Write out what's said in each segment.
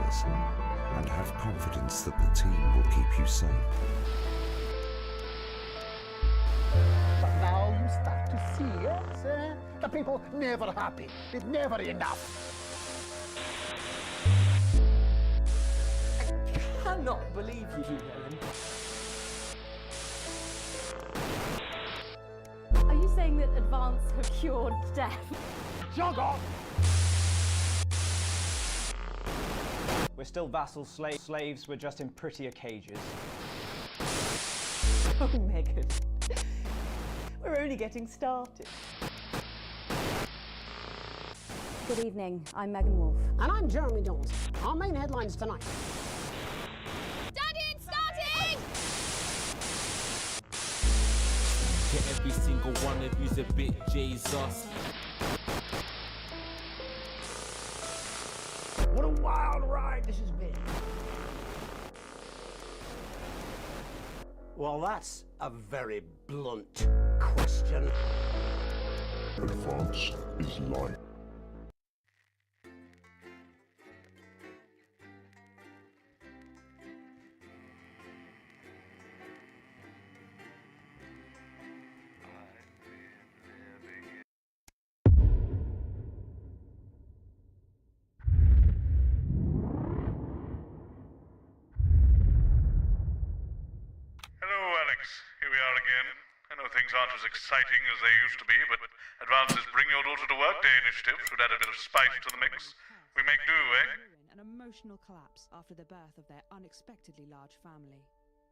person and have confidence that the team will keep you safe. But now you start to see, yes? The people never happy. It's never enough. I cannot believe you, Helen. Are you saying that Advance have cured death? Jog on! We're still vassal slaves, we're just in prettier cages. Oh, Megan. We're only getting started. Good evening, I'm Megan Wolf. And I'm Jeremy Jones. Our main headlines tonight. Studying, starting! To every single one of you's a bit Jesus. What a wild ride this has been. Well, that's a very blunt question. Advance is life. Hello, Alex. Here we are again. I know things aren't as exciting as they used to be, but Advance's Bring Your Daughter to Work Day initiative should add a bit of spice to the mix. We make do, eh? An emotional collapse after the birth of their unexpectedly large family.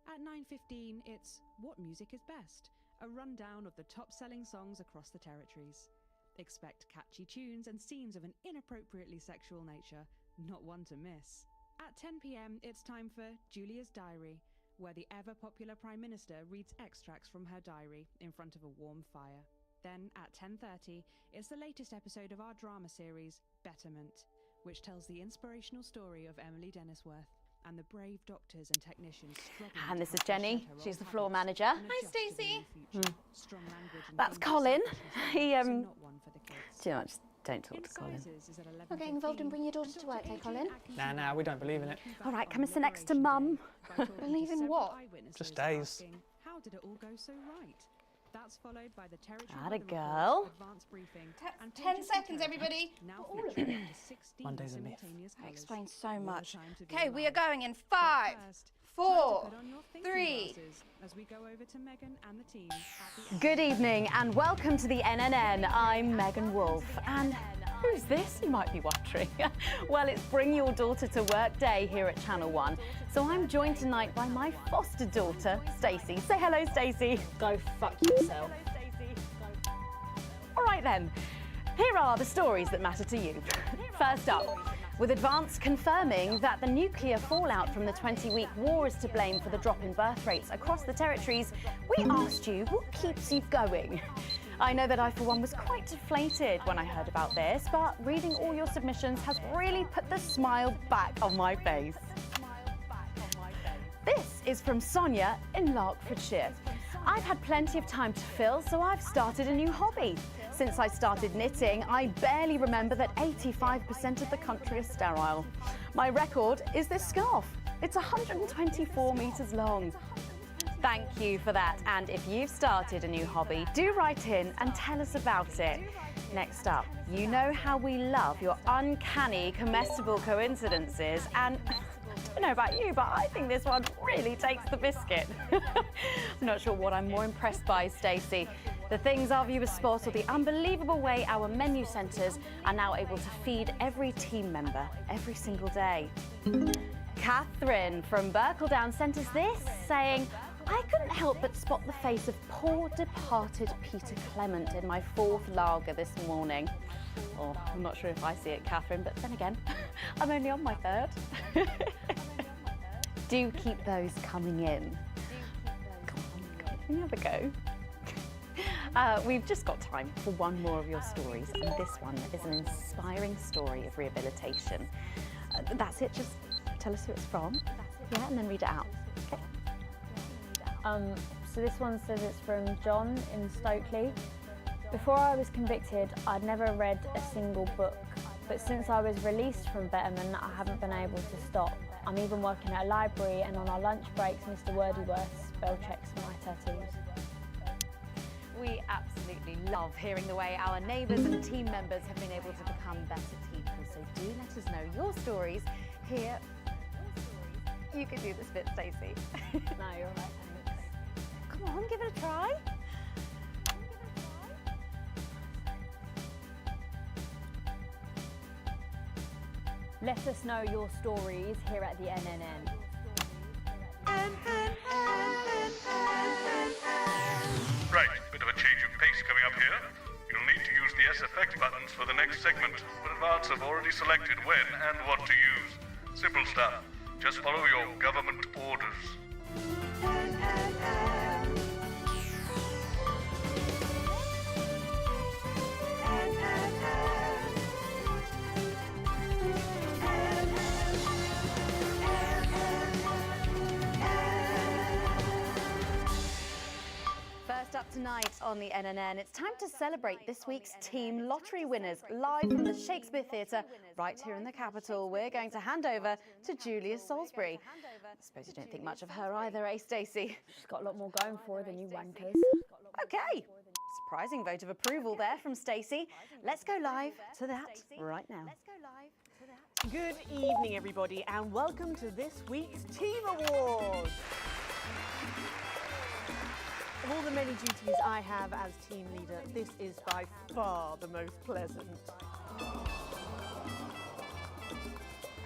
At 9:15, it's What Music is Best, a rundown of the top-selling songs across the territories. Expect catchy tunes and scenes of an inappropriately sexual nature, not one to miss. At 10 p.m, it's time for Julia's Diary, where the ever-popular Prime Minister reads extracts from her diary in front of a warm fire. Then, at 10:30, it's the latest episode of our drama series, Betterment, which tells the inspirational story of Emily Dennisworth and the brave doctors and technicians struggling. And this is Jenny, she's the floor manager. Hi, Stacey. That's Colin. He, too much, don't talk to Colin. Not getting involved in Bring Your Daughter to Work, eh, Colin? Nah, we don't believe in it. All right, come and sit next to Mum. Believe in what? Just days. How did it all go so right? That's followed by the territory Atta girl. advanced briefing. 10 seconds, everybody. Now All of featuring it. up to 16 Monday's a myth. simultaneous That colours. explains so More much. time to go Okay, we are around. going in But 5, first, 4, time to put on your thinking 3. glasses as we go over to Megan and the team at the Good evening and welcome to the NNN. I'm Megan Wolf. And who's this, you might be wondering? Well, it's Bring Your Daughter to Work Day here at Channel 1. So I'm joined tonight by my foster daughter, Stacey. Say hello, Stacey. Go fuck yourself. All right then, here are the stories that matter to you. First up, with Advance confirming that the nuclear fallout from the 20-week war is to blame for the drop in birth rates across the territories, we asked you what keeps you going. I know that I, for one, was quite deflated when I heard about this, but reading all your submissions has really put the smile back on my face. This is from Sonia in Larkfordshire. I've had plenty of time to fill, so I've started a new hobby. Since I started knitting, I barely remember that 85% of the country is sterile. My record is this scarf. It's 124 metres long. Thank you for that. And if you've started a new hobby, do write in and tell us about it. Next up, you know how we love your uncanny comestible coincidences, and I don't know about you, but I think this one really takes the biscuit. I'm not sure what I'm more impressed by, Stacey. The things our viewers spot, or the unbelievable way our menu centres are now able to feed every team member every single day. Catherine from Berkeldown sent us this, saying, I couldn't help but spot the face of poor departed Peter Clement in my 4th lager this morning. Oh, I'm not sure if I see it, Catherine, but then again, I'm only on my 3rd. Do keep those coming in. Come on, can you have a go? We've just got time for one more of your stories, and this one is an inspiring story of rehabilitation. That's it, just tell us who it's from, yeah, and then read it out. Okay. So this one says it's from John in Stokely. Before I was convicted, I'd never read a single book But since I was released from Betterman, I haven't been able to stop. I'm even working at a library, and on our lunch breaks, Mr. Wordyworth spell checks my tattoos. We absolutely love hearing the way our neighbours and team members have been able to become better people. So do let us know your stories here. You can do this bit, Stacey. No, you're right, thanks. Come on, give it a try. Let us know your stories here at the NNN. Right, bit of a change of pace coming up here. You'll need to use the SFX buttons for the next segment, but Advance have already selected when and what to use. Simple stuff. Just follow your government orders. First up tonight on the NNN, it's time to celebrate this week's team lottery winners live from the Shakespeare Theatre right here in the capital. We're going to hand over to Julia Salisbury. I suppose you don't think much of her either, eh, Stacey? She's got a lot more going for her than you wankers. Okay. Surprising vote of approval there from Stacey. Let's go live to that right now. Good evening, everybody, and welcome to this week's Team Awards. Of all the many duties I have as team leader, this is by far the most pleasant.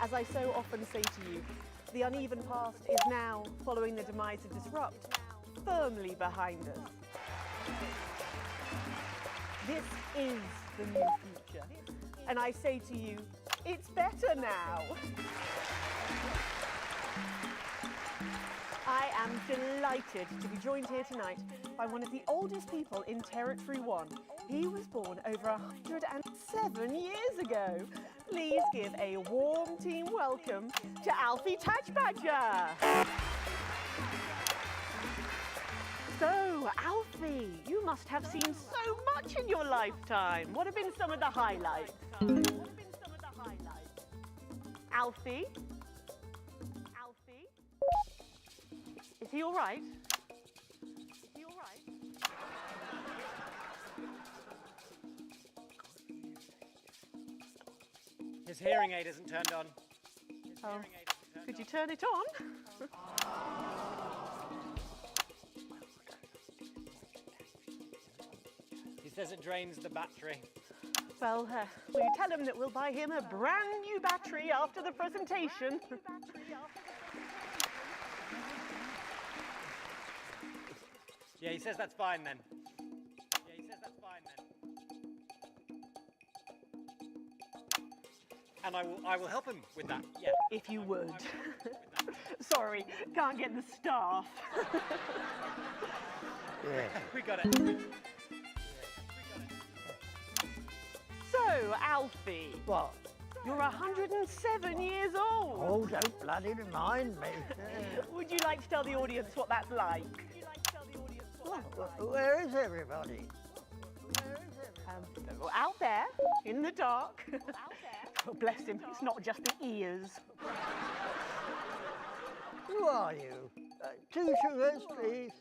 As I so often say to you, the uneven past is now, following the demise of Disrupt, firmly behind us. This is the new future. And I say to you, it's better now. I am delighted to be joined here tonight by one of the oldest people in Territory 1. He was born over 107 years ago. Please give a warm team welcome to Alfie Tatchbadger. So, Alfie, you must have seen so much in your lifetime. What have been some of the highlights? Alfie? Alfie? Is he all right? Is he all right? His hearing aid isn't turned on. Could you turn it on? He says it drains the battery. Well, will you tell him that we'll buy him a brand new battery after the presentation? Yeah, he says that's fine then. Yeah, he says that's fine then. And I will help him with that, yeah. If you would. Sorry, can't get the staff. We got it. So, Alfie. What? You're 107 years old. Oh, don't bloody remind me. Would you like to tell the audience what that's like? Where is everybody? Out there, in the dark. Oh, bless him, it's not just the ears. Who are you? 2 sugars, please.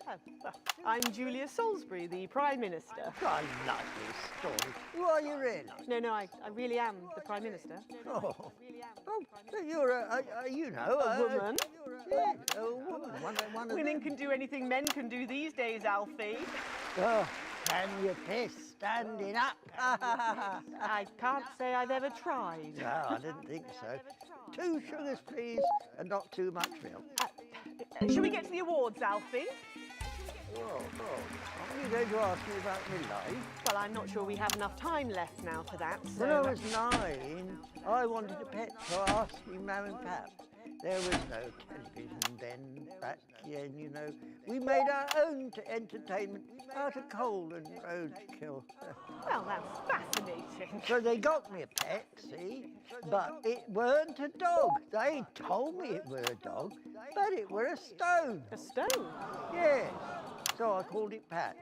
I'm Julia Salisbury, the Prime Minister. I like this story. Who are you really? No, I really am the Prime Minister. Oh, so you're a woman. Yes, a woman. One of Women them. can do anything men can do these days, Alfie. Oh, can you piss standing up? I can't say I've ever tried. No, I didn't think so. 2 sugars, please, and not too much milk. Shall we get to the awards, Alfie? Oh, are you going to ask me about my life? Well, I'm not sure we have enough time left now for that, so... When I was 9, I wanted a pet, so I asked my mum and pap. There was no television then, back then, you know. We made our own entertainment out of coal and roadkill. Well, that's fascinating. So they got me a pet, see? But it weren't a dog. They told me it were a dog, but it were a stone. A stone? Yes. So I called it Patch.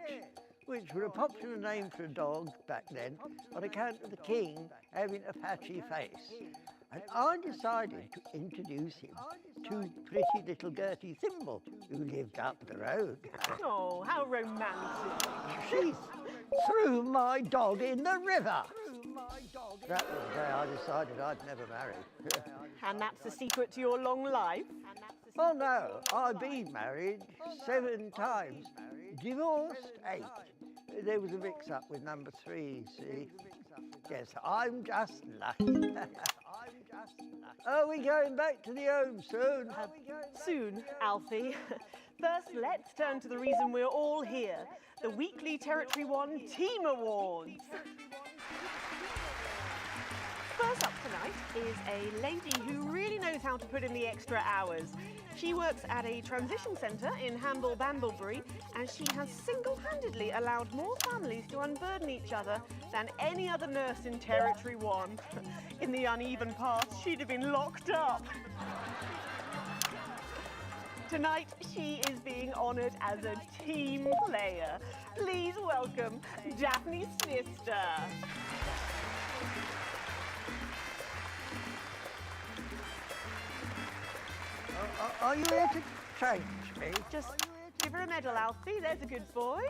which was a popular name for a dog back then on account of the king having a patchy face. And I decided to introduce him to pretty little Gertie Thimble, who lived up the road. Oh, how romantic. She threw my dog in the river. That was the day I decided I'd never marry. And that's the secret to your long life? Oh no, I've been married 7 times, divorced 8. There was a mix-up with number 3, see? Yes, I'm just lucky. Are we going back to the home soon? Soon, Alfie. First, let's turn to the reason we're all here, the weekly Territory 1 Team Awards. First up tonight is a lady who really knows how to put in the extra hours. She works at a transition centre in Hamble-Bamblebury, and she has single-handedly allowed more families to unburden each other than any other nurse in Territory 1. In the uneven past, she'd have been locked up. Tonight, she is being honoured as a team player. Please welcome Daphne Snister. Are you here to change me? Just give her a medal, Alfie. There's a good boy.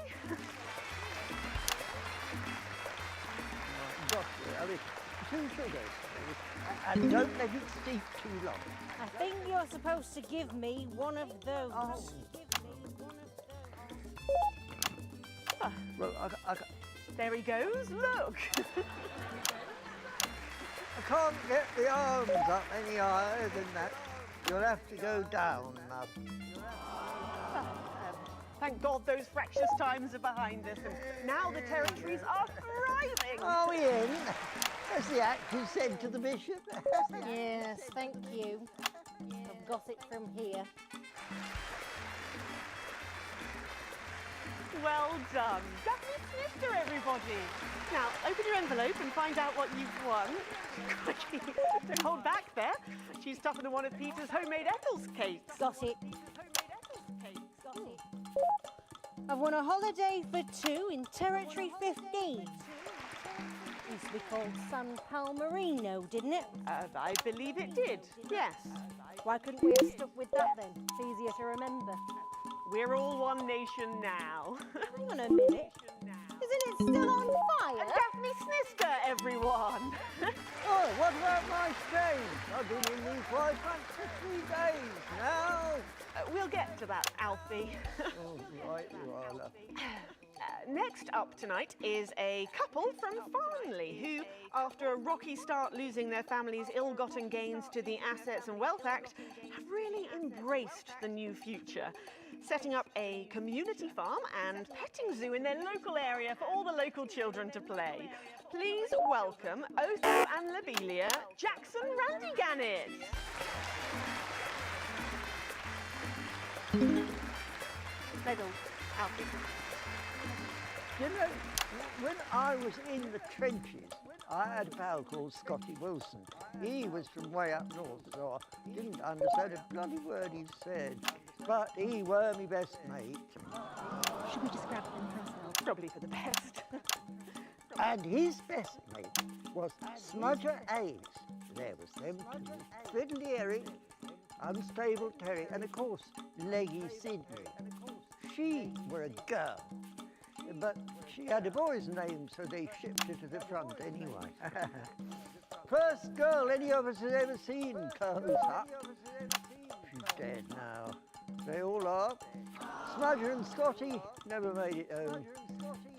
Got you, Alice. 2 sugars, please. And don't let it steep too long. I think you're supposed to give me one of those. Oh. Well, There he goes, look. I can't get the arms up any higher than that. You'll have to go down, love. Thank God those fractious times are behind us, and now the territories are thriving. Are we in? As the actors said to the bishop. Yes, thank you. I've got it from here. Well done. Daphne Snister, everybody. Now, open your envelope and find out what you've won. Don't hold back there. She's tougher than one of Peter's homemade Ethel's cakes. Got it. I've won a holiday for 2 in Territory 15. Used to be called San Palmerino, didn't it? I believe it did, yes. Why couldn't we have stuck with that then? It's easier to remember. We're all one nation now. Hang on a minute. Isn't it still on fire? Daphne Snister, everyone. Oh, what about my strange? I've been in these white pants for 3 days now. We'll get to that, Alfie. Oh, right you are, love. Next up tonight is a couple from Farnley who, after a rocky start losing their family's ill-gotten gains to the Assets and Wealth Act, have really embraced the new future, setting up a community farm and petting zoo in their local area for all the local children to play. Please welcome Otho and Lobelia, Jackson Randy Gannett. Medal, Alfie. You know, when I was in the trenches, I had a pal called Scotty Wilson. He was from way up north, so I didn't understand a bloody word he said. But he were my best mate. Should we just grab them for ourselves? Probably for the best. And his best mate was Smudger Ace. There was them two. Fiddly Eric, Unstable Terry, and of course, Leggy Sydney. She were a girl. But she had a boy's name, so they shipped her to the front anyway. First girl any of us has ever seen, close up. She's dead now. They all are. Smudger and Scotty never made it home.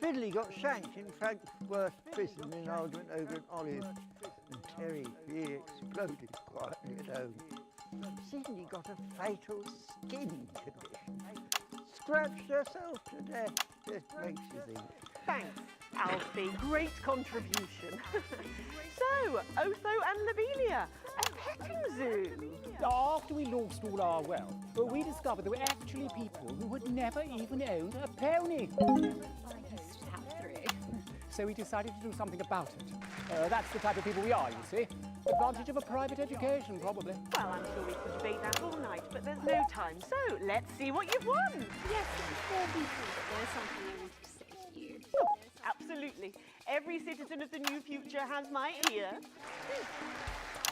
Fiddly got shanked in Frankfurt prison in an argument over an olive. And Terry, he exploded quietly at home. Sydney got a fatal skin condition. Scratched herself to death. Just makes you think. Thanks, Alfie. Great contribution. So, Otho and Lobelia, a petting zoo. After we lost all our wealth, we discovered there were actually people who had never even owned a pony. So we decided to do something about it. That's the type of people we are, you see. Advantage of a private education, probably. Well, I'm sure we could debate that all night, but there's no time. So, let's see what you've won. Yes, before we do, there's something I wanted to say to you. Absolutely. Every citizen of the new future has my ear.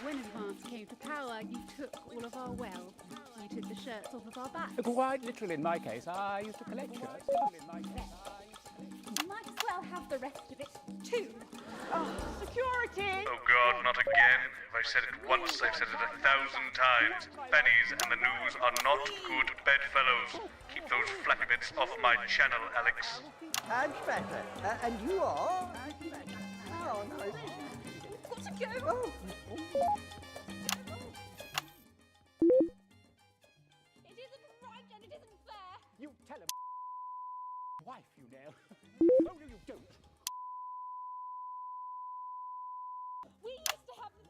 When advance came to power, you took all of our wealth. You took the shirts off of our backs. Quite literally, in my case, I used to collect shirts. You might as well have the rest of it, too. Oh, security! Oh God, not again. If I've said it once, I've said it 1,000 times. Pennies and the news are not good bedfellows. Keep those flappy bits off my channel, Alex. Much better. And you are? Oh, no. Got to go. Oh. It isn't right and it isn't fair. You tell him, wife, you know. Oh, no, you don't. We used to have 3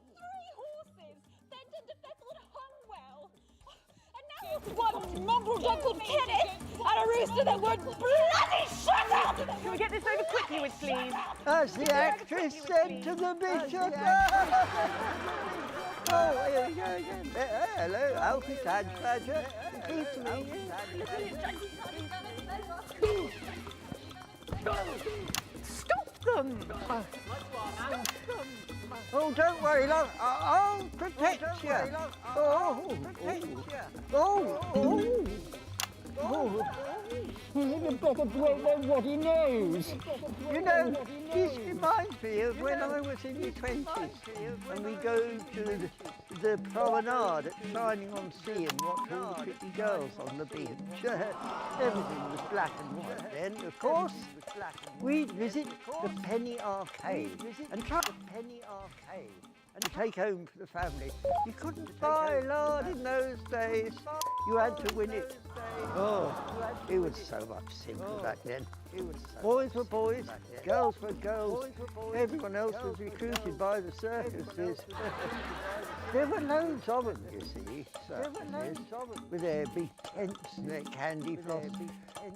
horses, bent and defected and hung well. And now one mongrel dog called Kenneth and a rooster that would bloody shut up! Can we get this over quickly with, please? As the actress said to the bishop. Oh, here we go again. Hello, Alfie Tadge Badger. Pleased to meet you. Stop them! Oh, don't worry, love. I'll protect you. You better break them what he knows. You know, this reminds me of when I was in the 20s and we go to the promenade at Shining on Sea and watch all the pretty girls on the beach. Everything was black and white then, of course. We'd visit the Penny Arcade and try the Penny Arcade and take home for the family. You couldn't buy lard in those days. You had to win it. Oh, it was so much simpler back then. Boys were boys, girls were girls. Everyone else was recruited by the circuses. There were loads of them, you see, circuses, with their big tents and their candy floss.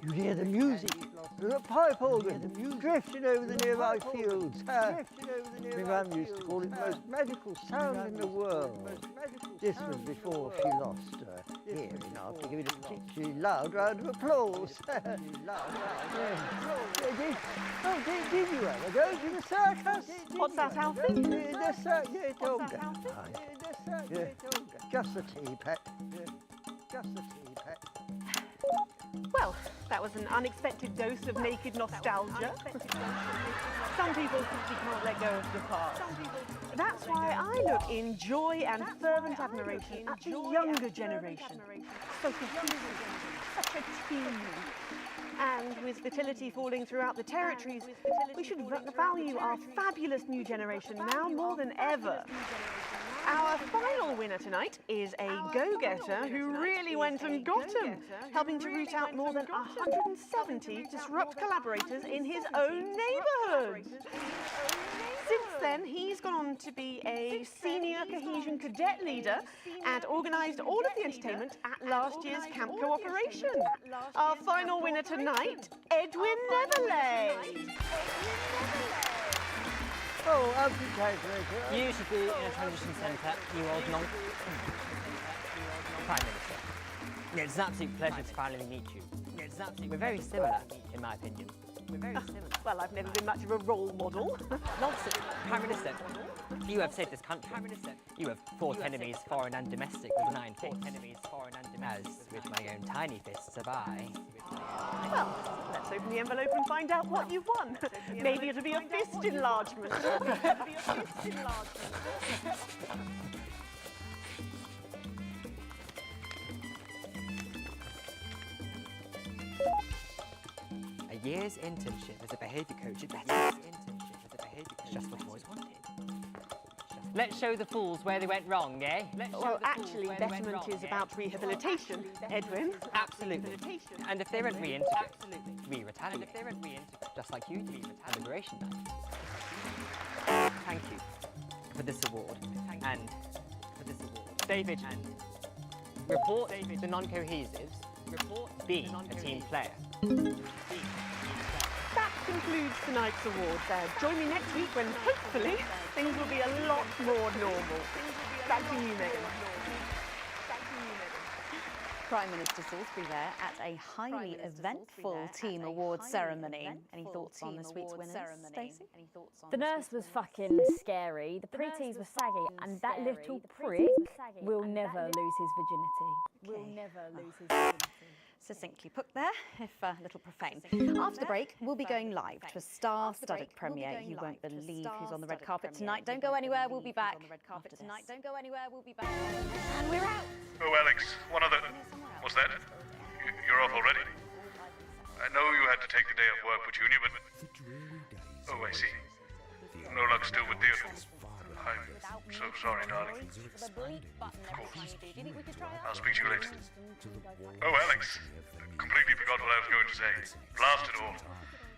You'd hear the music, the pipe organ, drifting over the nearby fields. My mum used to call it the most magical sound in the world. This was before she lost her hearing after giving a particularly loud round of applause. Did you ever go to the circus? What's that, Alfie? The circus. Just the tea, pet. Just the tea, pet. Well, that was an unexpected dose of naked nostalgia. Some people simply can't let go of the past. That's why I look in joy and fervent admiration at the younger generation. So cohesive, such a team. And with fertility falling throughout the territories, we should value our fabulous new generation now more than ever. Our final winner tonight is a go-getter who really went and got him, helping to root out more than 170 disrupt collaborators in his own neighbourhood. Since then, he's gone on to be a senior cohesion cadet leader and organised all of the entertainment at last year's Camp Cooperation. Our final winner tonight, Edwin Neverley. Oh, I'll be tired. You should be in a transition centre, you old monk. Prime Minister. Yeah, it's an absolute pleasure to finally meet you. We're very similar, in my opinion. We're very similar. Well, I've never been much of a role model. Nonsense. Prime Minister, you have saved this country. Prime Minister, you have fought enemies, foreign and domestic, with 9 fists. As with my own tiny fists have I. Well, let's open the envelope and find out what you've won. Maybe it'll be a fist enlargement. A year's internship as a behaviour coach at Betty's. Just what boys wanted. Let's show the fools where they went wrong, eh? Well, actually, betterment is about rehabilitation, Edwin. Absolutely. And if they won't reintegrate, we retaliate. Just like you do at Liberation Night. Thank you for this award. David, report the non-cohesives. Be a team player. That concludes tonight's awards. Join me next week when, hopefully, things will be a lot more normal. Back to you, Megan. Prime Minister Salisbury there at a highly eventful team awards ceremony. Any thoughts on this week's winners, Stacey? The nurse was fucking scary, the pretties were saggy, and that little prick will never lose his virginity. Will never lose his virginity. Succinctly put there, if a little profane. After the break, we'll be going live to a star-studded premiere. You won't believe who's on the red carpet tonight. Don't go anywhere, we'll be back. Don't go anywhere, we'll be back. And we're out. Oh, Alex, one other... What's that? You're off already? I know you had to take the day off work for Junior, but... Oh, I see. No luck still with Theodore. I'm so sorry, darling. Of course. I'll speak to you later. Oh, Alex. Completely forgot what I was going to say. Blasted all.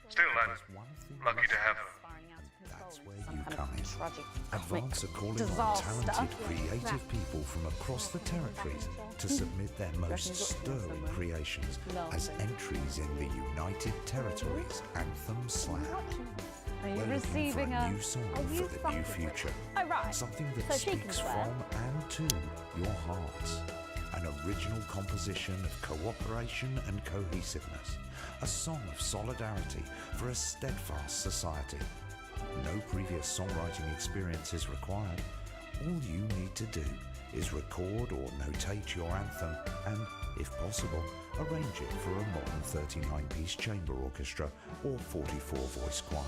Still, I'm lucky to have her. That's where you come in. Advance are calling on talented, creative people from across the territories to submit their most stirring creations as entries in the United Territories Anthem Slam. Are you We're looking for receiving a new song for the new future. Oh, right. Something that So she can speaks swear. from and to your hearts. An original composition of cooperation and cohesiveness. A song of solidarity for a steadfast society. No previous songwriting experience is required. All you need to do is record or notate your anthem and, if possible, arrange it for a modern 39-piece chamber orchestra or 44-voice choir.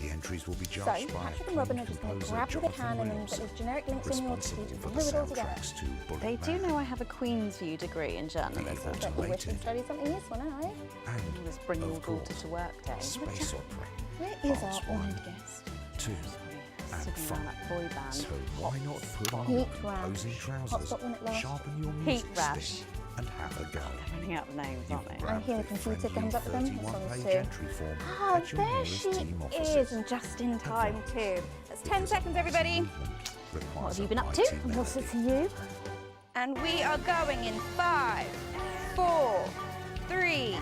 The entries will be judged by Patrick and Robin are just going to grab you the can and then put those generic links in your responsible tweet for and the glue it all together. soundtracks to Bullet They do Man, know I have a Queen's View degree in journalism. The Don't you wish to automated study something useful now, eh? and, Let's bring your of daughter course, to work day. space opera. Where is Parts our one, honoured guest? 2 and Sitting fun. around that boy band. So why not put on Heat your rash. imposing trousers, Hotspot when it lasts. sharpen your Heat music rash. stick, and have a go. They're running out of names, aren't they? I'm Grab here, the computer friendly comes up with them. This 31-page one's too. entry form Oh, at your there nearest she team is, offices. and just in time Advance. too. That's 10 seconds, everybody. What What have you been up to? And what's it to you? And we are going in 5, 4, 3.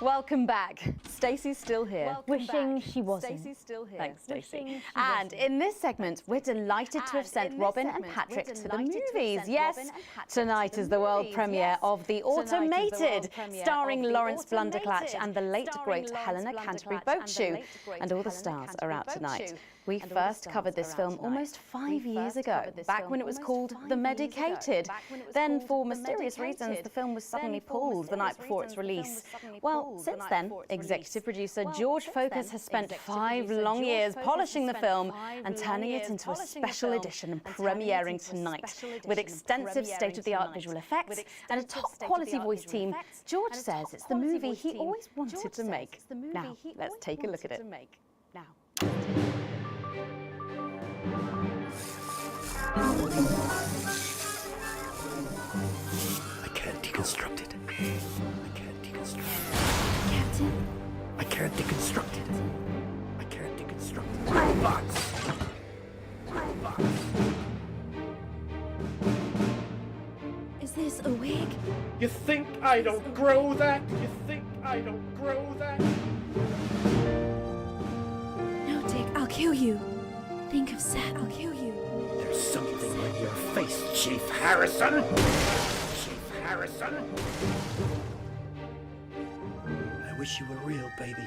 Welcome back. Stacey's still here. Wishing she wasn't. Stacey's still here. Thanks, Stacey. Wishing she And in this segment, we're delighted to have sent Robin and Patrick to the movies. Yes, tonight is the world premiere of The Automated, starring Lawrence Blunderclatch and the late great Helena Canterbury Boatshoe. And all the stars are out tonight. We first covered this film almost 5 years ago, back when it was called The Medicated. Then, for mysterious reasons, the film was suddenly pulled the night before its release. Well, since then, executive producer George Focus has spent 5 long years polishing the film and turning it into a special edition and premiering tonight. With extensive state-of-the-art visual effects and a top-quality voice team, George says it's the movie he always wanted to make. Now, let's take a look at it. I can't deconstruct it. I can't deconstruct it. Captain? I can't deconstruct it. I can't deconstruct it. Robots! Robots! Is this a wig? You think I don't grow that? You think I don't grow that? No, Dick, I'll kill you. Think of Seth, I'll kill you. There's something on your face, Chief Harrison! Chief Harrison! I wish you were real, baby.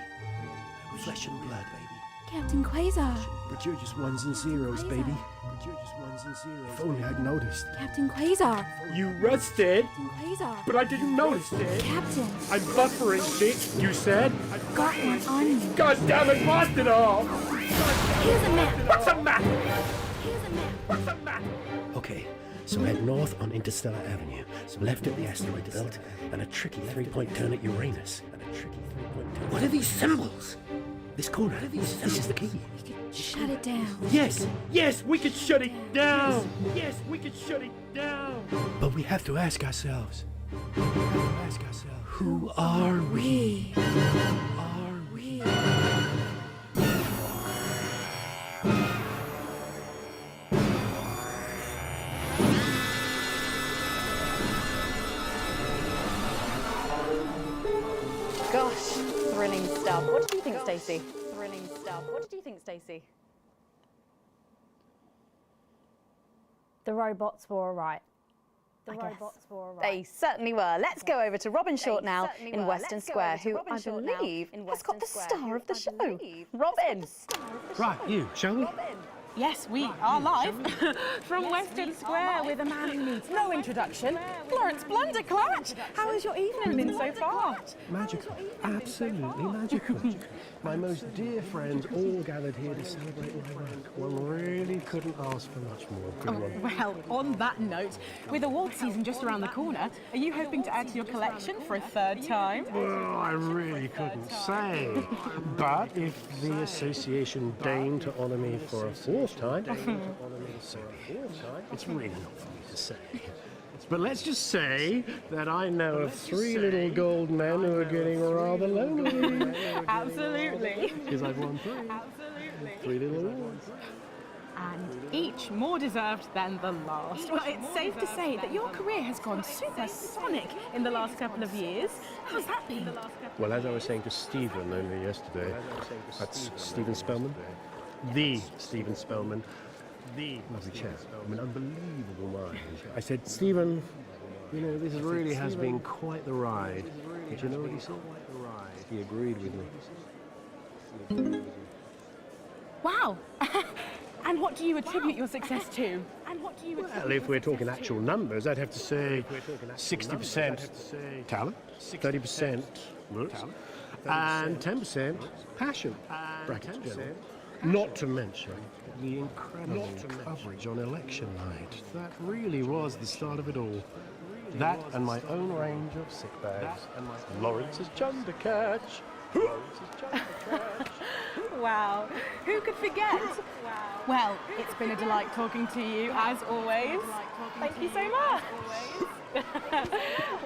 Flesh and blood, baby. Captain Quasar. But you're just ones and zeros, baby. But you're just ones and zeros. If only I'd noticed. Captain Quasar. You rusted, Captain Quasar. but I didn't notice it. Captain. I'm buffering, Dick, you said. Got one on you. God damn it, lost it all! Here's a map. What's a map? Here's a map. What's a map? Okay, so head north on Interstellar Avenue, some left at the asteroid belt, and a tricky three-point turn at Uranus. What are these symbols? This corner. This is the key. Shut it down. Yes, yes, we could shut it down. Yes, we could shut it down. But we have to ask ourselves. Who are we? Who are we? Gosh, thrilling stuff. What did you think, Stacey? Thrilling stuff. What did you think, Stacey? The robots were all right. They certainly were. Let's go over to Robin Short now in Western Square, who I believe has got the star of the show. Robin! Right, you, shall we? Yes, we are live from Western Square with a man who needs no introduction, Florence Blunderclatch. How has your evening been so far? Magical. Absolutely magical. My most dear friends all gathered here to celebrate my work. One really couldn't ask for much more, could one? Well, on that note, with award season just around the corner, are you hoping to add to your collection for a third time? Well, I really couldn't say. But if the association deigned to honour me for a fourth time, it's really not for me to say. But let's just say that I know of 3 little gold men who are getting rather lonely. Absolutely. Because I've won 3. Absolutely. 3 little awards. And each more deserved than the last. Well, it's safe to say that your career has gone supersonic in the last couple of years. How's that been? Well, as I was saying to Stephen only yesterday, that's Stephen Spellman. The Stephen Spellman. The lovely chap. I mean, unbelievable mind. I said, Stephen, you know, this really has been quite the ride. But you know what he said? He agreed with me. Wow. And what do you attribute your success to? Well, if we're talking actual numbers, I'd have to say 60% talent, 30% looks, and 10% passion. Brackets general. Not to mention the incredible coverage on election night. That really was the start of it all. That and my own range of sick bags. Lawrence's Chundercatch. Wow, who could forget? Well, it's been a delight talking to you, as always. Thank you so much.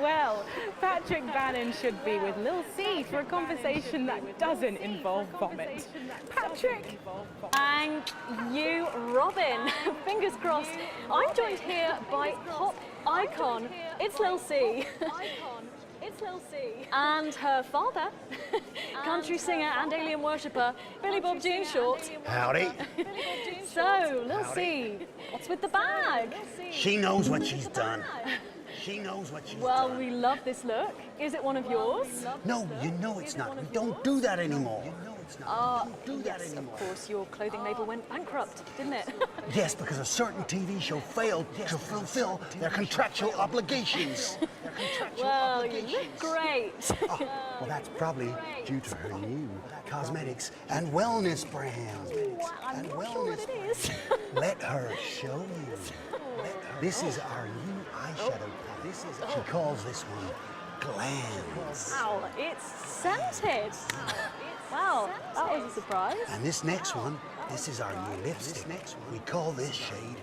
Well, Patrick Bannon should be with Lil C for a conversation that doesn't involve vomit. Patrick! Thank you, Robin. Fingers crossed. I'm joined here by pop icon, it's Lil C. And her father, country singer and alien worshipper, Billy Bob Jean Short. Howdy. So, Lil C, what's with the bag? She knows what she's done. She knows what she's done. Well, we love this look. Is it one of yours? No, you know it's not. We don't do that anymore. Yes, of course, your clothing label went bankrupt, didn't it? Yes, because a certain TV show failed to fulfill their contractual obligations. Well, you look great. Well, that's probably due to her new cosmetics and wellness brand. I'm not sure what it is. Let her show you. This is our new eyeshadow palette. She calls this one Glands. Wow, it's scented. Wow, that was a surprise. And this next one, this is our new lipstick. We call this shade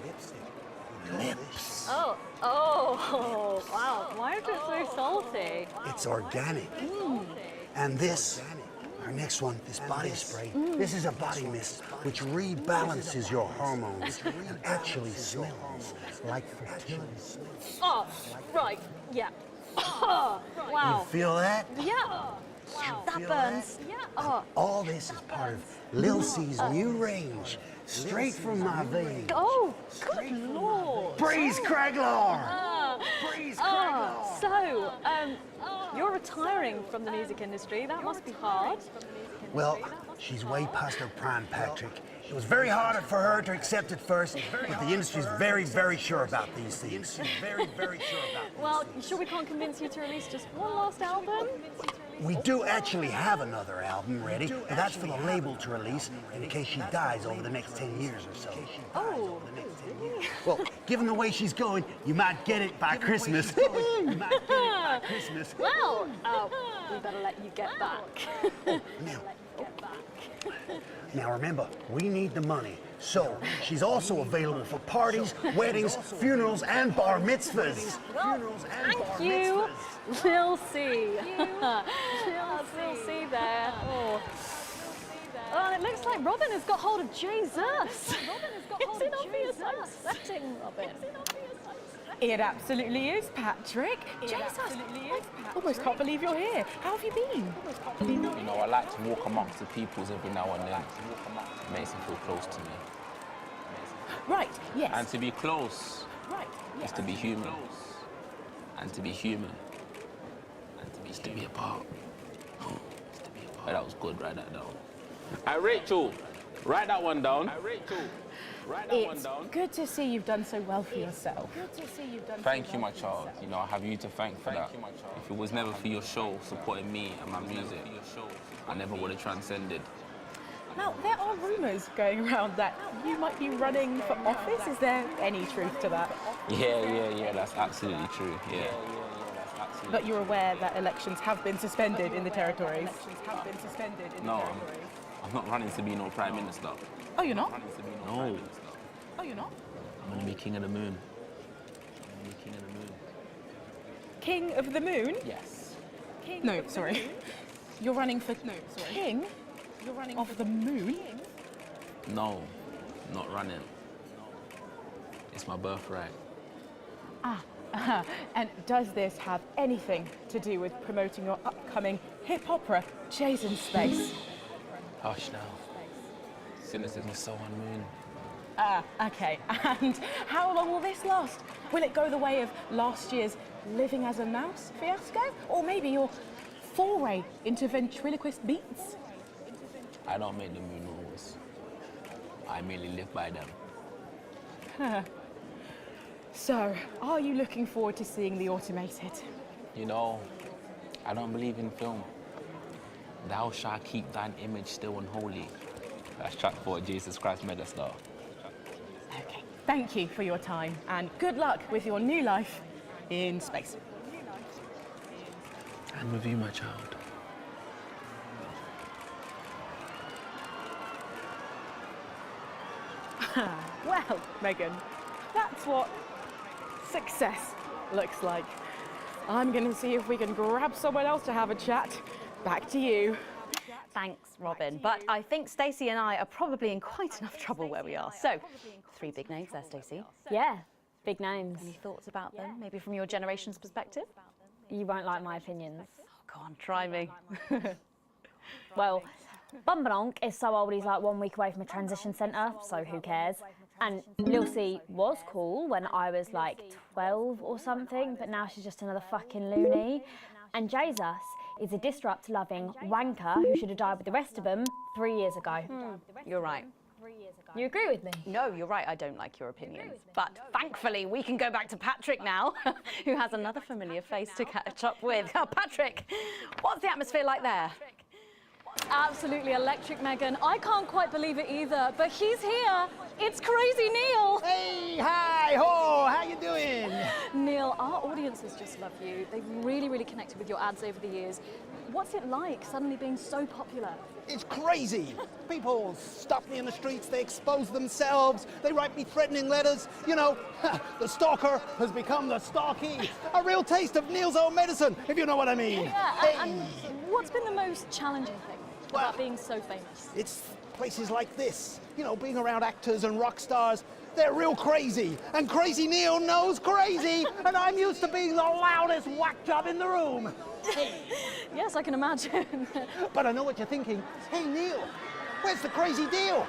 Lips. Oh, wow. Why is it so salty? It's organic. And this, our next one, this body spray. This is a body mist which rebalances your hormones and actually smells like fertility. Oh, right, yeah. Oh, wow. You feel that? Yeah. Wow, that burns. Yeah. Oh. All this is part of Lil C's new range, straight from my veins. Oh, good Lord. Breeze Craiglor! Breeze Craiglor! So, you're retiring from the music industry. That must be hard. Well, she's way past her prime, Patrick. It was very hard for her to accept it first, but the industry's very, very sure about these things. Very, very sure about these Well, you sure we can't convince you to release just one last album? We do actually have another album ready, but that's for the label to release in case she dies over the next 10 years or so. Oh. Well, given the way she's going, you might get it by Christmas. Well, we better let you get back. Now remember, we need the money. So, she's also available for parties, weddings, funerals, and bar mitzvahs. Thank you, Lil C. Lil C there. Oh. Oh, it looks like Robin has got hold of Jesus. Is it obvious I'm sweating, Robin? It absolutely is, Patrick. Jesus, I almost can't believe you're here. How have you been? You know, I like to walk amongst the peoples every now and then. It makes them feel close to me. Right, yes. And to be close Right, is to be human. And to be human is to be apart. Oh, that was good, write that down. Rachel, write that one down. Rachel, write that one down. It's good to see you've done so well for yourself. Thank you, my child. You know, I have you to thank for that. If it was never for your show supporting me and my music, I never would have transcended. Now, there are rumours going around that you might be running for office. Is there any truth to that? Yeah, that's absolutely true, yeah. But you're aware that elections have been suspended in the territories? No, I'm not running to be no Prime Minister. Oh, you're not? No. Oh, you're not? I'm gonna be King of the Moon. King of the Moon? Yes. No, sorry. You're running for... No, sorry. King? You're running of the Moon? No, not running. It's my birthright. And does this have anything to do with promoting your upcoming hip opera, Jay's in Space? Hush now. Cynicism is so unmoon. Okay. And how long will this last? Will it go the way of last year's Living as a Mouse fiasco? Or maybe your foray into ventriloquist beats? I don't make the moon rules. I merely live by them. So, are you looking forward to seeing The Automated? You know, I don't believe in film. Thou shalt keep thine image still and holy. That's track 4, Jesus Christ Megastar. Okay, thank you for your time and good luck with your new life in space. And with you, my child. Well, Megan, that's what success looks like. I'm going to see if we can grab someone else to have a chat. Back to you. Thanks, Robin. But I think Stacey and I are probably in quite enough trouble where we are. So, 3 big names there, Stacey. Yeah, big names. Any thoughts about them? Maybe from your generation's perspective? You won't like my opinions. Go on, try me. Well, Bumbanonk is so old he's like 1 week away from a transition centre, so who cares? And Lil C was cool when I was like 12 or something, but now she's just another fucking loony. And Jesus is a disrupt-loving wanker who should have died with the rest of them 3 years ago. You're right. You agree with me? No, you're right, I don't like your opinions. But thankfully, we can go back to Patrick now, who has another familiar face to catch up with. Oh, Patrick, what's the atmosphere like there? Absolutely electric, Megan. I can't quite believe it either, but he's here. It's Crazy Neil. Hey, hi, ho, how you doing? Neil, our audiences just love you. They've really, really connected with your ads over the years. What's it like suddenly being so popular? It's crazy. People stop me in the streets, they expose themselves, they write me threatening letters. You know, the stalker has become the stalky. A real taste of Neil's own medicine, if you know what I mean. Yeah, and what's been the most challenging thing about being so famous? It's places like this, you know, being around actors and rock stars. They're real crazy, and Crazy Neil knows crazy, and I'm used to being the loudest whack job in the room. Yes, I can imagine. But I know what you're thinking. Hey, Neil, where's the crazy deal?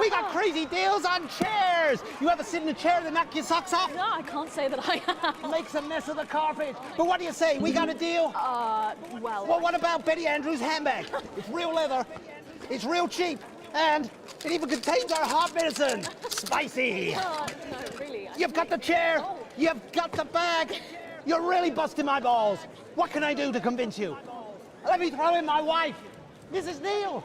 We got crazy deals on chairs. You ever sit in a chair and knock your socks off? No, I can't say that I have. Makes a mess of the carpet. But what do you say? We got a deal? Well, what about Betty Andrews' handbag? It's real leather. It's real cheap. And it even contains our heart medicine. Spicy. No, really. You've got the chair. You've got the bag. You're really busting my balls. What can I do to convince you? Let me throw in my wife, Mrs. Neil.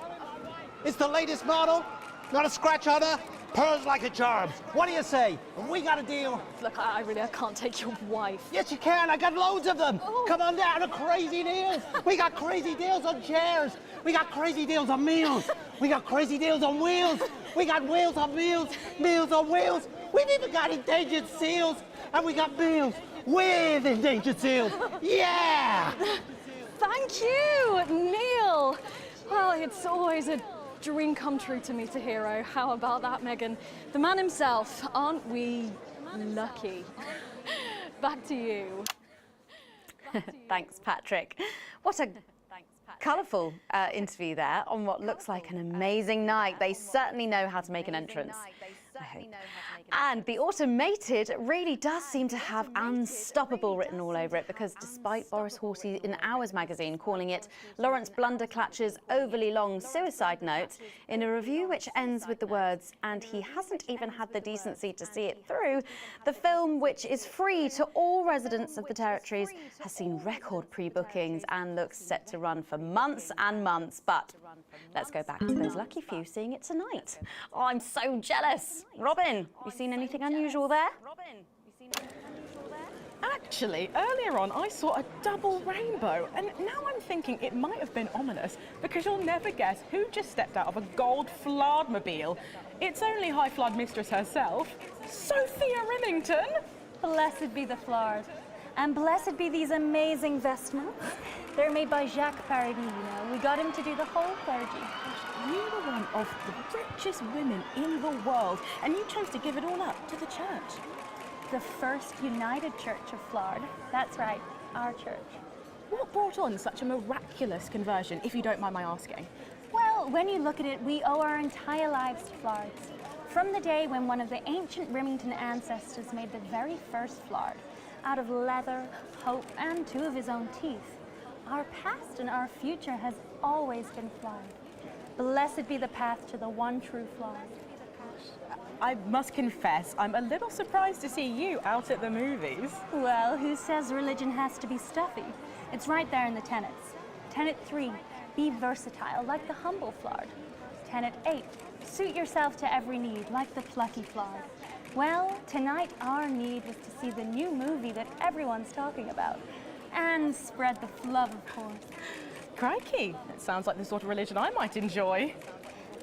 It's the latest model. Not a scratch on her. Pearls like a charm. What do you say? We got a deal. Look, I can't take your wife. Yes, you can. I got loads of them. Oh. Come on down to Crazy Deals. We got crazy deals on chairs. We got crazy deals on meals. We got crazy deals on wheels. We got wheels on meals, meals on wheels. We've even got endangered seals. And we got meals with endangered seals. Yeah! Thank you, Neil. Well, it's always a dream come true to meet a hero. How about that, Megan? The man himself. Aren't we lucky? Back to you. Thanks, Patrick. What a Colourful interview there on what looks like an amazing night. They certainly know how to make an entrance, I hope. And the automated really does seem to have unstoppable written all over it, because despite Boris Hawsey in Hours magazine calling it Lawrence Blunderclatch's overly long suicide note, in a review which ends with the words, and he hasn't even had the decency to see it through, the film, which is free to all residents of the territories, has seen record pre-bookings and looks set to run for months and months. But let's go back to those lucky few seeing it tonight. Oh, I'm so jealous. Robin, you seen anything unusual there? Actually, earlier on I saw a double rainbow, and now I'm thinking it might have been ominous, because you'll never guess who just stepped out of a gold Flardmobile. It's only High Flood Mistress herself, Sophia Remington. Blessed be the Flard. And blessed be these amazing vestments. They're made by Jacques Paradis, you know. We got him to do the whole clergy. You were one of the richest women in the world, and you chose to give it all up to the church. The first United Church of Flard. That's right, our church. What brought on such a miraculous conversion, if you don't mind my asking? Well, when you look at it, we owe our entire lives to Flards. From the day when one of the ancient Remington ancestors made the very first Flard, out of leather, hope, and 2 of his own teeth. Our past and our future has always been Flard. Blessed be the path to the one true Flard. I must confess, I'm a little surprised to see you out at the movies. Well, who says religion has to be stuffy? It's right there in the tenets. Tenet 3, be versatile, like the humble Flard. Tenet 8, suit yourself to every need, like the plucky Flard. Well, tonight our need was to see the new movie that everyone's talking about. And spread the love, of course. Crikey, it sounds like the sort of religion I might enjoy.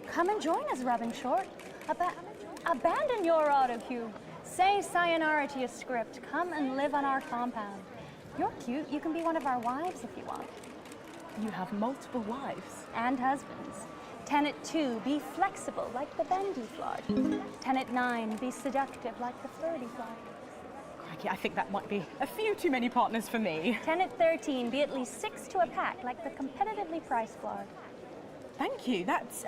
Come and join us, Robin Short. Abandon your autocue. Say sayonara to your script. Come and live on our compound. You're cute. You can be one of our wives if you want. You have multiple wives. And husbands. Tenet 2, be flexible like the bendy Flard. Tenet 9, be seductive like the flirty Flard. Crikey, I think that might be a few too many partners for me. Tenet 13, be at least 6 to a pack like the competitively priced Flard. Thank you, that's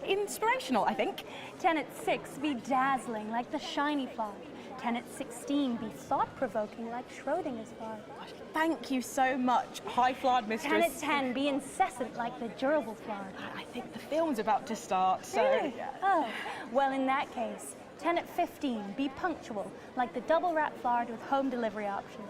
inspirational, I think. Tenet 6, be dazzling like the shiny Flard. Tenet 16, be thought-provoking like Schrodinger's Flard. Thank you so much, High Flood Mistress. Tenet 10, be incessant like the durable Flard. I think the film's about to start, so... Really? Oh, well, in that case, Tenet 15, be punctual like the double-wrap Flard with home delivery option.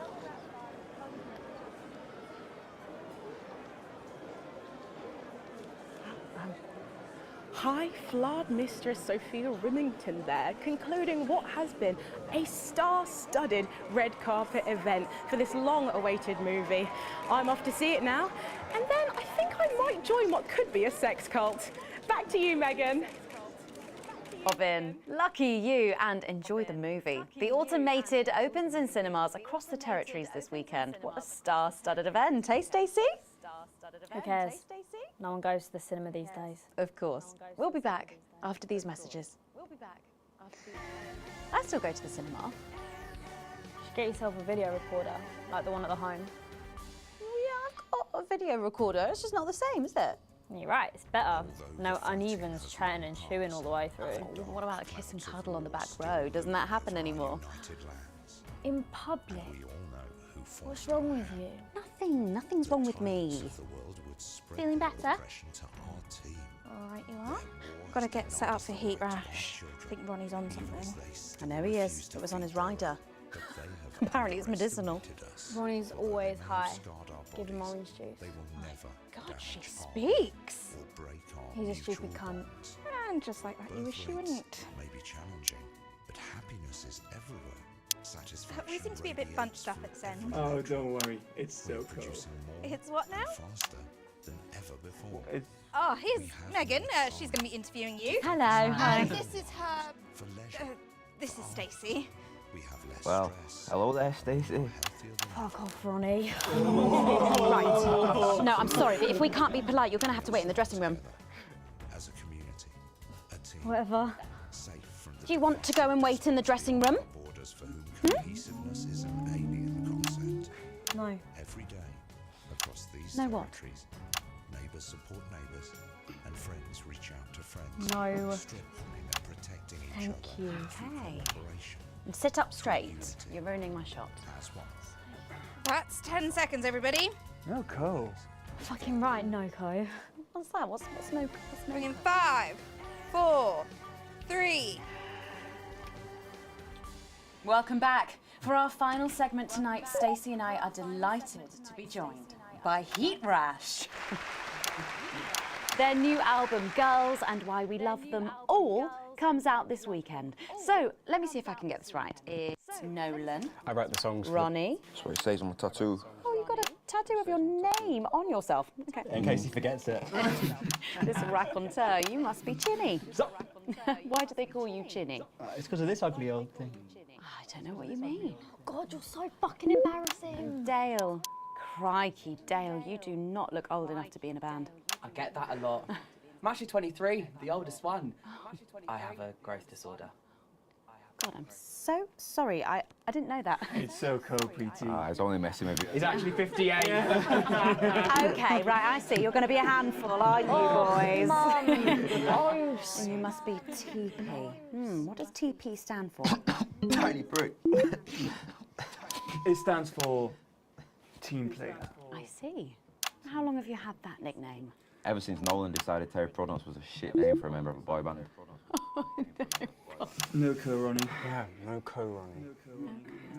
High Flood Mistress Sophia Remington there, concluding what has been a star-studded red carpet event for this long-awaited movie. I'm off to see it now, and then I think I might join what could be a sex cult. Back to you, Megan. Robin, lucky you, and enjoy the movie. The Automated opens in cinemas across the territories this weekend. What a star-studded event, eh, Stacey? Who cares? No one goes to the cinema these days. Of course. We'll be back after these messages. I still go to the cinema. You should get yourself a video recorder, like the one at the home. Yeah, I've got a video recorder. It's just not the same, is it? You're right, it's better. No unevens chatting and chewing all the way through. Oh, what about a kiss and cuddle on the back row? Doesn't that happen anymore? In public? What's wrong with you? Nothing's wrong with me. Feeling better? All right, you are? Got to get set up for heat rash. I think Ronnie's on something. I know he is. It was on his rider. Apparently it's medicinal. Ronnie's always high. Give him orange juice. God, she speaks. He's a stupid cunt. And just like that, you wish you wouldn't. May be challenging, but happiness is everywhere. Satisfaction. We seem to be a bit bunched up at Zen. Oh, don't worry. It's so cool. It's what now? Faster than ever before. Oh, here's Megan. She's going to be interviewing you. Hello. Hi. This is her. This is Stacey. We have less well, stress. hello there, Stacey. Fuck off, Ronnie. Right. No, I'm sorry, but if we can't be polite, you're going to have to wait in the dressing room. As a community, a team, Whatever. safe from the Do you want to go and wait in the dressing room? borders for whom cohesiveness is an alien concept. No. Every day, across these No what? territories, Neighbours support neighbours, and friends reach out to friends. No. Strengthening and protecting each Thank other. you. through Hey. cooperation. And sit up straight. You're ruining my shot. As one. That's 10 seconds, everybody. No co. Fucking right, Noko. What's that? What's no? Bring in 5, 4, 3. Welcome back. For our final segment tonight, Stacey and I are delighted to be joined by Heat Rash. Their new album, Girls and Why We Love Them All, comes out this weekend. So, let me see if I can get this right. It's Nolan, I write the songs. Ronnie. That's what it says on my tattoo. Oh, you got a tattoo of your name on yourself. Okay. In case he forgets it. This raconteur, you must be Chinny. Why do they call you Chinny? It's because of this ugly old thing. I don't know what you mean. God, you're so fucking embarrassing. Dale. Crikey, Dale, you do not look old enough to be in a band. I get that a lot. I'm actually 23, the oldest one. I have a growth disorder. God, I'm so sorry. I didn't know that. It's so cool, Preeti. He's only messing with you. He's actually 58. Okay, right, I see. You're going to be a handful, aren't you, boys? Mum. You must be TP. What does TP stand for? Tiny prick. It stands for team player. I see. How long have you had that nickname? Ever since Nolan decided Terry Prodance was a shit name for a member of a boy band. No co, Ronnie. Yeah, no co, Ronnie.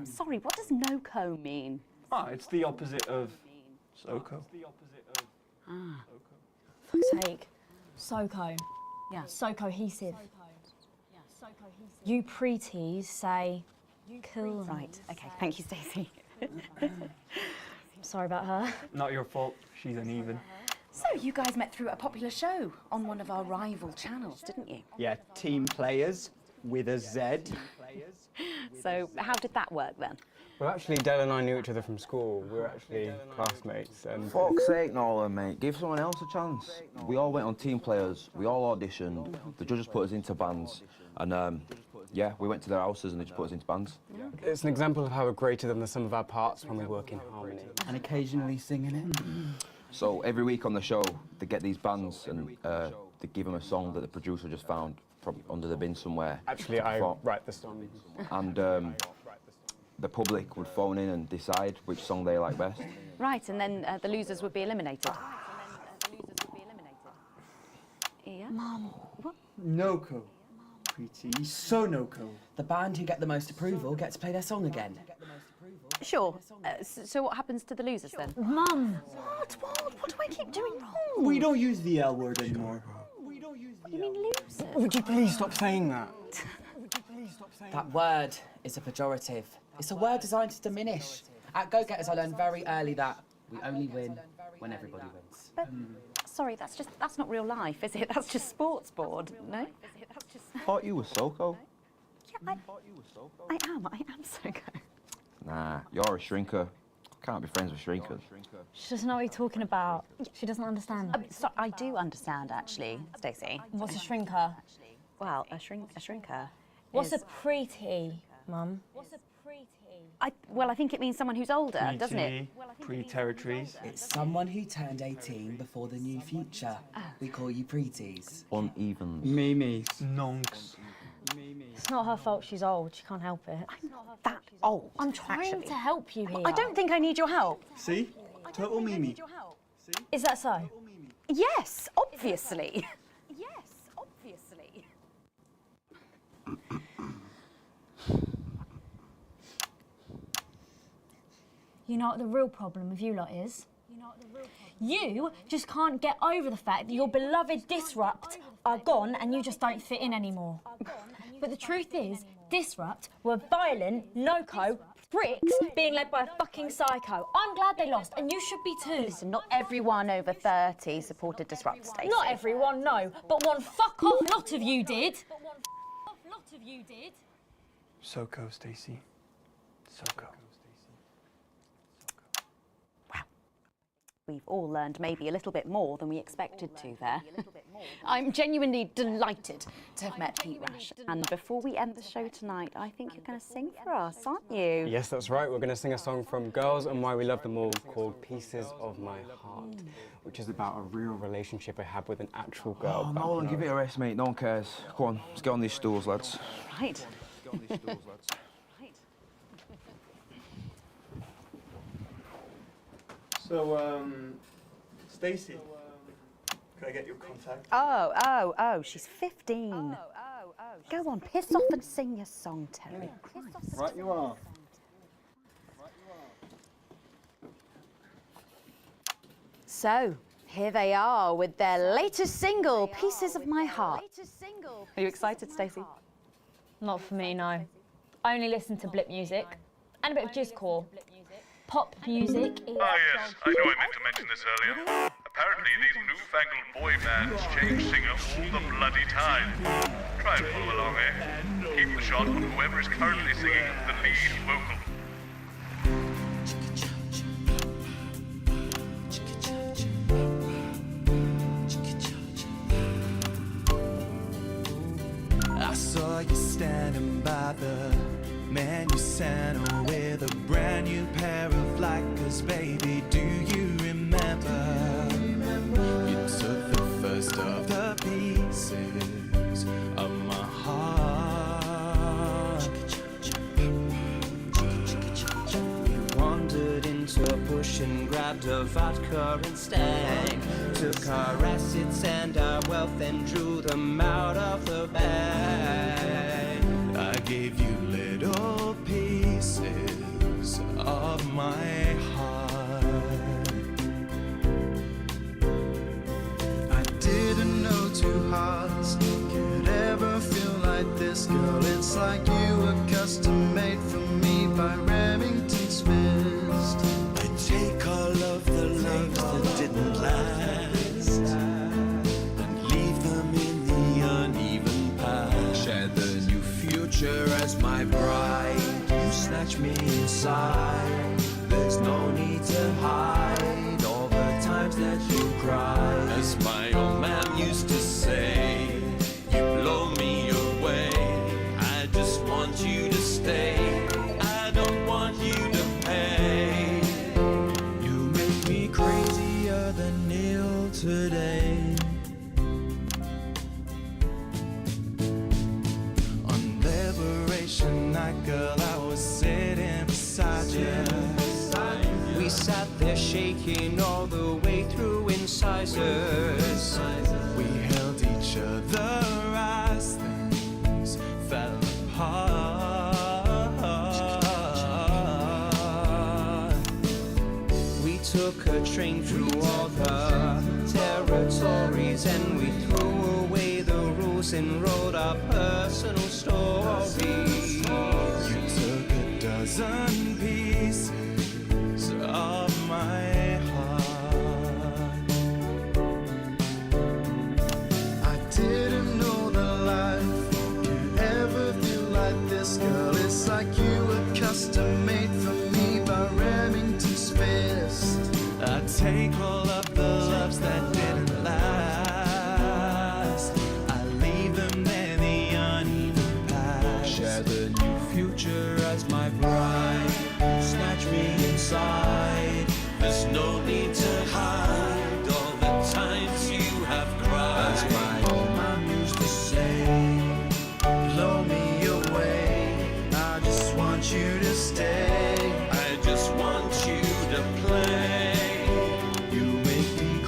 Sorry, what does no-co mean? It's the opposite of SoCo. Ah. Fuck's sake. SoCo. Yeah. So cohesive. You preties say cool. Right, okay. Thank you, Stacey. Sorry about her. Not your fault. She's uneven. So, you guys met through a popular show on one of our rival channels, didn't you? Yeah, team players with a Z. So, how did that work then? Well, actually, Dale and I knew each other from school. We were actually classmates. And fuck's sake, Nolan, mate. Give someone else a chance. We all went on team players. We all auditioned. The judges put us into bands. And, yeah, we went to their houses and they just put us into bands. It's an example of how we're greater than the sum of our parts when we work in harmony. And occasionally singing it. So every week on the show, they get these bands and they give them a song that the producer just found from under the bin somewhere. Actually, I write the song. And the public would phone in and decide which song they like best. Right, and then the losers would be eliminated. Yeah? Mum. What? No co. Preeti. So no co. The band who get the most approval get to play their song again. Sure. So what happens to the losers then? Mum. What do I keep doing wrong? We don't use the L word anymore. What do you mean losers? Would you please stop saying that? That word is a pejorative. It's a word designed to diminish. At Go Getters, I learned very early that we only win when everybody wins. But, sorry, that's not real life, is it? That's just sports board, no? Thought you were SoCo. Yeah, I am Soko. Nah, you're a shrinker. Can't be friends with shrinkers. She doesn't know what you're talking about. She doesn't understand. So I do understand, actually, Stacey. What's a shrinker? Well, a shrinker. What's is... a preety, Mum? What's a preety? I think it means someone who's older, doesn't it? Pre-territories. It's someone who turned 18 before the new future. We call you preeties. Uneven. Mimis. Nonks. It's not her fault she's old. She can't help it. I'm not that old. I'm trying to help you here. I don't think I need your help. See? Total Mimi. Is that so? Yes, obviously. Yes, obviously. You know what the real problem with you lot is? You just can't get over the fact that your beloved Disrupt are gone and you just don't fit in anymore. But the truth is, Disrupt were violent, no-co, bricks being led by a fucking psycho. I'm glad they lost, and you should be too. Listen, not everyone over 30 supported Disrupt, Stacey. Not everyone, no, but one fuck-off lot of you did. SoCo, Stacey. SoCo. We've all learned maybe a little bit more than we expected to there. I'm genuinely delighted to have met Heat Rash. And before we end the show tonight, I think you're going to sing for us, aren't you? Yes, that's right. We're going to sing a song from Girls and Why We Love Them All called Pieces of My Heart. which is about a real relationship I had with an actual girl. Oh, Nolan, give it a rest, mate. No one cares. Come on, let's get on these stools, lads. Right. So, Stacey, can I get your contact? Oh, she's 15. Go on, piss off and sing your song, Terry. Right you are. So, here they are with their latest single, Pieces of My Heart. Are you excited, Stacey? Not for me, no. I only listen to blip music and a bit of jizzcore. Pop music is... Ah, yes, I know I meant to mention this earlier. Apparently, these newfangled boy bands change singer all the bloody time. Try and follow along, eh? Keep the shot on whoever is currently singing the lead vocal. I saw you standing by the menu center with a brand new pair of Lakers, baby. Do you remember? You took the first of the pieces of my heart. You wandered into a bush and grabbed a vodka and stang. Took our assets and our wealth and drew them out of the bag. I gave you little pieces of my heart. I didn't know two hearts could ever feel like this, girl. It's like you were custom made for me by Remington's fist. I take all of the loves that didn't last and leave them in the uneven past. Share the new future as my bride. You snatch me inside. There's no need to hide all the times that you cried. As my old man used to say, you blow me away. I just want you to stay. I don't want you to pay. You make me crazier than Neil today. On Liberation Night, girl, I was sitting beside you. We sat there shaking all the way through incisors. We held each other as things fell apart. We took a train through all the territories and we threw away the rules and wrote our personal stories. You took a dozen pieces of my heart. I didn't know that life could ever feel like this, girl. It's like you were custom made for me by Remington's fist. I take all of the loves that didn't last. I leave them in the uneven past. Share the new future as my bride. Snatch me inside. There's no need to hide all the times you have cried. As my old man used to say, blow me away. I just want you to stay. I just want you to play. You make me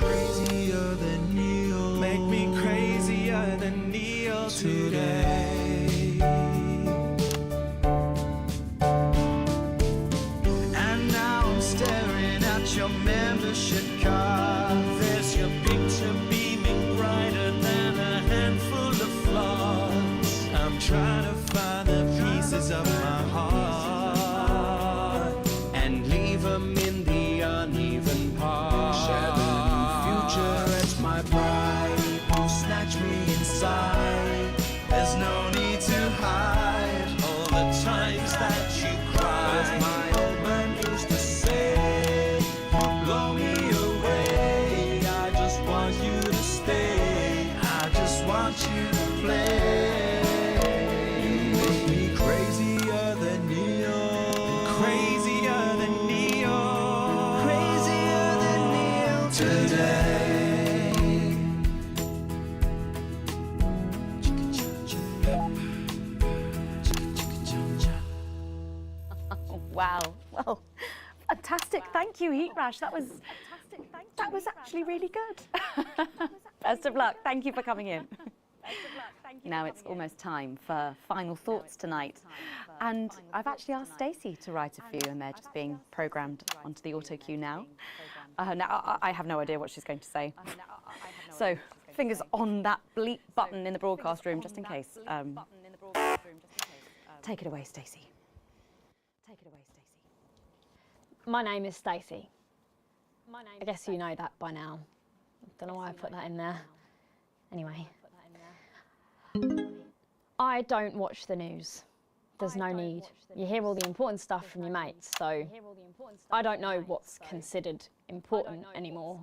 you, Heat Rash. That was actually really good. Best of luck. Thank you for coming in. Now it's almost time for final thoughts tonight. And I've actually asked Stacey to write a few, and they're just being programmed onto the auto cue now. Now, I have no idea what she's going to say. So, fingers on that bleep button in the broadcast room, just in case. Take it away, Stacey. Take it away, Stacey. My name is Stacey. I guess you know that by now. Don't know why I put that in there. Anyway. I don't watch the news. There's no need. You hear all the important stuff from your mates, so I don't know what's considered important anymore.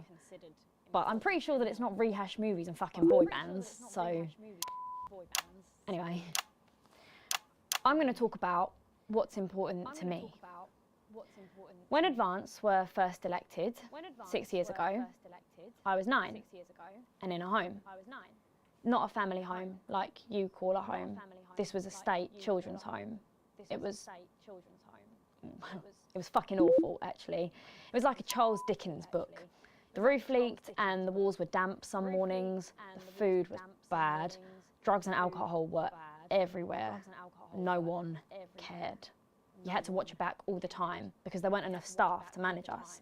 But I'm pretty sure that it's not rehashed movies and fucking boy bands, so... Anyway. I'm going to talk about what's important to me. When Advance were first elected 6 years ago, I was 9 and in a home. Not a family home like you call a home. This was a state children's home. It was fucking awful, actually. It was like a Charles Dickens book. The roof leaked and the walls were damp some mornings. The food was bad. Drugs and alcohol were everywhere. No one cared. You had to watch your back all the time because there weren't enough staff to manage us.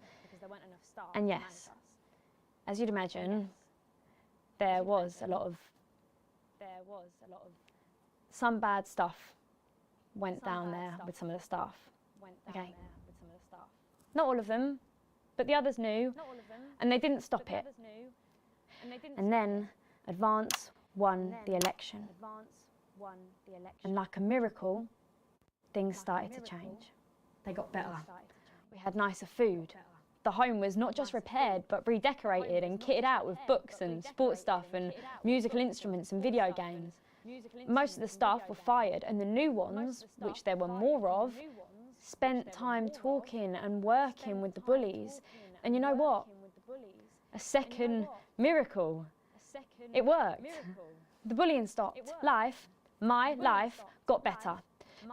And yes, as you'd imagine, there was a lot of some bad stuff went down there with some of the staff. Okay. Not all of them, but the others knew, and they didn't stop it. And then Advance won the election. And like a miracle, things started to change. They got better. We had nicer food. The home was not just repaired, but redecorated and kitted out with books and sports stuff and musical instruments and video games. Most of the staff were fired, and the new ones, which there were more of, spent time talking and working with the bullies. And you know what? A second miracle. It worked. The bullying stopped. My life, got better.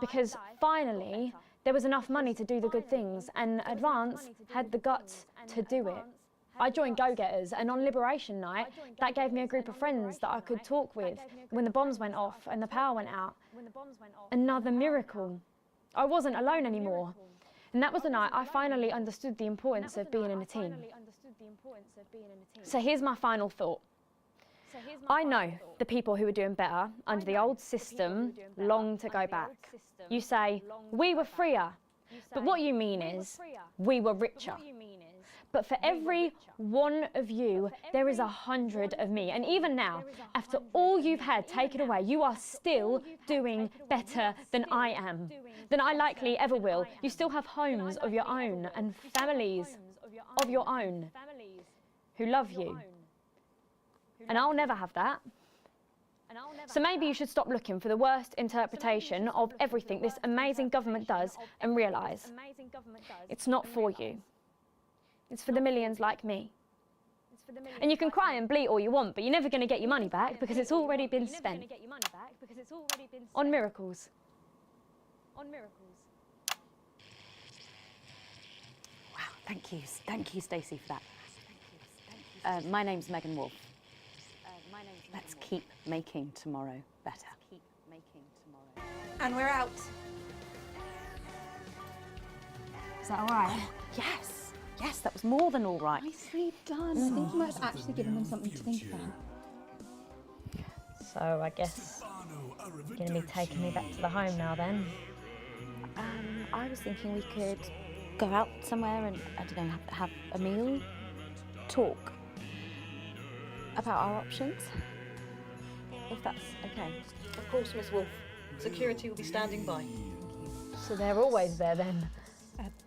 Because finally, there was enough money to do the good things, and Advance had the guts to do it. I joined Go-Getters, and on Liberation Night, that gave me a group of friends that I could talk with when the bombs went off and the power went out. Another miracle. I wasn't alone anymore. And that was the night I finally understood the importance of being in a team. So here's my final thought. I know the people who were doing better under the old system long to go back. You say, we were freer. But what you mean is, we were richer. But for every one of you, there is 100 of me. And even now, after all you've had taken away, you are still doing better than I am, than I likely ever will. You still have homes of your own and families of your own who love you. And I'll never have that. So maybe you should stop looking for the worst interpretation of everything this amazing government does and realise it's not for you. It's for the millions like me. And you can cry and bleat all you want, but you're never going to get your money back because it's already been spent on miracles. Wow, thank you, Stacey, for that. My name's Megan Wolf. Let's keep making tomorrow better. And we're out. Is that all right? Yes. Yes, that was more than all right. Nicely done. I think you might have actually given them something to think about. So I guess you're going to be taking me back to the home now then? I was thinking we could go out somewhere and, I don't know, have a meal, talk about our options, if that's okay. Of course, Miss Wolf. Security will be standing by. So they're always there then?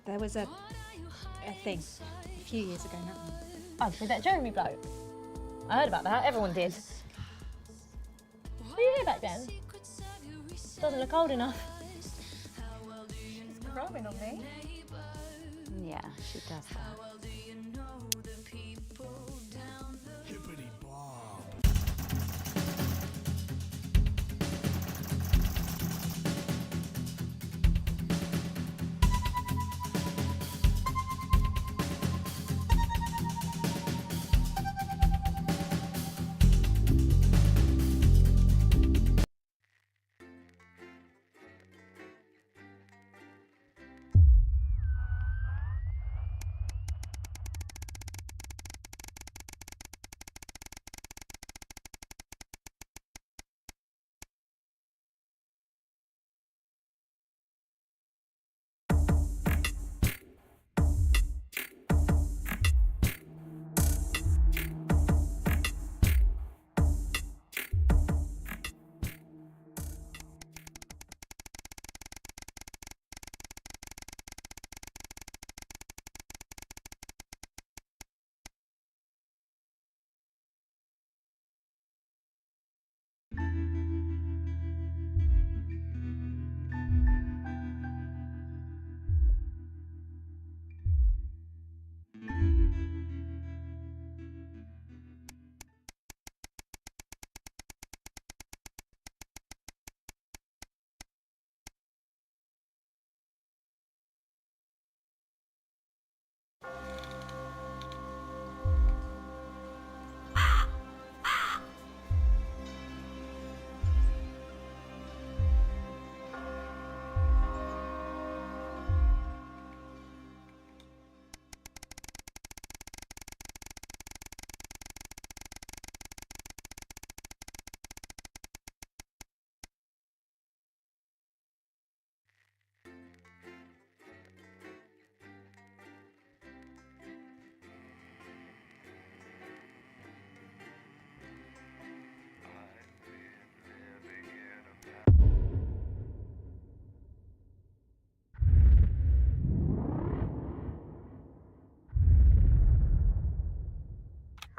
There was a thing a few years ago now. Oh, with that Jeremy bloke? I heard about that, everyone did. Were you here back then? Doesn't look old enough. She's growing on me. Yeah, she does that.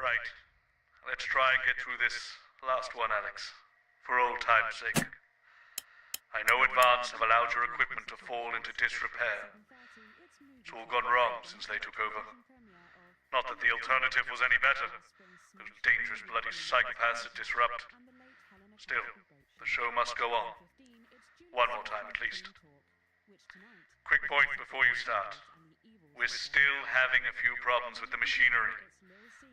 Right. Let's try and get through this last one, Alex. For old time's sake. I know Advance have allowed your equipment to fall into disrepair. It's all gone wrong since they took over. Not that the alternative was any better. Those dangerous bloody psychopaths at Disrupt. Still, the show must go on. One more time at least. Quick point before you start. We're still having a few problems with the machinery.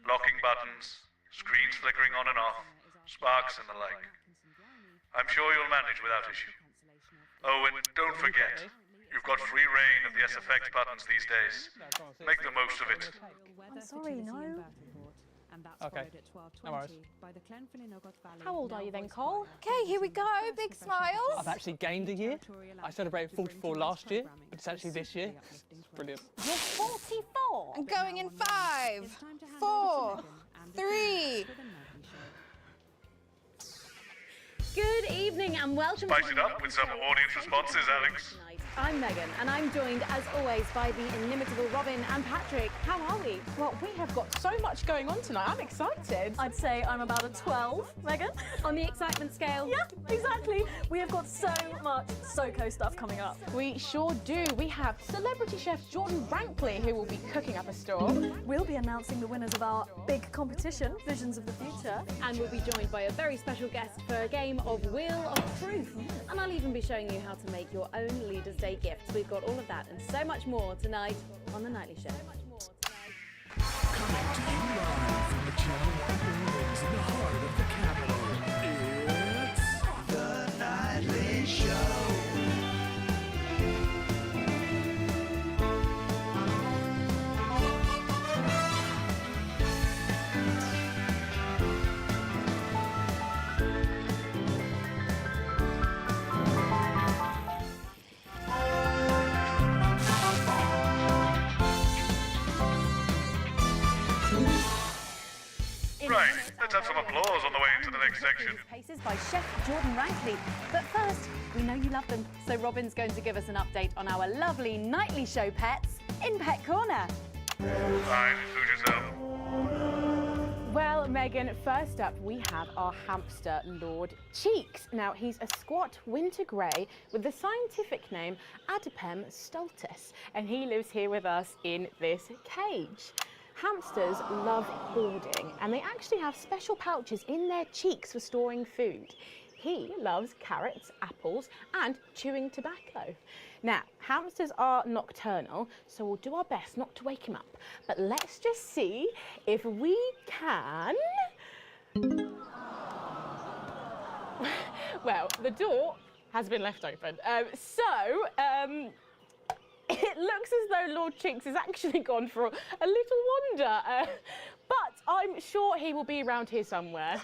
Locking buttons, screens flickering on and off, sparks and the like. I'm sure you'll manage without issue. Oh, and don't forget, you've got free reign of the SFX buttons these days. Make the most of it. I'm sorry, no. Okay, no worries. How old are you then, Cole? Okay, here we go. Big smiles. I've actually gained a year. I celebrated 44 last year, but it's actually this year. It's brilliant. You're 44. I'm going in 5, 4, 3. Good evening and welcome Spice it up with some audience responses, Alex. I'm Megan and I'm joined as always by the inimitable Robin and Patrick. How are we? Well, we have got so much going on tonight. I'm excited. I'd say I'm about a 12, Megan. On the excitement scale? Yeah, exactly. We have got so much SoCo stuff coming up. We sure do. We have celebrity chef Jordan Rankley, who will be cooking up a storm. We'll be announcing the winners of our big competition, Visions of the Future. And we'll be joined by a very special guest for a game of Wheel of Truth. And I'll even be showing you how to make your own Leaders' Day gifts. We've got all of that and so much more tonight on The Nightly Show. Coming to you live from the Channel 1 buildings in the heart of the capital, it's The Nightly Show. Right, let's have some applause on the way into the next section. Paces by Chef Jordan Rankley. But first, we know you love them, so Robin's going to give us an update on our lovely Nightly Show pets in Pet Corner. Fine, suit yourself. Well, Megan, first up we have our hamster, Lord Cheeks. Now, he's a squat winter grey with the scientific name Adipem stultus, and he lives here with us in this cage. Hamsters love hoarding, and they actually have special pouches in their cheeks for storing food. He loves carrots, apples, and chewing tobacco. Now, hamsters are nocturnal, so we'll do our best not to wake him up. But let's just see if we can... Well, the door has been left open. It looks as though Lord Cheeks has actually gone for a little wander, but I'm sure he will be around here somewhere.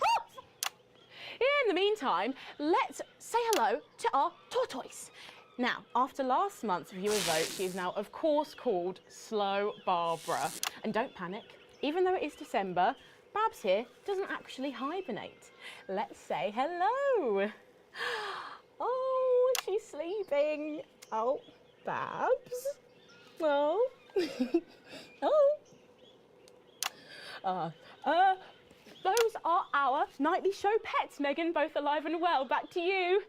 In the meantime, let's say hello to our tortoise. Now, after last month's viewer vote, she is now, of course, called Slow Barbara. And don't panic, even though it is December, Babs here doesn't actually hibernate. Let's say hello. Oh, she's sleeping. Oh. Babs? Oh. Those are our Nightly Show pets, Megan, both alive and well. Back to you.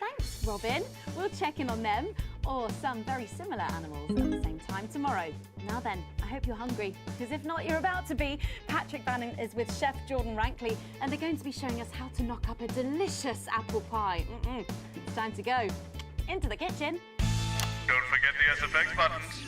Thanks, Robin. We'll check in on them, or some very similar animals, at the same time tomorrow. Now then, I hope you're hungry, because if not, you're about to be. Patrick Bannon is with Chef Jordan Rankley, and they're going to be showing us how to knock up a delicious apple pie. It's time to go into the kitchen. Don't forget the SFX buttons.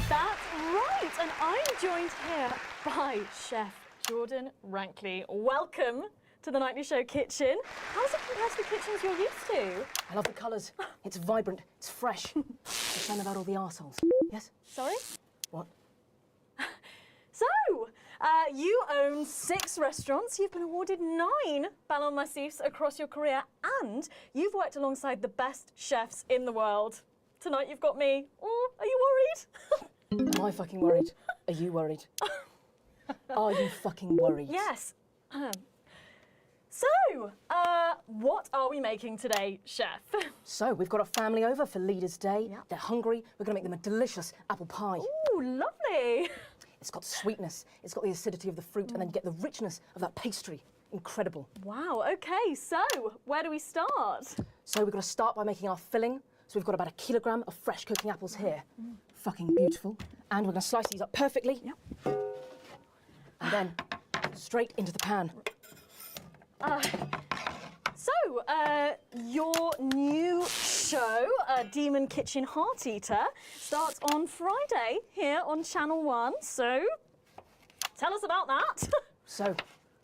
That's right, and I'm joined here by Chef Jordan Rankley. Welcome to the Nightly Show kitchen. How does it compare to the kitchens you're used to? I love the colours. It's vibrant, it's fresh. It's shame about all the arseholes. Yes? Sorry? What? So, you own 6 restaurants, you've been awarded 9 Ballon Massifs across your career, and you've worked alongside the best chefs in the world. Tonight you've got me. Oh, are you worried? Am I fucking worried? Are you worried? Are you fucking worried? Yes. So, what are we making today, Chef? So, we've got a family over for Leaders' Day. They're hungry. We're going to make them a delicious apple pie. Ooh, lovely. It's got sweetness, it's got the acidity of the fruit, and then you get the richness of that pastry. Incredible. Wow, okay, so where do we start? So we've got to start by making our filling. So we've got about 1 kilogram of fresh cooking apples here. Fucking beautiful. And we're going to slice these up perfectly. Yep. And then straight into the pan. Your new show, Demon Kitchen Heart Eater, starts on Friday here on Channel 1. So tell us about that. So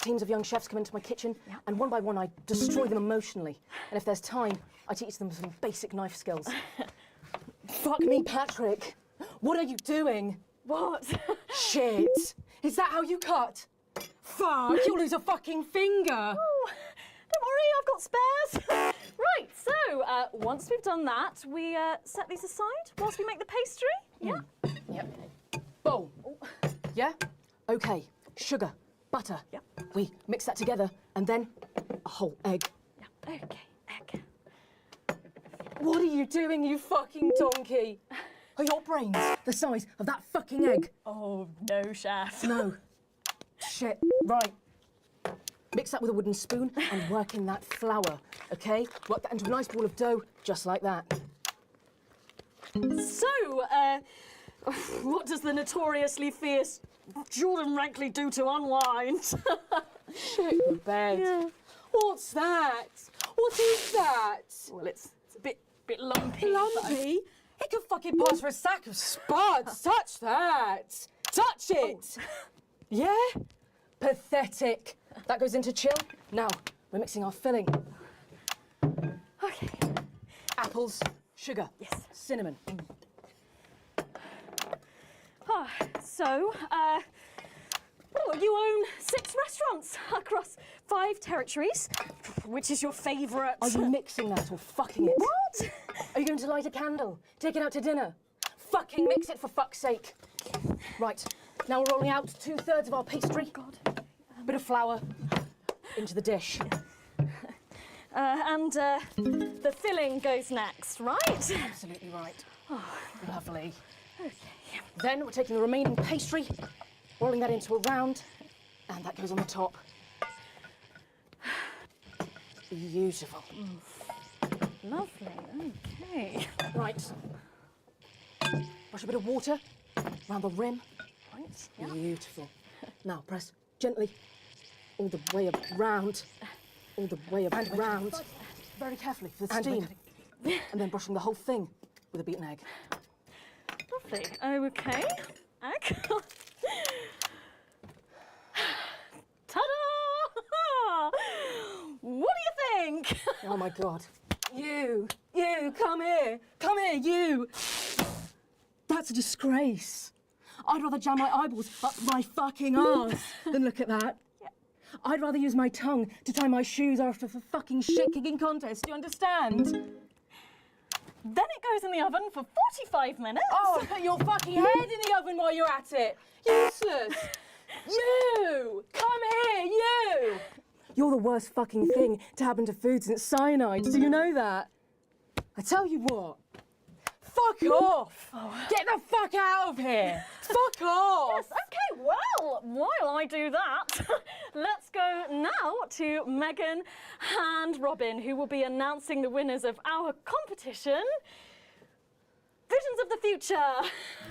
teams of young chefs come into my kitchen, and one by one I destroy them emotionally. And if there's time, I teach them some basic knife skills. Fuck me, Patrick. What are you doing? What? Shit. Is that how you cut? Fuck, you'll lose a fucking finger. Oh, don't worry, I've got spares. Right, so once we've done that, we set these aside whilst we make the pastry. Yeah? Yep. Bowl. Yeah? Okay. Sugar, butter. Yep. We mix that together, and then a whole egg. Yeah. Okay, egg. What are you doing, you fucking donkey? Are your brains the size of that fucking egg? Oh, no, chef. No. Shit. Right. Mix that with a wooden spoon and work in that flour, okay? Work that into a nice ball of dough, just like that. So, what does the notoriously fierce Jordan Rankley do to unwind? Shit the bed. Yeah. What's that? What is that? Well, it's a bit lumpy. Lumpy? It could fucking pass for a sack of spuds. Touch that. Touch it. Yeah? Pathetic. That goes into chill. Now, we're mixing our filling. Okay. Apples, sugar. Yes. Cinnamon. So, you own 6 restaurants across 5 territories. Which is your favourite? Are you mixing that or fucking it? What? Are you going to light a candle? Take it out to dinner? Fucking mix it for fuck's sake. Right, now we're rolling out 2/3 of our pastry. God. Bit of flour into the dish. And the filling goes next, right? Absolutely right. Oh, lovely. Okay. Then we're taking the remaining pastry, rolling that into a round, and that goes on the top. Beautiful. Lovely, okay. Right. Brush a bit of water around the rim. Right, yeah. Beautiful. Now press gently all the way around. All the way around. Very carefully for the steam. And then brushing the whole thing with a beaten egg. Lovely. Okay. Egg. Ta-da! What do you think? Oh my God. You, come here, you. That's a disgrace. I'd rather jam my eyeballs up my fucking arse than look at that. Yeah. I'd rather use my tongue to tie my shoes after a fucking shit-kicking contest, do you understand? Then it goes in the oven for 45 minutes. Oh, put your fucking head in the oven while you're at it. Useless. You, come here, you. You're the worst fucking thing to happen to food since cyanide. Do you know that? I tell you what. Fuck off! Oh. Get the fuck out of here! Fuck off! Yes, okay, well, while I do that, let's go now to Megan and Robin, who will be announcing the winners of our competition, Visions of the Future.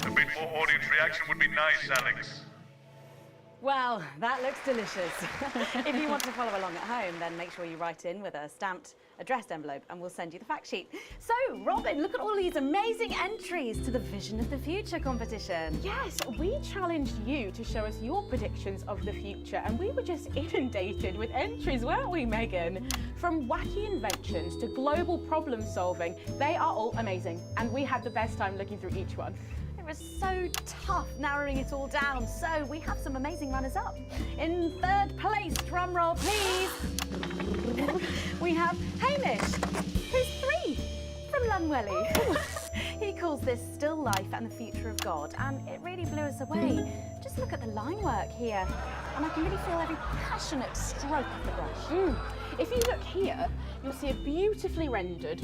A bit more audience reaction would be nice, Alex. Well, that looks delicious. If you want to follow along at home, then make sure you write in with a stamped addressed envelope and we'll send you the fact sheet. So, Robin, look at all these amazing entries to the Vision of the Future competition. Yes, we challenged you to show us your predictions of the future, and we were just inundated with entries, weren't we, Megan? From wacky inventions to global problem solving, they are all amazing, and we had the best time looking through each one. It was so tough narrowing it all down, so we have some amazing runners-up. In 3rd place, drum roll please, we have Hamish, who's 3 from Lunwelly. He calls this Still Life and the Future of God, and it really blew us away. Just look at the line work here, and I can really feel every passionate stroke of the brush. If you look here, you'll see a beautifully rendered,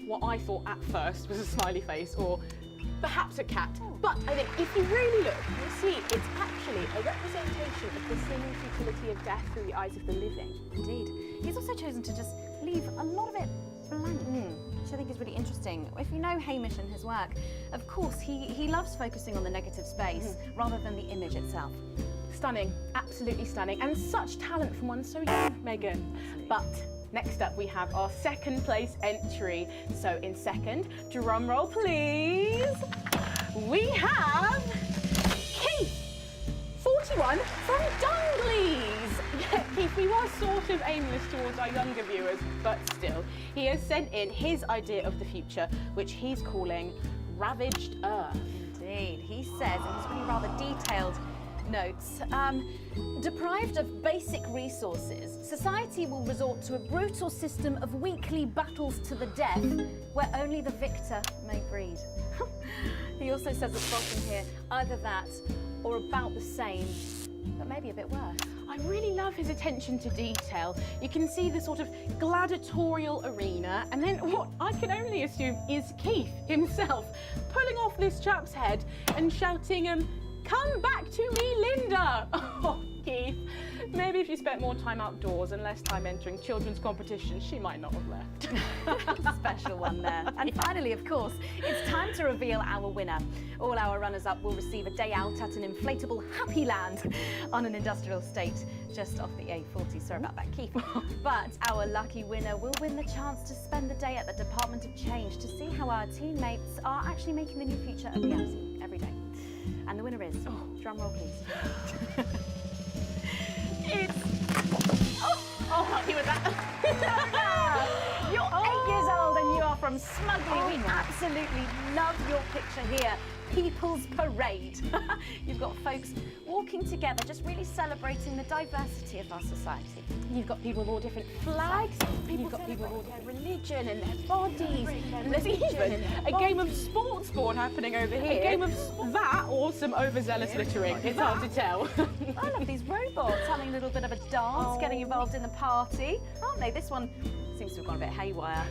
what I thought at first was a smiley face, or perhaps a cat. But I think if you really look, you see it's actually a representation of the sin and futility of death through the eyes of the living. Indeed. He's also chosen to just leave a lot of it blank, which I think is really interesting. If you know Hamish and his work, of course, he loves focusing on the negative space rather than the image itself. Stunning, absolutely stunning, and such talent from one so young, Megan. But next up we have our second place entry. So in second, drum roll please, we have Keith, 41 from Dungleys. Yeah, Keith, we were sort of aimless towards our younger viewers, but still, he has sent in his idea of the future, which he's calling Ravaged Earth. Indeed, he says in his really rather detailed notes, deprived of basic resources, society will resort to a brutal system of weekly battles to the death, where only the victor may breed. He also says at the bottom here, either that or about the same, but maybe a bit worse. I really love his attention to detail. You can see the sort of gladiatorial arena, and then what I can only assume is Keith himself pulling off this chap's head and shouting, "Come back to me, Linda!" Oh, Keith, maybe if you spent more time outdoors and less time entering children's competitions, she might not have left. Special one there. And finally, of course, it's time to reveal our winner. All our runners-up will receive a day out at an inflatable Happy Land on an industrial estate just off the A40. Sorry about that, Keith. But our lucky winner will win the chance to spend the day at the Department of Change to see how our teammates are actually making the new future a reality every day. And the winner is, drum roll please. It's, oh, happy with that. You're 8 years old and you are from Smugly. We absolutely love your picture here. People's Parade. You've got folks walking together, just really celebrating the diversity of our society. You've got people with all different flags, you've got people with all different religion and their bodies, and there's even a game of sports board happening over here. A game of that or some overzealous littering, it's hard to tell. I love these robots having a little bit of a dance, getting involved in the party, aren't they? This one seems to have gone a bit haywire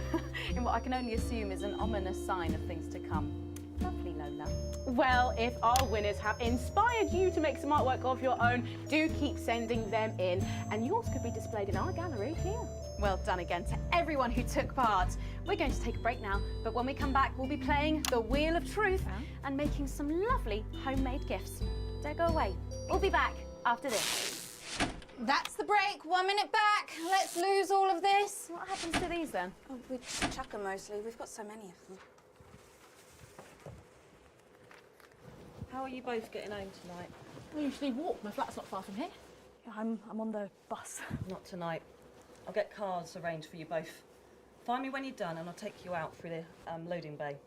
in what I can only assume is an ominous sign of things to come. Lovely, Lola. Well, if our winners have inspired you to make some artwork of your own, do keep sending them in, and yours could be displayed in our gallery here. Well done again to everyone who took part. We're going to take a break now, but when we come back, we'll be playing the Wheel of Truth and making some lovely homemade gifts. Don't go away. We'll be back after this. That's the break. 1 minute back. Let's lose all of this. What happens to these then? Oh, we chuck them mostly. We've got so many of them. How are you both getting home tonight? I usually walk. My flat's not far from here. I'm on the bus. Not tonight. I'll get cars arranged for you both. Find me when you're done and I'll take you out through the loading bay.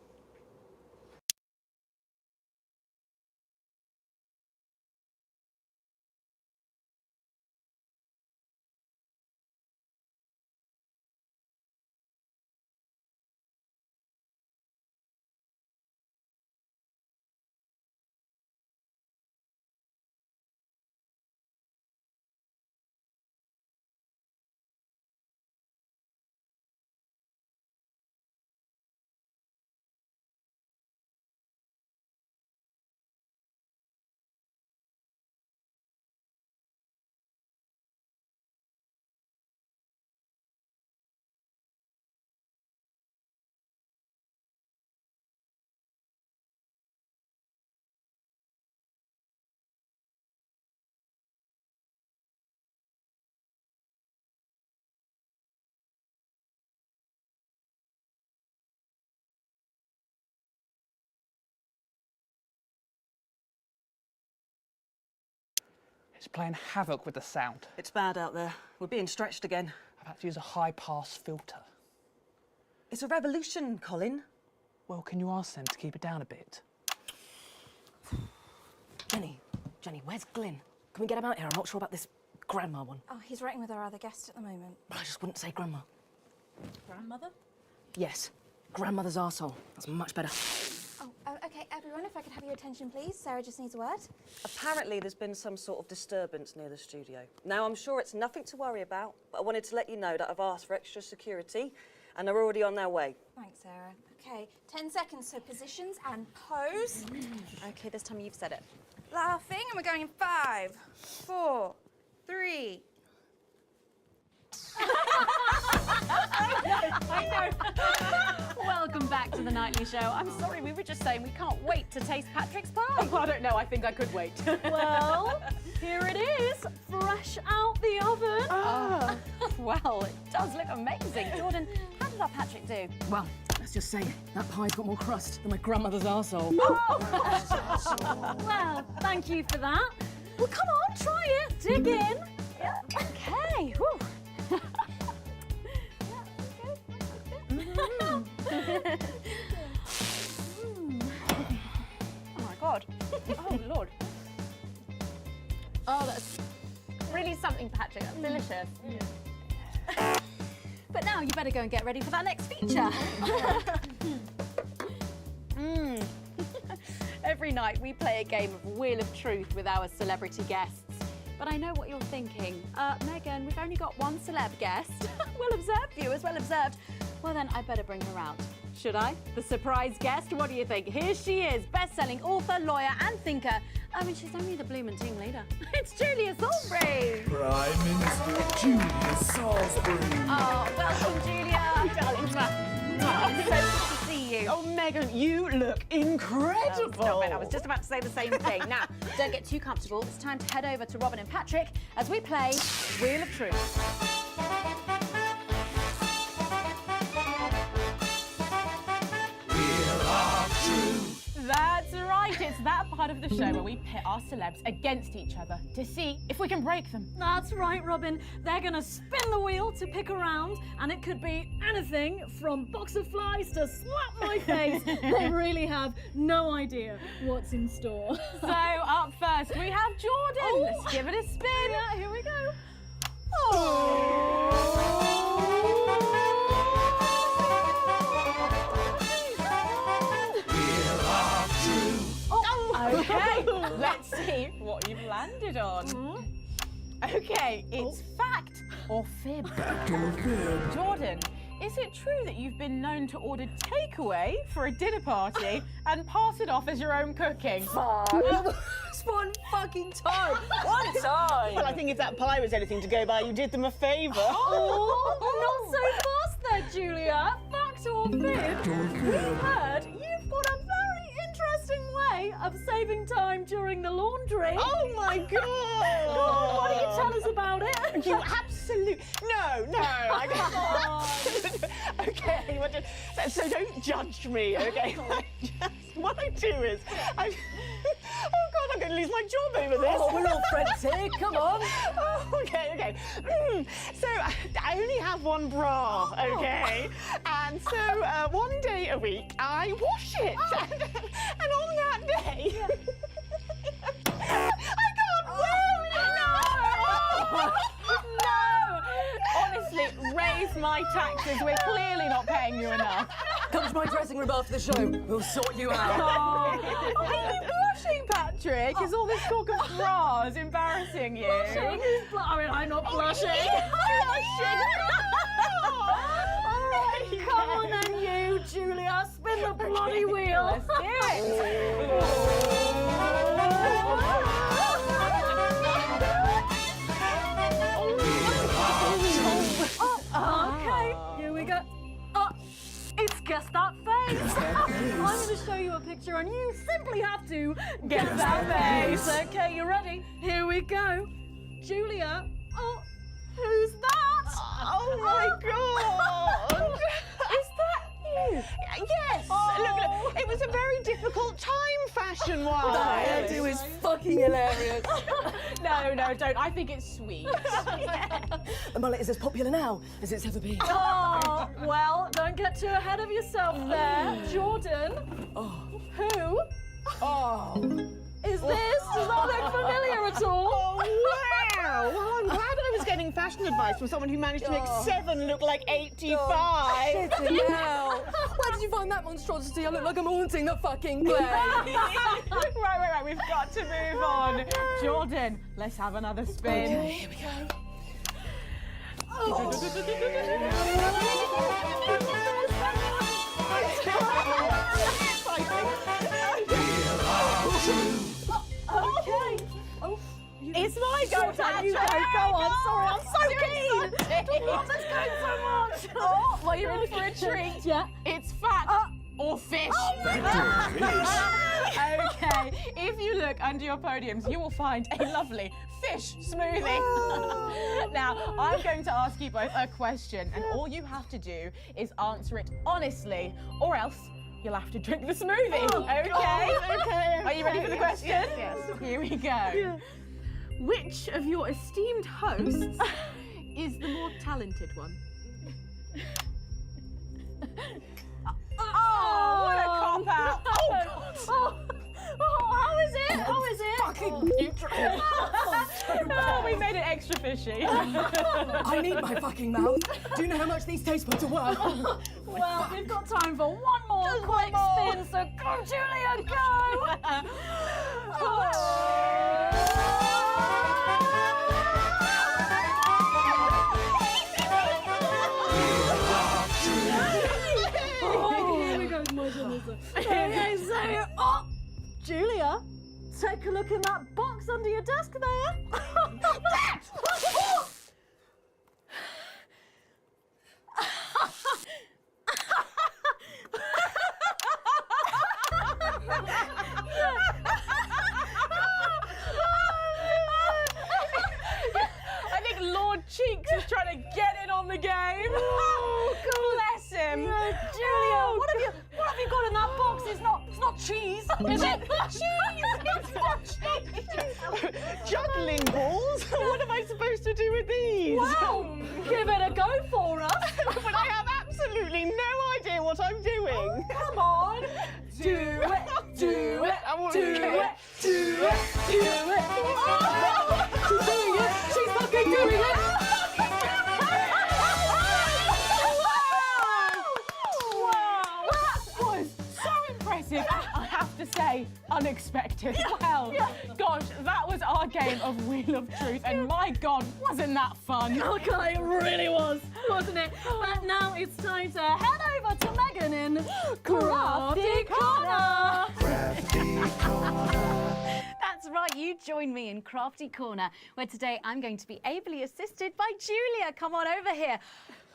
It's playing havoc with the sound. It's bad out there. We're being stretched again. I've had to use a high-pass filter. It's a revolution, Colin. Well, can you ask them to keep it down a bit? Jenny, where's Glyn? Can we get him out here? I'm not sure about this grandma one. Oh, he's writing with our other guest at the moment. But I just wouldn't say grandma. Grandmother? Yes, grandmother's arsehole. That's much better. Oh, okay, everyone, if I could have your attention, please. Sarah just needs a word. Apparently there's been some sort of disturbance near the studio. Now, I'm sure it's nothing to worry about, but I wanted to let you know that I've asked for extra security and they're already on their way. Thanks, Sarah. Okay, 10 seconds, so positions and pose. Okay, this time you've said it. Laughing, and we're going in 5, 4, 3. I know. Welcome back to the Nightly Show. I'm sorry, we were just saying we can't wait to taste Patrick's pie. Oh, I don't know. I think I could wait. Well, here it is, fresh out the oven. Ah. Well, it does look amazing. Jordan, how did our Patrick do? Well, let's just say that pie's got more crust than my grandmother's arsehole. Oh. Well, thank you for that. Well, come on, try it. Dig in. Yeah. Okay. Whew. Oh my God. Oh Lord. Oh, that's really something, Patrick. That's delicious. But now you better go and get ready for that next feature. Every night we play a game of Wheel of Truth with our celebrity guests. But I know what you're thinking. Megan, we've only got one celeb guest. Well observed, viewers, well observed. Well then, I better bring her out. Should I? The surprise guest? What do you think? Here she is, best-selling author, lawyer and thinker. I mean, she's only the bloomin' team leader. It's Julia Salisbury. Prime Minister Julia Salisbury. Oh, welcome, Julia. Darling. Oh, so good to see you. Oh, Megan, you look incredible. Stop it. I was just about to say the same thing. Now, don't get too comfortable. It's time to head over to Robin and Patrick as we play Wheel of Truth. That's right, it's that part of the show where we pit our celebs against each other to see if we can break them. That's right, Robin. They're gonna spin the wheel to pick a round, and it could be anything from box of flies to slap my face. They really have no idea what's in store. So, up first, we have Jordan. Oh. Let's give it a spin. Yeah, here we go. Okay, let's see what you've landed on. Okay, it's fact or fib. Fact or fib? Jordan, is it true that you've been known to order takeaway for a dinner party and pass it off as your own cooking? It's one fucking time. One time. Well, I think if that pie was anything to go by, you did them a favour. Oh, not so fast there, Julia. Fact or fib? Fact or We fib? heard you've got a very interesting way of saving time during the laundry. Oh my God! Go on, why don't you tell us about it? You absolute no, I don't. Okay, so don't judge me, okay? What I do is, oh God, I'm going to lose my job over this. Oh, we're all friends here, come on. Oh, okay. So I only have one bra, okay? And so one day a week I wash it, and on that day, I can't wear it. No! Honestly, raise my taxes. We're clearly not paying you enough. Come to my dressing room after the show. We'll sort you out. Are you blushing, Patrick? Is all this talk of bras embarrassing you? Blushing? I mean, I'm not blushing. Come on then, you, Julia. Spin the bloody wheel. Let's do it. Okay, here we go. It's Guess That Face. I'm going to show you a picture and you simply have to guess that face. Okay, you ready? Here we go. Julia, who's that? Oh my God! Is that you? Yes! Look, it was a very difficult time fashion-wise. That hairdo is fucking hilarious. No, don't. I think it's sweet. The mullet is as popular now as it's ever been. Oh, well, don't get too ahead of yourself there. Jordan, who is this? Does that look familiar at all? Oh, wow! Well, I'm glad I was getting fashion advice from someone who managed to make 7 look like 85. Shit, hell. Where did you find that monstrosity? I look like I'm haunting the fucking place. Right. We've got to move on. Jordan, let's have another spin. Okay, here we go. Okay. It's my go, Dad. You go. Go on. Sorry, I'm so keen. I love this game so much. Oh, well, you're in for a treat. Yeah. It's fact or fish. Okay. If you look under your podiums, you will find a lovely fish smoothie. Now, I'm going to ask you both a question, and all you have to do is answer it honestly, or else you'll have to drink the smoothie. Okay? Are you ready for the question? Yes. Here we go. Yeah. Which of your esteemed hosts is the more talented one? Oh, what a cop-out. Oh, God. How is it? How is it? Fucking neutral. Oh, we made it extra fishy. I need my fucking mouth. Do you know how much these taste buds are worth? Well, we've got time for one more quick spin, so go, Julia, go! Here we go, my goodness. Okay, so, Julia, take a look in that box under your desk there. I think Lord Cheeks is trying to get in on the game. Oh, bless him. Julia, what have you got in that box? It's not cheese, is it? Cheese! It's not cheese! Juggling balls? What am I supposed to do with these? Well, give it a go for us. But I have absolutely no idea what I'm doing. Oh, come on. Do it, do it, I won't do do it, do it, do it. Oh, she's doing it. She's fucking doing it. Wow! That was so impressive. I have to say, unexpected. Well, gosh, that was our game of Wheel of Truth, and my God, wasn't that fun? Okay, it really was, wasn't it? But now it's time to head over to Megan in Crafty Corner. That's right, you join me in Crafty Corner, where today I'm going to be ably assisted by Julia. Come on over here.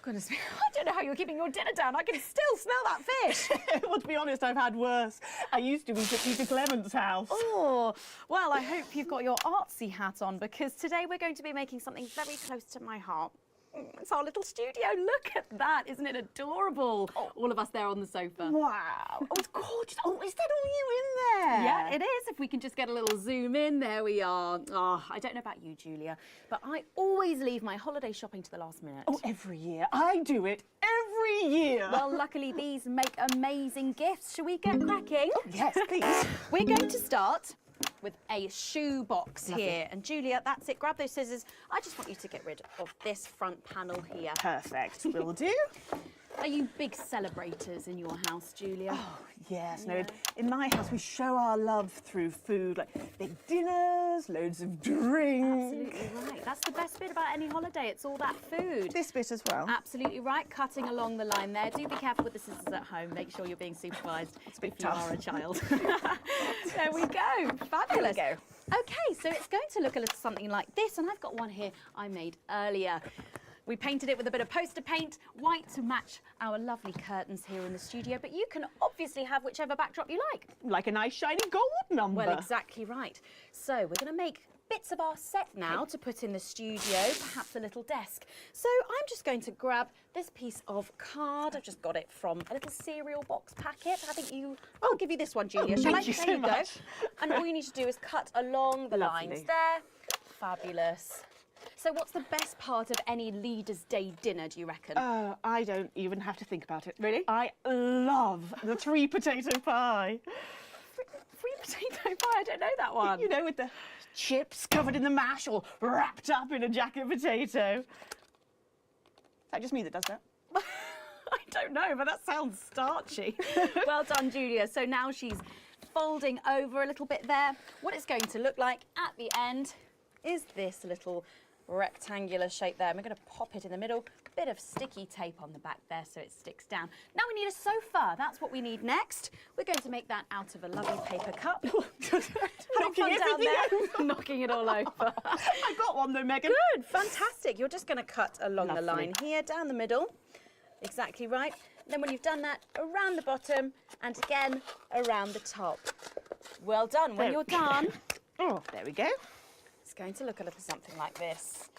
Goodness me, I don't know how you're keeping your dinner down. I can still smell that fish. Well, to be honest, I've had worse. I used to eat at Peter Clement's house. Oh, well, I hope you've got your artsy hat on, because today we're going to be making something very close to my heart. It's our little studio. Look at that. Isn't it adorable? All of us there on the sofa. Wow. Oh, it's gorgeous. Oh, is that all you in there? Yeah, it is. If we can just get a little zoom in, there we are. Oh, I don't know about you, Julia, but I always leave my holiday shopping to the last minute. Oh, every year. I do it every year. Well, luckily these make amazing gifts. Shall we get cracking? Oh, yes, please. We're going to start with a shoe box here. And Julia, that's it. Grab those scissors. I just want you to get rid of this front panel here. Perfect. Will do. Are you big celebrators in your house, Julia? Oh, yes. No, in my house we show our love through food, like big dinners, loads of drink. Absolutely right. That's the best bit about any holiday. It's all that food. This bit as well. Absolutely right. Cutting along the line there. Do be careful with the scissors at home. Make sure you're being supervised It's a bit if you tough. are a child. There we go. Fabulous. There we go. Okay, so it's going to look a little something like this, and I've got one here I made earlier. We painted it with a bit of poster paint, white to match our lovely curtains here in the studio, but you can obviously have whichever backdrop you like. Like a nice shiny gold number. Well, exactly right. So we're going to make bits of our set now to put in the studio, perhaps a little desk. So I'm just going to grab this piece of card. I've just got it from a little cereal box packet. I think I'll give you this one, Julia. Shall I? Thank you There so you much. go. And all you need to do is cut along the lines there. Fabulous. So what's the best part of any Leaders' Day dinner, do you reckon? I don't even have to think about it. Really? I love the 3 potato pie. Free potato pie? I don't know that one. You know, with the chips covered in the mash, all wrapped up in a jacket potato. Is that just me that does that? I don't know, but that sounds starchy. Well done, Julia. So now she's folding over a little bit there. What it's going to look like at the end is this little rectangular shape there. And we're going to pop it in the middle. Bit of sticky tape on the back there so it sticks down. Now we need a sofa. That's what we need next. We're going to make that out of a lovely paper cup. Having fun down there. Knocking it all over. I got one though, Megan. Good, fantastic. You're just going to cut along the line here, down the middle. Exactly right. Then when you've done that, around the bottom and again around the top. Well done. When you're done, oh, there we go. It's going to look a little something like this.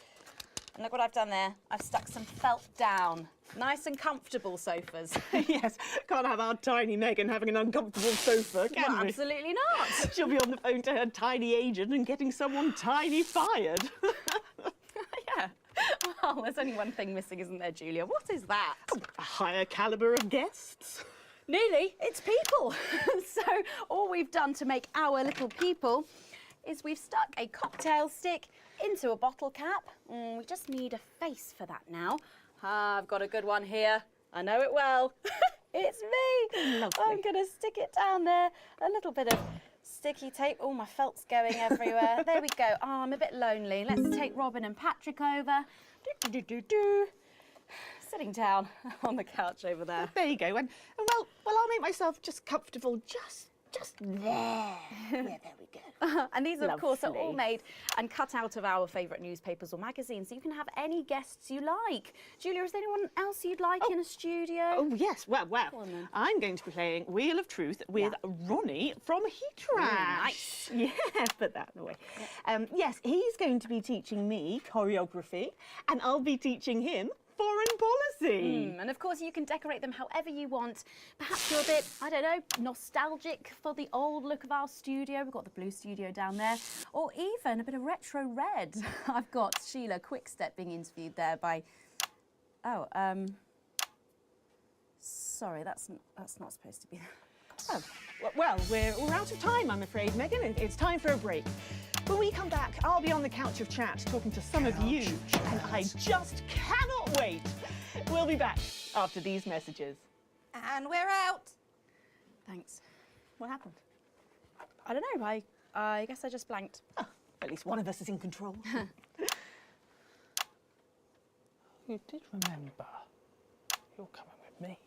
And look what I've done there. I've stuck some felt down. Nice and comfortable sofas. Yes, can't have our tiny Megan having an uncomfortable sofa, can we? Absolutely not. She'll be on the phone to her tiny agent and getting someone tiny fired. Yeah. Well, there's only one thing missing, isn't there, Julia? What is that? A higher calibre of guests. Nearly. It's people. So all we've done to make our little people is we've stuck a cocktail stick into a bottle cap. We just need a face for that now. I've got a good one here. I know it well. It's me. Lovely. I'm going to stick it down there. A little bit of sticky tape. Oh, my felt's going everywhere. There we go. Oh, I'm a bit lonely. Let's take Robin and Patrick over. Sitting down on the couch over there. There you go. And well, I'll make myself just comfortable just there. Yeah, there we go. And these, of course, are all made and cut out of our favourite newspapers or magazines, so you can have any guests you like. Julia, is there anyone else you'd like in a studio? Oh, yes. Well, I'm going to be playing Wheel of Truth with Ronnie from Heatrash. Nice. Yeah, put that away. Yes, he's going to be teaching me choreography, and I'll be teaching him foreign policy. And of course you can decorate them however you want. Perhaps you're a bit, I don't know, nostalgic for the old look of our studio. We've got the blue studio down there. Or even a bit of retro red. I've got Sheila Quickstep being interviewed there by... Oh, sorry, that's not supposed to be... Oh, well, we're out of time, I'm afraid, Megan. It's time for a break. When we come back, I'll be on the couch of chat talking to some of you, and I just cannot wait. We'll be back after these messages. And we're out. Thanks. What happened? I don't know, I guess I just blanked. Oh, at least one of us is in control. You did remember. You're coming with me.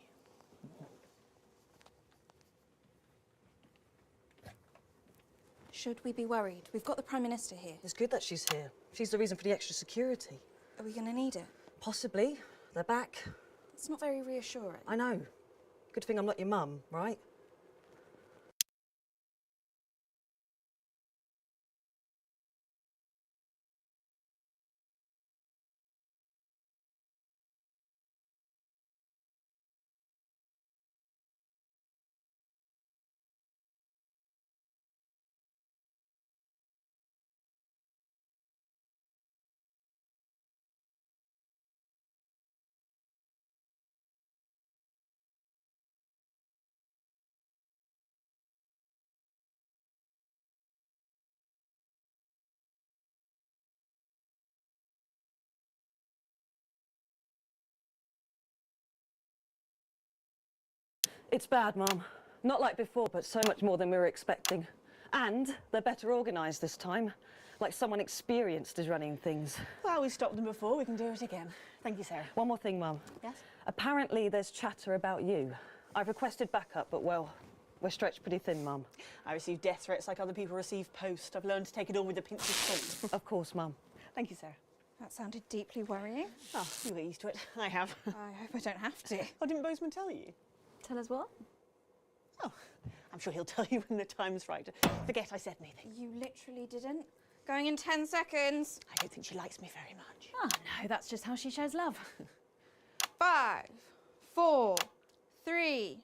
Should we be worried? We've got the Prime Minister here. It's good that she's here. She's the reason for the extra security. Are we going to need it? Possibly. They're back. It's not very reassuring. I know. Good thing I'm not your mum, right? It's bad, Mum. Not like before, but so much more than we were expecting. And they're better organised this time. Like someone experienced is running things. Well, we stopped them before. We can do it again. Thank you, Sarah. One more thing, Mum. Yes? Apparently there's chatter about you. I've requested backup, but well, we're stretched pretty thin, Mum. I receive death threats like other people receive post. I've learned to take it all with a pinch of salt. Of course, Mum. Thank you, Sarah. That sounded deeply worrying. Oh, you got used to it. I have. I hope I don't have to. Oh, didn't Bozeman tell you? Tell us what? Oh, I'm sure he'll tell you when the time's right. Forget I said anything. You literally didn't. Going in 10 seconds. I don't think she likes me very much. Oh no, that's just how she shows love. 5, 4, 3.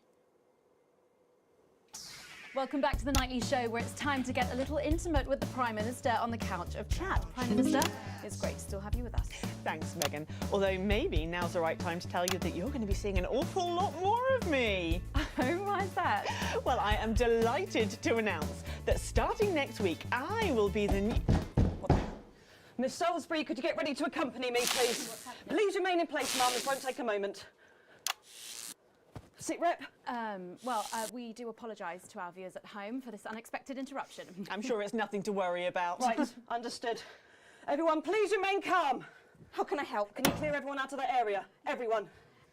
Welcome back to the Nightly Show, where it's time to get a little intimate with the Prime Minister on the couch of chat. Prime Minister, it's great to still have you with us. Thanks, Megan. Although maybe now's the right time to tell you that you're going to be seeing an awful lot more of me. Oh, why is that? Well, I am delighted to announce that starting next week, I will be the new... Miss Salisbury, could you get ready to accompany me, please? Please remain in place, Mum. This won't take a moment. Sit rep. We do apologise to our viewers at home for this unexpected interruption. I'm sure it's nothing to worry about. Right, understood. Everyone, please remain calm. How can I help? Can you clear everyone out of that area? Everyone.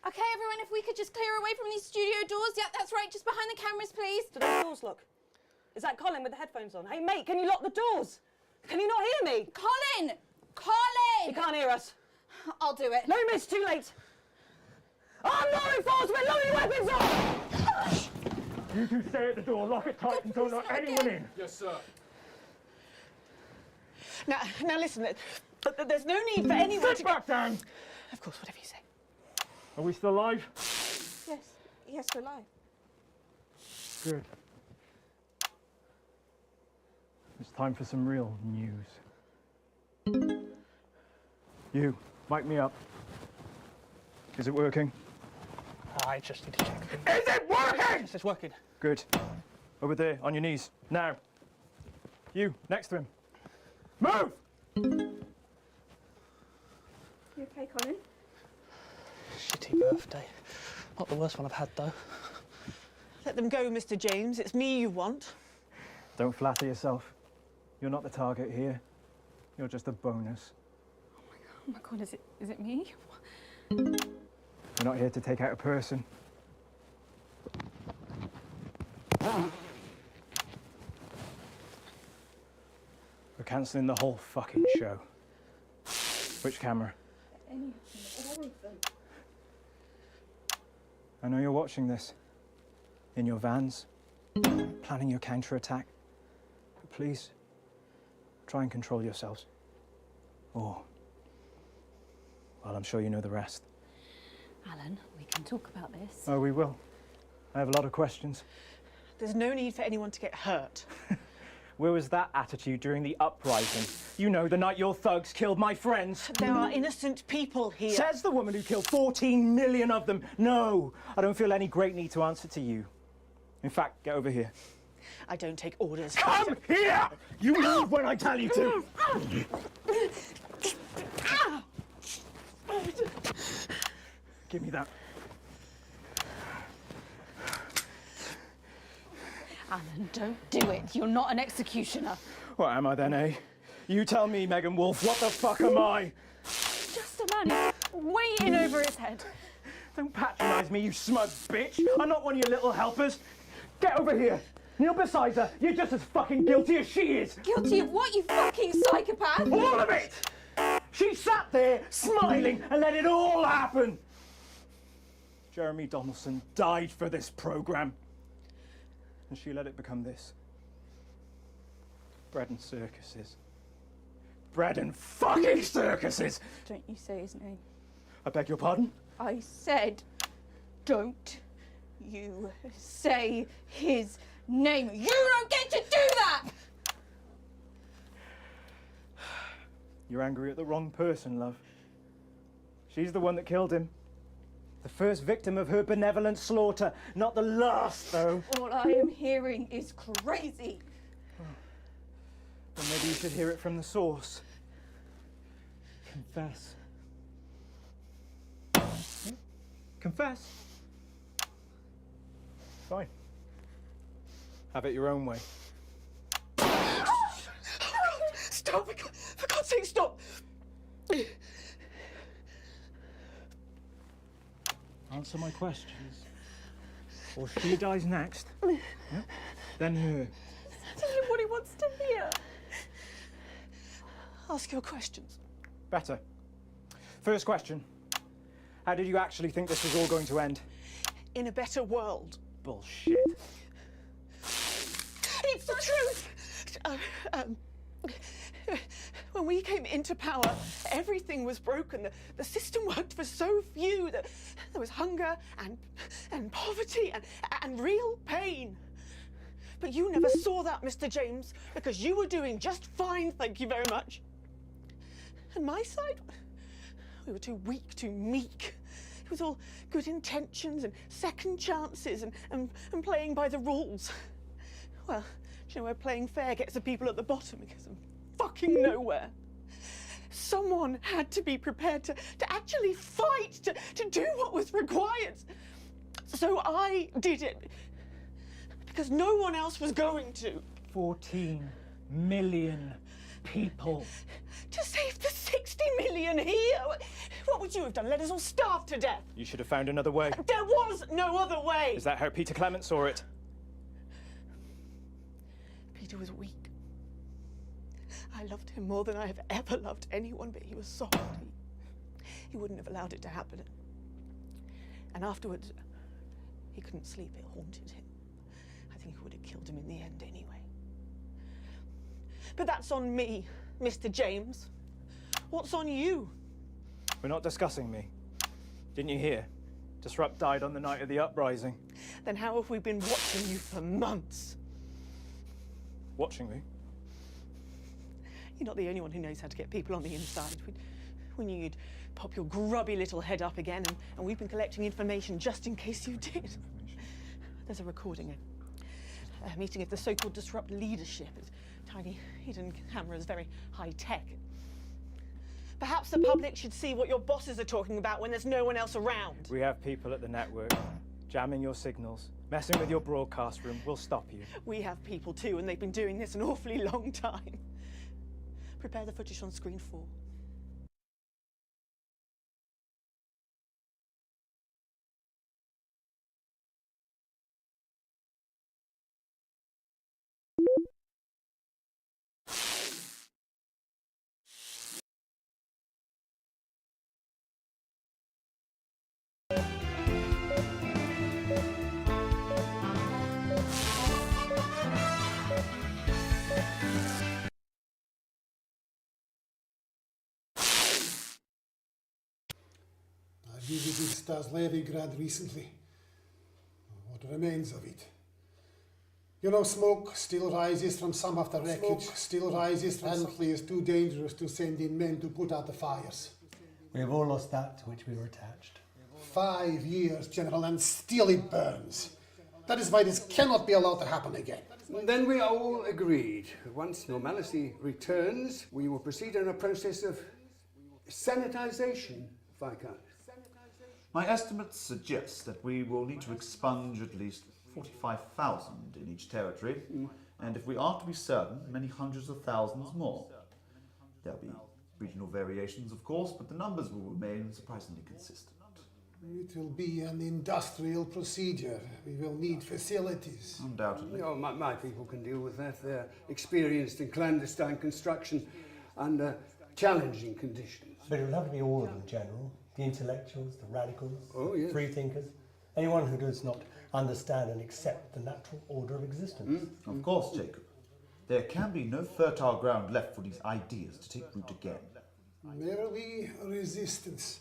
Okay, everyone, if we could just clear away from these studio doors. Yeah, that's right, just behind the cameras, please. Do those doors look? Is that Colin with the headphones on? Hey, mate, can you lock the doors? Can you not hear me? Colin! Colin! He can't hear us. I'll do it. No, miss, too late. I'm law enforcement, load your weapons up! You two stay at the door, lock it tight, and don't let anyone in. Yes, sir. Now listen, there's no need for anyone to... Sit back down! Of course, whatever you say. Are we still live? Yes, we're live. Good. It's time for some real news. You, mic me up. Is it working? I just need to check. Is it working? Yes, it's working. Good. Over there, on your knees. Now. You, next to him. Move! You okay, Colin? Shitty birthday. Not the worst one I've had, though. Let them go, Mr. James. It's me you want. Don't flatter yourself. You're not the target here. You're just a bonus. Oh my God, is it me? We're not here to take out a person. We're cancelling the whole fucking show. Which camera? Any of them. I know you're watching this. In your vans. Planning your counter-attack. But please, try and control yourselves. Or, well, I'm sure you know the rest. Alan, we can talk about this. Oh, we will. I have a lot of questions. There's no need for anyone to get hurt. Where was that attitude during the uprising? You know, the night your thugs killed my friends. There are innocent people here. Says the woman who killed 14 million of them. No, I don't feel any great need to answer to you. In fact, get over here. I don't take orders. Come here! You move when I tell you to. Give me that. Alan, don't do it. You're not an executioner. What am I then, eh? You tell me, Megan Wolf, what the fuck am I? Just a man way in over his head. Don't patronise me, you smug bitch. I'm not one of your little helpers. Get over here. Kneel beside her. You're just as fucking guilty as she is. Guilty of what, you fucking psychopath? All of it! She sat there, smiling, and let it all happen. Jeremy Donaldson died for this programme. And she let it become this. Bread and circuses. Bread and fucking circuses! Don't you say his name. I beg your pardon? I said, don't you say his name. You don't get to do that! You're angry at the wrong person, love. She's the one that killed him. The first victim of her benevolent slaughter. Not the last, though. All I am hearing is crazy. Well, maybe you should hear it from the source. Confess. Confess. Fine. Have it your own way. Stop! For God's sake, stop! Answer my questions. Or she dies next. Yeah? Then her. Tell him what he wants to hear. Ask your questions. Better. First question. How did you actually think this was all going to end? In a better world. Bullshit. It's the truth! When we came into power, everything was broken. The system worked for so few. There was hunger and poverty and real pain. But you never saw that, Mr. James, because you were doing just fine, thank you very much. And my side, we were too weak, too meek. It was all good intentions and second chances and playing by the rules. Well, do you know where playing fair gets the people at the bottom? Because of fucking nowhere. Someone had to be prepared to actually fight, to do what was required. So I did it. Because no one else was going to. 14 million people. To save the 60 million here? What would you have done? Let us all starve to death? You should have found another way. There was no other way! Is that how Peter Clement saw it? Peter was weak. I loved him more than I have ever loved anyone, but he was soft. He wouldn't have allowed it to happen. And afterwards, he couldn't sleep. It haunted him. I think he would have killed him in the end anyway. But that's on me, Mr. James. What's on you? We're not discussing me. Didn't you hear? Disrupt died on the night of the uprising. Then how have we been watching you for months? Watching me? You're not the only one who knows how to get people on the inside. We knew you'd pop your grubby little head up again, and we've been collecting information just in case you did. There's a recording, a meeting of the so-called Disrupt leadership. It's tiny hidden cameras, very high-tech. Perhaps the public should see what your bosses are talking about when there's no one else around. We have people at the network jamming your signals, messing with your broadcast room. We'll stop you. We have people too, and they've been doing this an awfully long time. Prepare the footage on screen 4. I visited Stas Leningrad recently. What remains of it? You know, smoke still rises from some of the wreckage. Smoke still rises. Apparently it's too dangerous to send in men to put out the fires. We have all lost that to which we were attached. 5 years, General, and still it burns. That is why this cannot be allowed to happen again. Then we all agreed. Once normality returns, we will proceed in a process of sanitization, Viscount. My estimates suggest that we will need to expunge at least 45,000 in each territory, and if we are to be certain, many hundreds of thousands more. There'll be regional variations, of course, but the numbers will remain surprisingly consistent. It will be an industrial procedure. We will need facilities. Undoubtedly. Oh, my people can deal with that. They're experienced in clandestine construction under challenging conditions. But it will have to be all of them, General. The intellectuals, the radicals, yes. free thinkers, anyone who does not understand and accept the natural order of existence. Of course, Jacob. There can be no fertile ground left for these ideas to take root again. There will be resistance.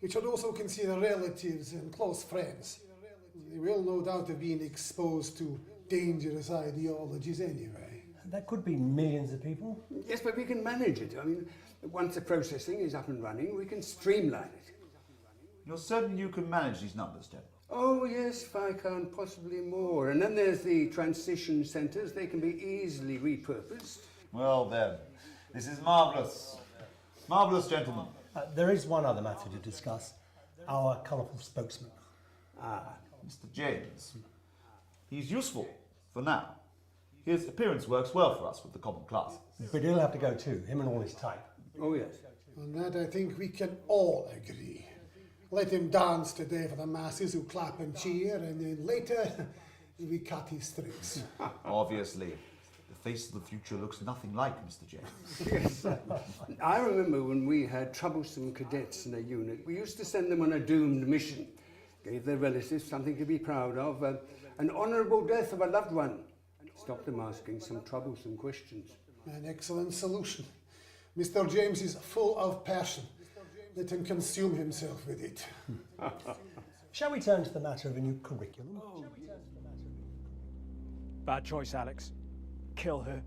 We should also consider relatives and close friends. They will no doubt have been exposed to dangerous ideologies anyway. That could be millions of people. Yes, but we can manage it. I mean, once the processing is up and running, we can streamline it. You're certain you can manage these numbers, General? Oh, yes, Viscount, possibly more. And then there's the transition centres. They can be easily repurposed. Well, then, this is marvellous. Marvellous, gentlemen. There is one other matter to discuss. Our colourful spokesman. Mr. James. He's useful, for now. His appearance works well for us with the common class. But he'll have to go too, him and all his type. Oh, yes. On that I think we can all agree. Let him dance today for the masses who clap and cheer, and then later we cut his strings. Obviously. The face of the future looks nothing like Mr. James. Yes. I remember when we had troublesome cadets in a unit, we used to send them on a doomed mission. Gave their relatives something to be proud of, an honourable death of a loved one. Stopped them asking some troublesome questions. An excellent solution. Mr. James is full of passion. Let him consume himself with it. Shall we turn to the matter of a new curriculum? Bad choice, Alex. Kill her.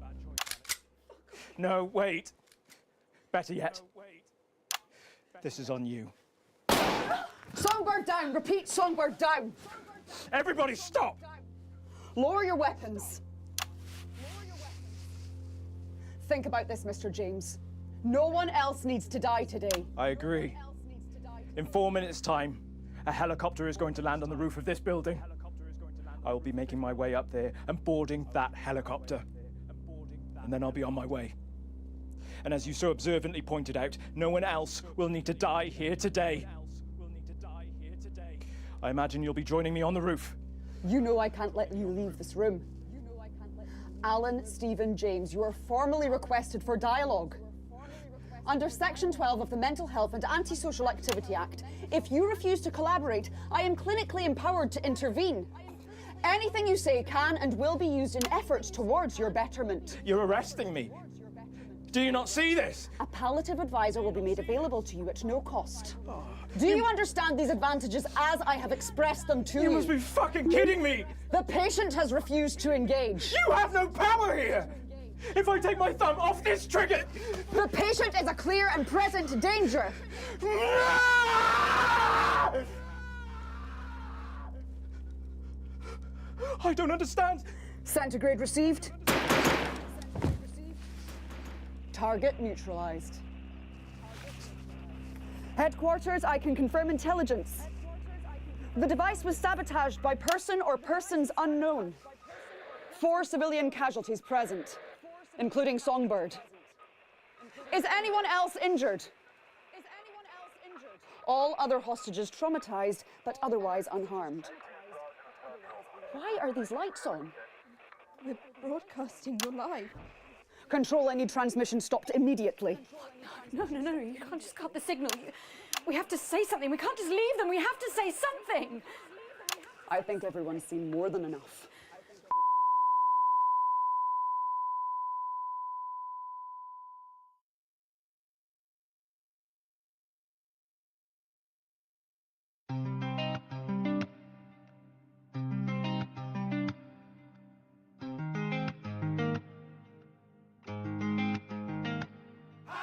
No, wait. Better yet. This is on you. Songbird down! Repeat, Songbird down! Everybody stop! Lower your weapons. Think about this, Mr. James. No one else needs to die today. I agree. In 4 minutes' time, a helicopter is going to land on the roof of this building. I will be making my way up there and boarding that helicopter. And then I'll be on my way. And as you so observantly pointed out, no one else will need to die here today. I imagine you'll be joining me on the roof. You know I can't let you leave this room. Alan Stephen James, you are formally requested for dialogue. Under Section 12 of the Mental Health and Antisocial Activity Act, if you refuse to collaborate, I am clinically empowered to intervene. Anything you say can and will be used in efforts towards your betterment. You're arresting me. Do you not see this? A palliative advisor will be made available to you at no cost. Do you understand these advantages as I have expressed them to you? You must be fucking kidding me! The patient has refused to engage. You have no power here! If I take my thumb off this trigger... The patient is a clear and present danger. I don't understand. Centigrade received. Target neutralized. Headquarters, I can confirm intelligence. The device was sabotaged by person or persons unknown. 4 civilian casualties present, including Songbird. Is anyone else injured? All other hostages traumatized, but otherwise unharmed. Why are these lights on? We're broadcasting your live. Control, I need transmission stopped immediately. No, you can't just cut the signal. We have to say something. We can't just leave them. We have to say something. I think everyone's seen more than enough.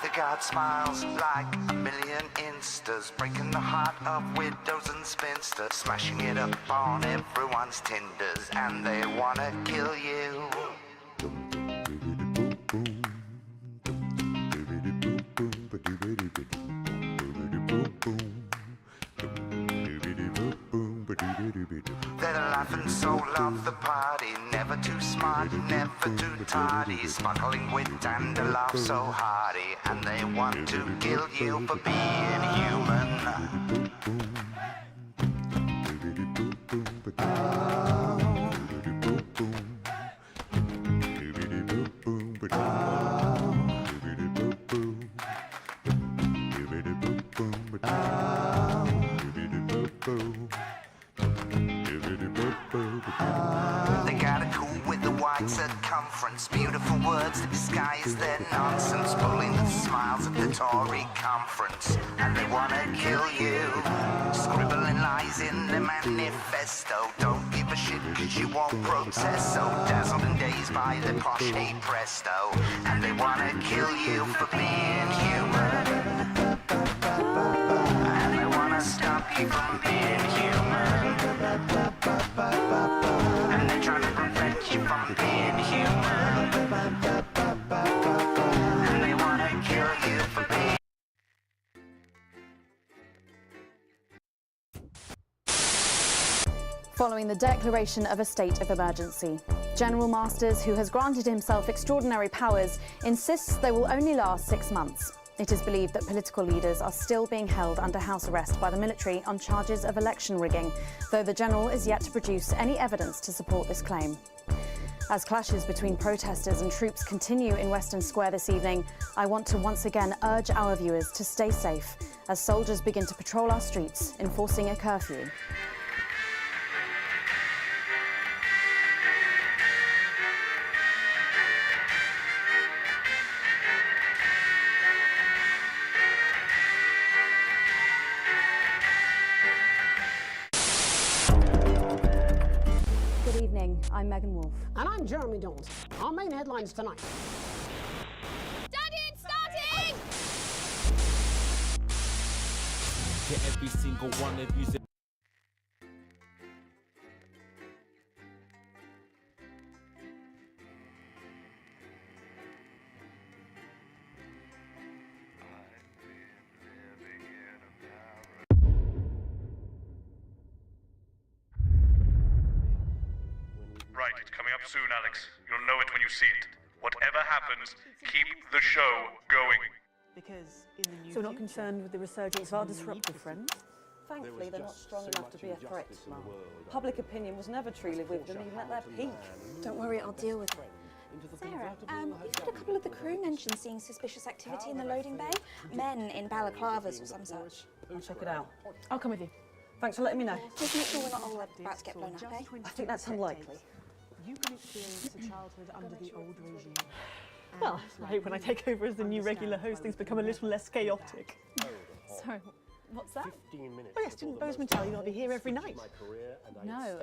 The guard smiles like a million instas, breaking the heart of widows and spinsters, smashing it up on everyone's tinders, and they wanna kill you. They're the life and soul of the party, never too smart, never too tardy, sparkling wit and a laugh so hearty, and they want to kill you for being human. They got a cool with the wide circumference, beautiful words to disguise their nonsense, pulling the smiles at the Tory conference, and they wanna kill you, scribbling lies in their manifesto. Don't give a shit cause you won't protest, so dazzled and dazed by the posh hey presto, and they wanna kill you for being human, and they wanna stop you from being human, and they're trying to prevent you from being human, and they wanna kill you for being. Following the declaration of a state of emergency, General Masters, who has granted himself extraordinary powers, insists they will only last 6 months. It is believed that political leaders are still being held under house arrest by the military on charges of election rigging, though the general is yet to produce any evidence to support this claim. As clashes between protesters and troops continue in Western Square this evening, I want to once again urge our viewers to stay safe as soldiers begin to patrol our streets, enforcing a curfew. Good evening, I'm Megan Wolf. And I'm Jeremy Jones. Our main headlines tonight. Starting! To every single one of you. Right, it's coming up soon, Alex. You'll know it when you see it. Whatever happens, keep the show going. Because in the new So we're not future, concerned with the resurgence of our disruptive friends? Thankfully, they're not strong enough to be a threat, Mark. Public opinion was never truly with them, even at their peak. Don't worry, I'll deal with it. Sarah, we've had a couple of the crew mention seeing suspicious activity in the loading bay. Men in balaclavas or some such. I'll check it out. I'll come with you. Thanks for letting me know. Just make sure we're not all about to get blown up, eh? I think that's unlikely. you can experience a childhood under the old regime. Well, I hope when I take over as the new regular host, things become a little less chaotic. Sorry, what's that? Oh yes, didn't Bozeman tell you I'll be here every night? No,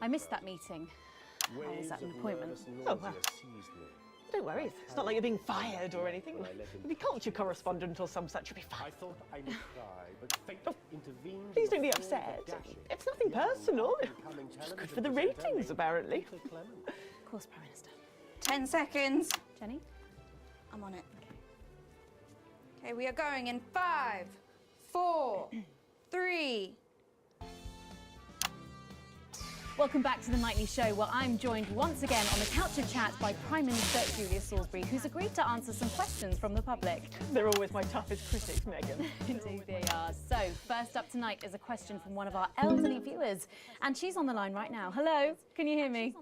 I missed that meeting. I was at an appointment. Oh, well. Don't worry, it's not like you're being fired or anything. You'll be culture correspondent or some such, you'll be fine. Oh, please don't be upset. It's nothing personal. It's just good for the ratings, apparently. Of course, Prime Minister. 10 seconds. Jenny? I'm on it. Okay, we are going in 5, 4, 3. Welcome back to the Nightly Show, where I'm joined once again on the couch of chat by Prime Minister Julia Salisbury, who's agreed to answer some questions from the public. They're always my toughest critics, Megan. Indeed they are. So, first up tonight is a question from one of our elderly viewers, and she's on the line right now. Hello, can you hear me?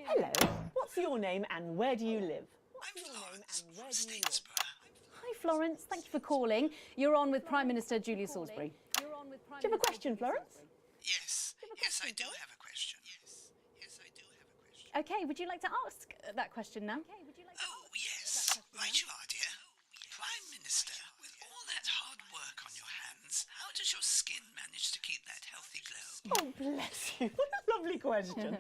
Hello, what's your name and where do you live? Hi, Florence. Thank you for calling. You're on with Prime Minister Julia Salisbury. Do you have a question, Florence? Yes, I do have a question. Yes, I do have a question. Okay, would you like to ask that question now? Oh, yes. Right you are, dear. Prime Minister, with all that hard work on your hands, how does your skin manage to keep that healthy glow? Oh, bless you. What a lovely question.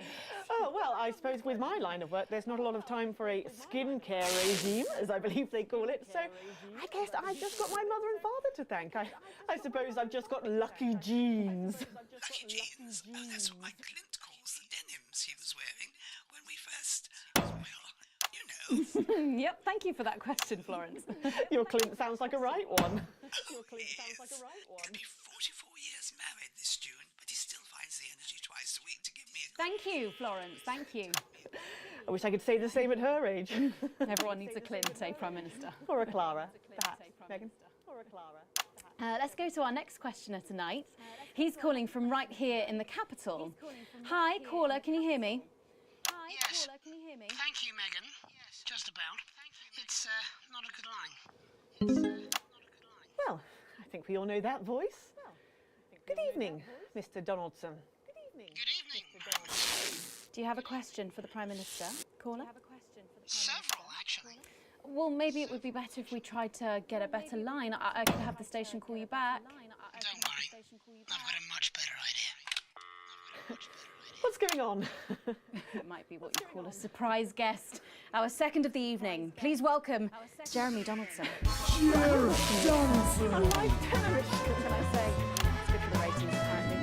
Oh, well, I suppose with my line of work, there's not a lot of time for a skincare regime, as I believe they call it. So I guess I've just got my mother and father to thank. I suppose I've just got lucky genes. Lucky jeans? Oh, that's what my Clint calls the denims he was wearing when we first, well, you know. Yep, thank you for that question, Florence. Your Clint sounds like a right one. Your Clint sounds like a right one. He'll be 44 years married this June, but he still finds the energy twice a week to give me a... Thank you, Florence, thank you. I wish I could say the same at her age. Everyone needs a Clint, eh, Prime Minister? Or a Clara, perhaps. Megan? Or a Clara. Let's go to our next questioner tonight. He's calling from right here in the capital. Hi, caller, can you hear me? Yes. Thank you, Megan. Yes, just about. It's not a good line. Well, I think we all know that voice. Good evening, Mr. Donaldson. Good evening. Do you have a question for the Prime Minister, caller? Several, actually. Well, maybe it would be better if we tried to get a better line. I could have the station call you back. Don't worry. I've got a much better idea. What's going on? It might be what you call a surprise guest. Our second of the evening. Please welcome Jeremy Donaldson. Jeremy Donaldson! I like terrorist, what can I say? It's good for the ratings, apparently.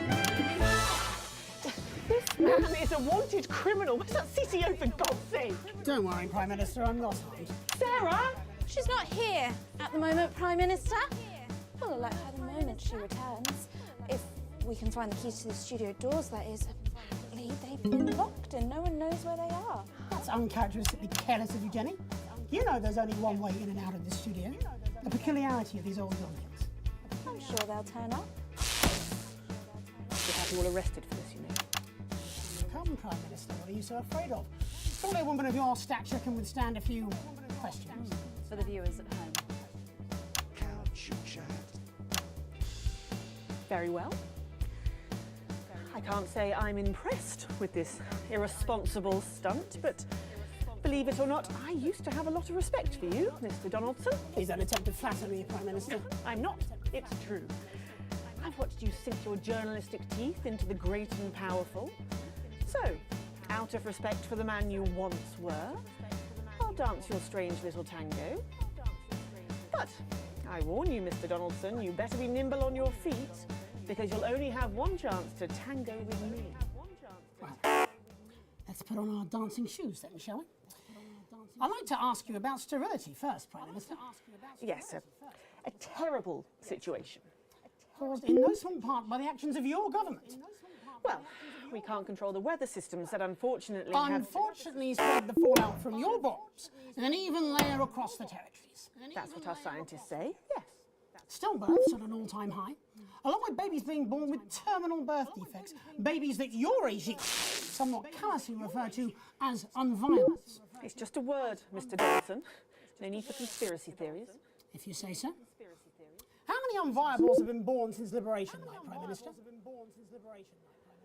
This man is a wanted criminal. Where's that CCO, for God's sake? Don't worry, Prime Minister, I'm not harmed. Sarah? She's not here at the moment, Prime Minister. We'll let her the moment she returns. If we can find the keys to the studio doors, that is. Apparently, they've been locked and no one knows where they are. That's uncharacteristically careless of you, Jenny. You know there's only one way in and out of this studio. The peculiarity of these old buildings. I'm sure they'll turn up. We'll have you all arrested for this, you know. Come, Prime Minister, what are you so afraid of? Surely a woman of your stature can withstand a few questions. For the viewers at home. Very well. I can't say I'm impressed with this irresponsible stunt, but believe it or not, I used to have a lot of respect for you, Mr. Donaldson. Please don't attempt to flatter me, Prime Minister. I'm not. It's true. I've watched you sink your journalistic teeth into the great and powerful. So, out of respect for the man you once were, I'll dance your strange little tango. But I warn you, Mr. Donaldson, you better be nimble on your feet, because you'll only have one chance to tango with me. Well, let's put on our dancing shoes then, shall we? I'd like to ask you about sterility first, Prime Minister. Yes, a terrible situation. Caused in no small part by the actions of your government. Well, we can't control the weather systems that unfortunately have... Unfortunately spread the fallout from your bombs in an even layer across the territories. That's what our scientists say, yes. Stillbirths at an all-time high, along with babies being born with terminal birth defects, babies that your regime somewhat callously refer to as unviolets. It's just a word, Mr. Donaldson. No need for conspiracy theories. If you say so. How many unviables have been born since Liberation Night, Prime Minister?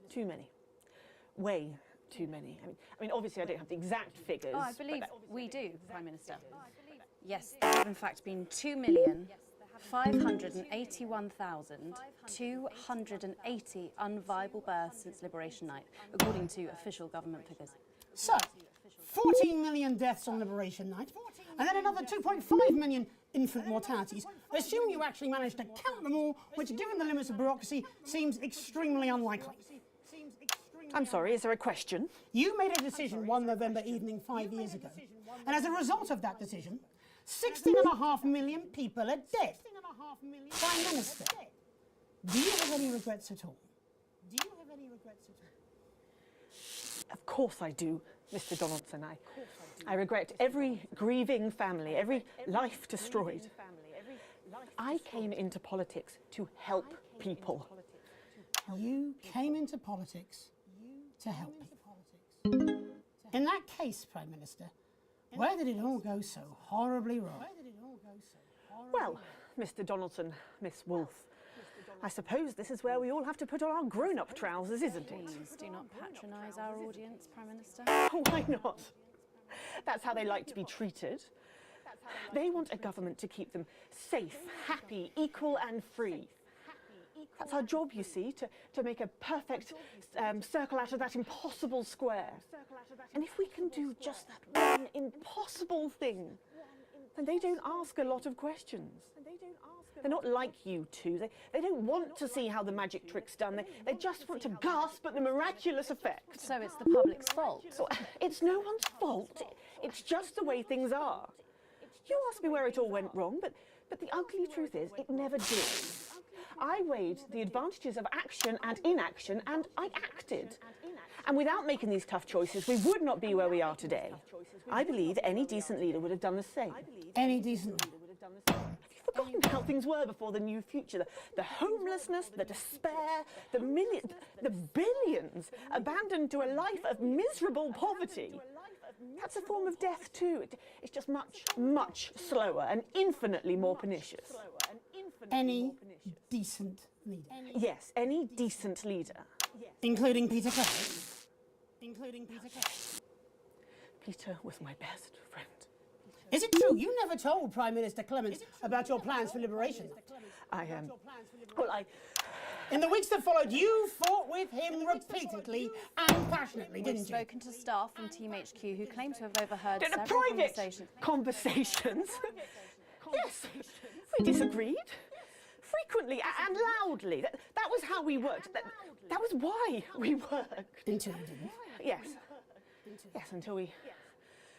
Too many. Way too many. I mean, obviously I don't have the exact figures. Oh, I believe but we do, Prime Minister. Yes, there have in fact been 2,581,280 unviable births since Liberation Night, according to official government figures. So, 14 million deaths on Liberation Night, and then another 2.5 million infant mortalities. Assume you actually managed to count them all, which, given the limits of bureaucracy, seems extremely unlikely. I'm sorry, is there a question? You made a decision one November evening 5 years ago, and as a result of that decision, 16.5 million people are dead. Prime Minister, do you have any regrets at all? Of course I do, Mr. Donaldson. I regret every grieving family, every life destroyed. I came into politics to help people. You came into politics to help people. In that case, Prime Minister, where did it all go so horribly wrong? Well, Mr. Donaldson, Miss Wolfe, I suppose this is where we all have to put on our grown-up trousers, isn't it? Please do not patronise our audience, Prime Minister. Why not? That's how they like to be treated. They want a government to keep them safe, happy, equal and free. That's our job, you see, to make a perfect circle out of that impossible square. And if we can do just that one impossible thing, then they don't ask a lot of questions. They're not like you two. They don't want to see how the magic trick's done. They just want to gasp at the miraculous effect. So it's the public's fault? It's no one's fault. It's just the way things are. You asked me where it all went wrong, but the ugly truth is it never did. I weighed the advantages of action and inaction, and I acted. And without making these tough choices, we would not be where we are today. I believe any decent leader would have done the same. Any decent leader? Have you forgotten how things were before the new future? The homelessness, the despair, the billions abandoned to a life of miserable poverty. That's a form of death too. It's just much, much slower and infinitely more pernicious. Any decent leader? Yes, any decent leader. Including Peter Clements? Including Peter Clements? Peter was my best friend. Is it true you never told Prime Minister Clements about your plans for liberation? In the weeks that followed, you fought with him repeatedly and passionately, didn't you? We've spoken to staff from Team HQ who claim to have overheard The several private conversations? Yes, we disagreed. Frequently and loudly. That was how we worked. That was why we worked. Until you didn't? Yes. Yes, until we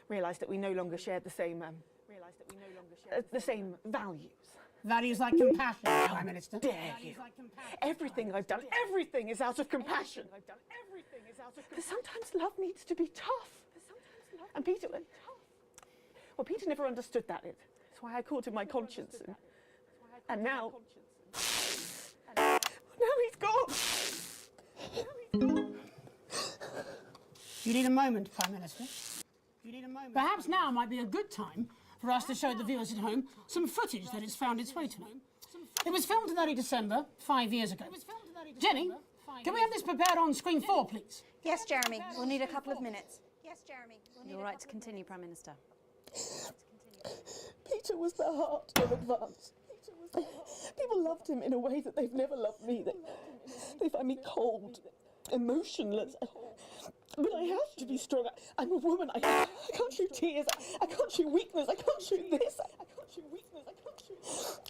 realised that we no longer shared the same values. Values like compassion, Prime Minister. Dare you? Everything I've done, everything is out of compassion. Because sometimes love needs to be tough. And Peter never understood that. That's why I called him my conscience. And now he's gone. You need a moment, Prime Minister. Perhaps now might be a good time for us to show the viewers at home some footage that has found its way to me. It was filmed in early December, 5 years ago. Jenny, can we have this prepared on screen 4, please? Yes, Jeremy. We'll need a couple of minutes. You're right to continue, Prime Minister. Peter was the heart of Advance. People loved him in a way that they've never loved me. They find me cold, emotionless. But I have to be strong. I'm a woman. I can't show tears. I can't show weakness. I can't show this.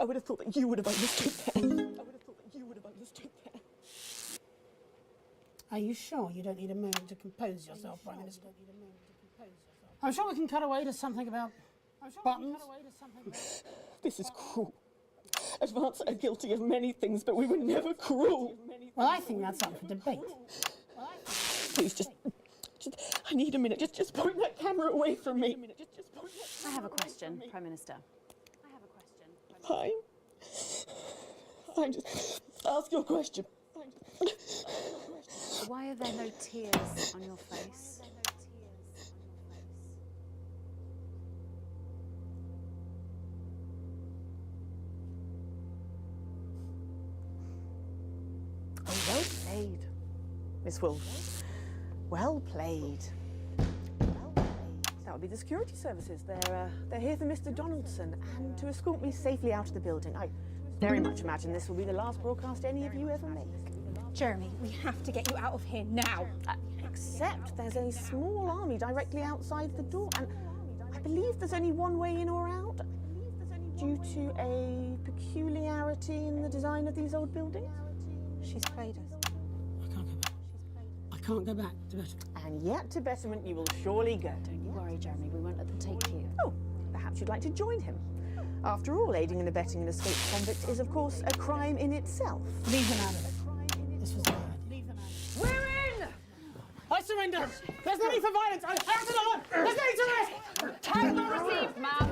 I would have thought that you would have understood that. Are you sure you don't need a moment to compose yourself, Prime Minister? I'm sure we can cut away to something about buttons. This is cruel. Advance are guilty of many things, but we were never cruel. Well, I think that's up for debate. Please, just I need a minute. Just point that camera away from me. I have a question, Prime Minister. Fine. Fine, just ask your question. Why are there no tears on your face? Oh, well played, Miss Wolf. Well played. That would be the security services. They're here for Mr. Donaldson and to escort me safely out of the building. I very much imagine this will be the last broadcast any of you ever make. Jeremy, we have to get you out of here now. Except there's a small army directly outside the door, and I believe there's only one way in or out, due to a peculiarity in the design of these old buildings. She's played us. I can't go back to Betterment. And yet to Betterment you will surely go. Don't you worry, Jeremy, we won't let them take you. Oh, perhaps you'd like to join him. After all, aiding and abetting an escaped convict is, of course, a crime in itself. Leave him out of it. This was the idea. We're in! I surrender. There's no need for violence. I have to on. There's no need to rest. Time well received, ma'am.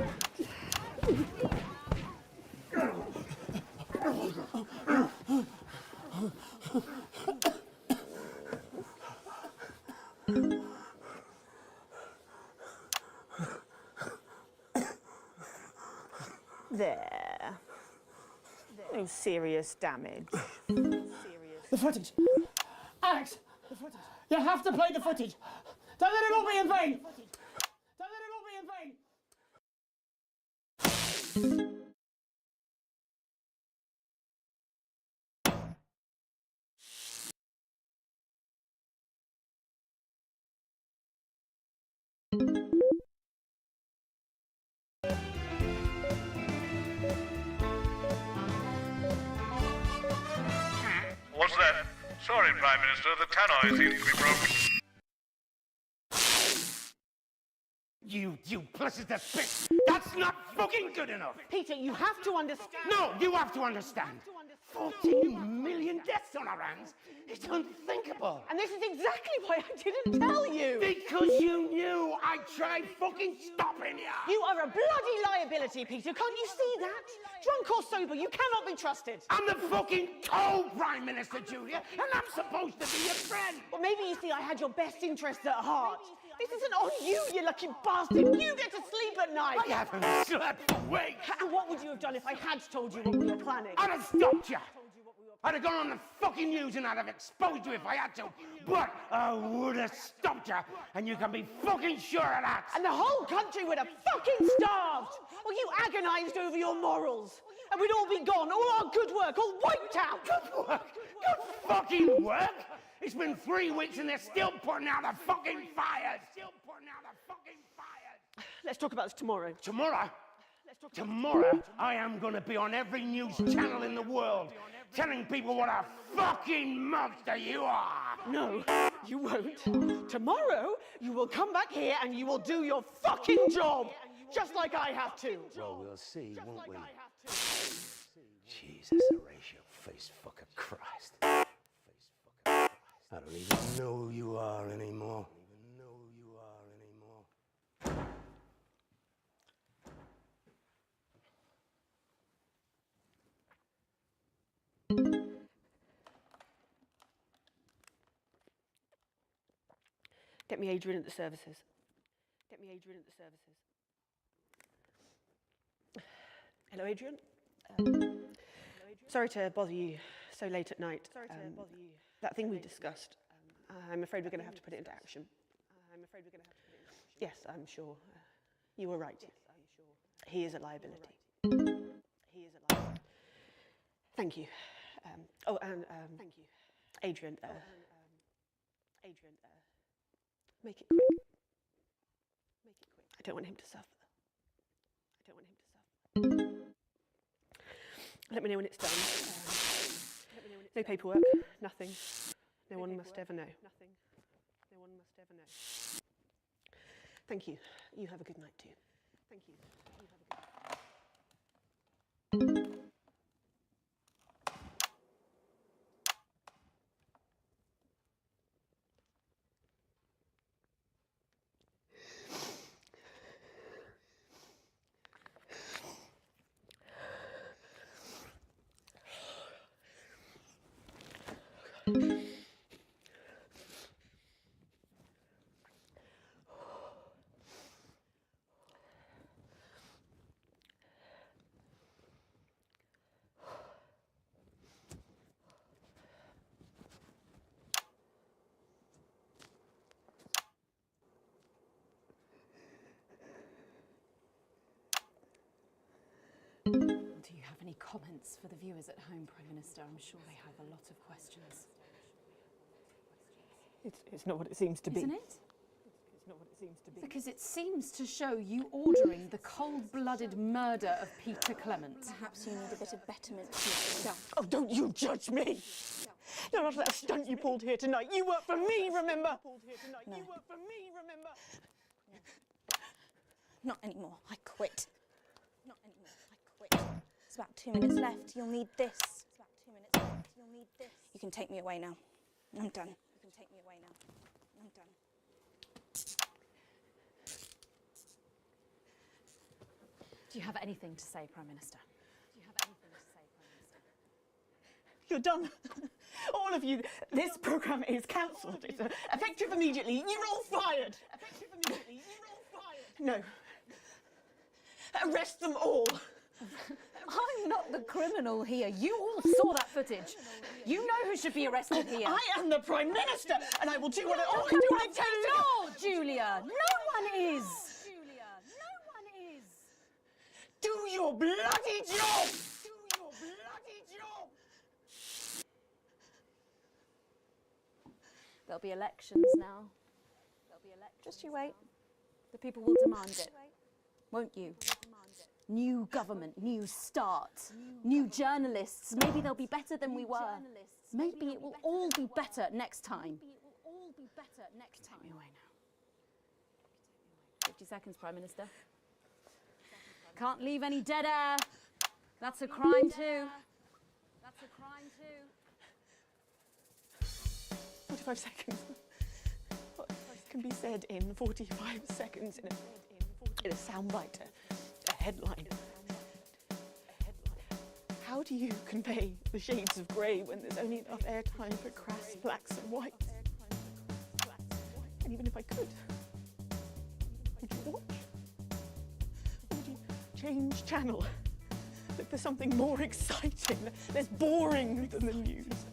There. No serious damage. The footage. Alex, the footage. You have to play the footage. Don't let it all be in vain. Don't let it all be in vain. What's that? Sorry, Prime Minister, the tannoy seems to be broken. You duplicitous bitch! That's not fucking good enough! Peter, you have to understand. No, you have to understand. 14 million deaths on our hands? It's unthinkable. And this is exactly why I didn't tell you. Because you knew I tried fucking stopping you. You are a bloody liability, Peter. Can't you see that? Drunk or sober, you cannot be trusted. I'm the fucking co-Prime Minister, Julia, and I'm supposed to be your friend. Well, maybe you see I had your best interests at heart. This isn't on you, you lucky bastard. You get to sleep at night. I haven't slept for weeks. And what would you have done if I had told you what we were planning? I'd have stopped you. I'd have gone on the fucking news and I'd have exposed you if I had to. But I would have stopped you, and you can be fucking sure of that. And the whole country would have fucking starved. Well, you agonised over your morals. And we'd all be gone, all our good work, all wiped out. Good work? Good fucking work? It's been 3 weeks and they're still putting out the fucking fires. Let's talk about this tomorrow. Tomorrow? Tomorrow, I am going to be on every news channel in the world telling people what a fucking monster you are. No, you won't. Tomorrow, you will come back here and you will do your fucking job, just like I have to. Well, we'll see, won't we? Jesus, Horatio, face fucker Christ. I don't even know who you are anymore. Get me Adrian at the services. Get me Adrian at the services. Hello, Adrian. Sorry to bother you so late at night. That thing we discussed, I'm afraid we're going to have to put it into action. Yes, I'm sure. You were right. He is a liability. Thank you. Thank you. Adrian, make it quick. I don't want him to suffer. Let me know when it's done. No paperwork, nothing. No one must ever know. Thank you. You have a good night too. Thank you. You have a good night. Do you have any comments for the viewers at home, Prime Minister? I'm sure they have a lot of questions. It's not what it seems to be. Isn't it? It's not what it seems to be. Because it seems to show you ordering the cold-blooded murder of Peter Clement. Perhaps you need a bit of betterment to yourself. Oh, don't you judge me! Not after that stunt you pulled here tonight. You work for me, remember? No. You work for me, remember? Not anymore. I quit. Not anymore. I quit. It's about 2 minutes left. You'll need this. It's about 2 minutes left. You'll need this. You can take me away now. I'm done. You can take me away now. I'm done. Do you have anything to say, Prime Minister? Do you have anything to say, Prime Minister? You're done. All of you. This programme is cancelled. It's effective immediately. You're all fired. Effective immediately. You're all fired. No. Arrest them all. I'm not the criminal here. You all saw that footage. You know who should be arrested here. I am the Prime Minister, and I will do what I You're always do when I above tell the you. law, Julia. No one is. Julia, no one is. Do your bloody job. Do your bloody job. There'll be elections now. There'll be elections. Just you wait. The people will demand it. Won't you? New government, new start, new journalists. Maybe they'll be better than we were. Maybe it will all be better next time. Take me away now. 50 seconds, Prime Minister. Can't leave any dead air. That's a crime too. That's a crime too. 45 seconds. What can be said in 45 seconds in a soundbite, a headline? How do you convey the shades of grey when there's only enough airtime for crass blacks and whites? And even if I could, would you watch? Or would you change channel? Look for something more exciting, less boring than the news.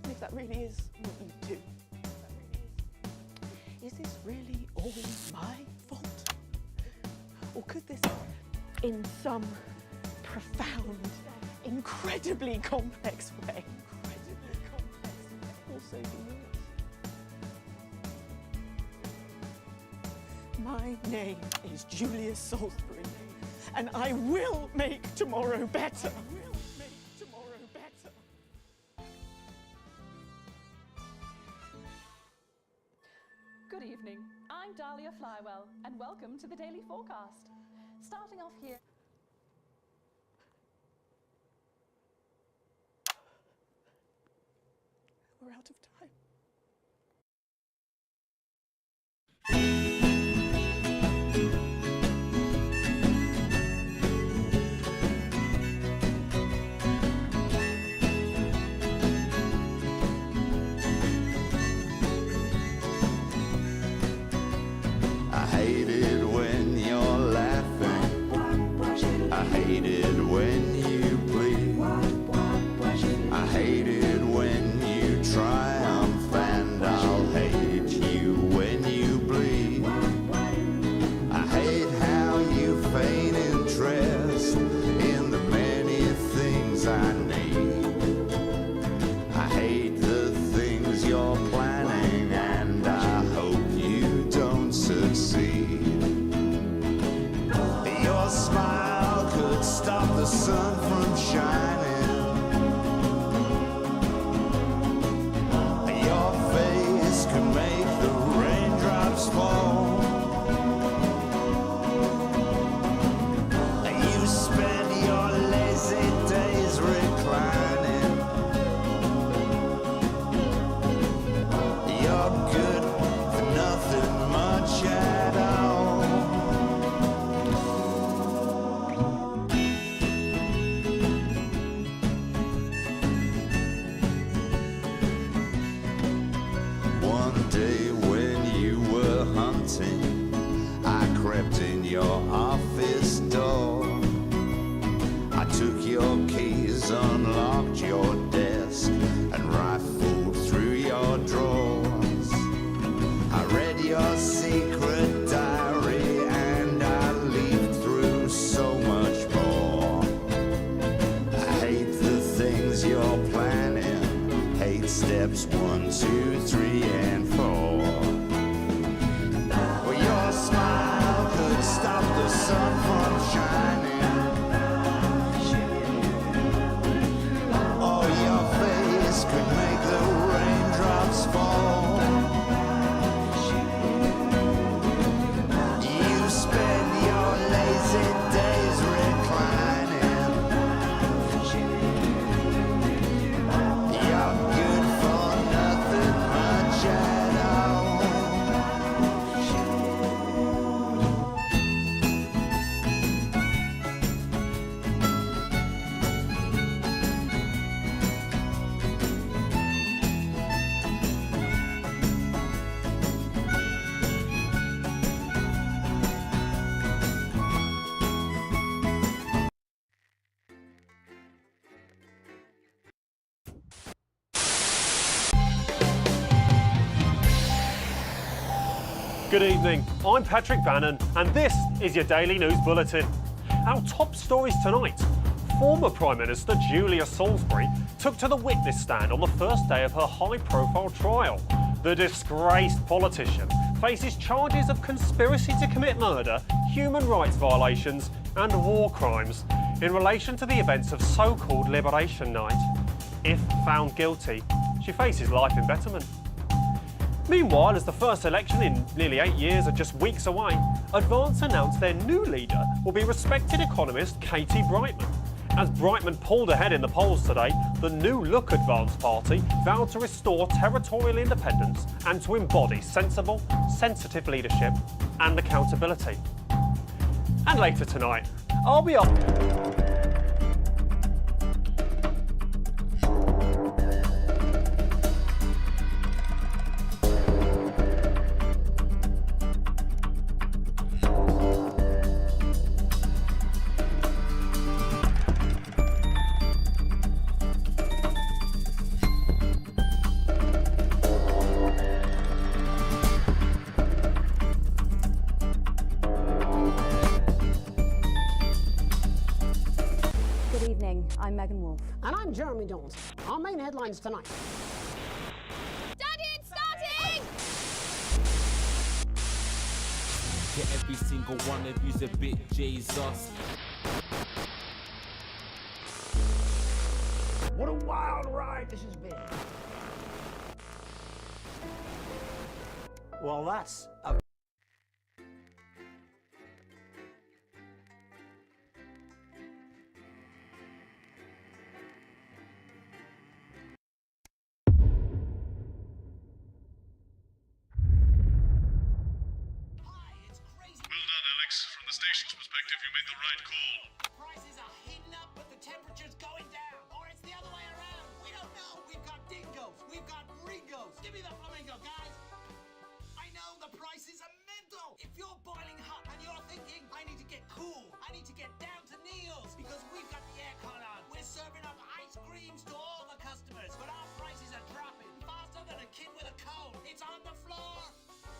And if that really is what you do, is this really all my fault? Or could this, in some profound, incredibly complex way, also be yours? My name is Julia Salisbury, and I will make tomorrow better. Good evening, I'm Dahlia Flywell, and welcome to the Daily Forecast. Starting off here. We're out of time. I hate it when you're laughing. I hate it when you bleed. I hate it when you triumph, and I'll hate you when you bleed. I hate how you feign interest in the many things I need. I hate the things you're planning, and I hope you don't succeed. Your smile could stop the sun from shining. Your face could make the raindrops fall. You spend your lazy days reclining. You're good for nothing much at all. you're planning. 8 steps, 1, 2, 3, and 4. Well, your smile could stop the sun from shining. Or your face could make the raindrops fall. You spend your lazy days reclining. You're good for nothing much at all. Good evening, I'm Patrick Bannon and this is your Daily News Bulletin. Our top stories tonight. Former Prime Minister Julia Salisbury took to the witness stand on the first day of her high-profile trial. The disgraced politician faces charges of conspiracy to commit murder, human rights violations and war crimes in relation to the events of so-called Liberation Night. If found guilty, she faces life imprisonment. Meanwhile, as the first election in nearly 8 years are just weeks away, Advance announced their new leader will be respected economist Katie Brightman. As Brightman pulled ahead in the polls today, the New Look Advance party vowed to restore territorial independence and to embody sensible, sensitive leadership and accountability. And later tonight, I'll be up. And I'm Jeremy Dawes. Our main headlines tonight. Daddy, it's starting! To every single one of you's a bit Jesus. What a wild ride this has been. Well, that's a... From the station's perspective, you made the right call. Prices are heating up, but the temperature's going down. Or it's the other way around. We don't know. We've got dingoes. We've got gringos. Give me the flamingo, guys. I know the prices are mental. If you're boiling hot and you're thinking, I need to get cool, I need to get down to Neil's because we've got the aircon on. We're serving up ice creams to all the customers, but our prices are dropping faster than a kid with a cold. It's on the floor.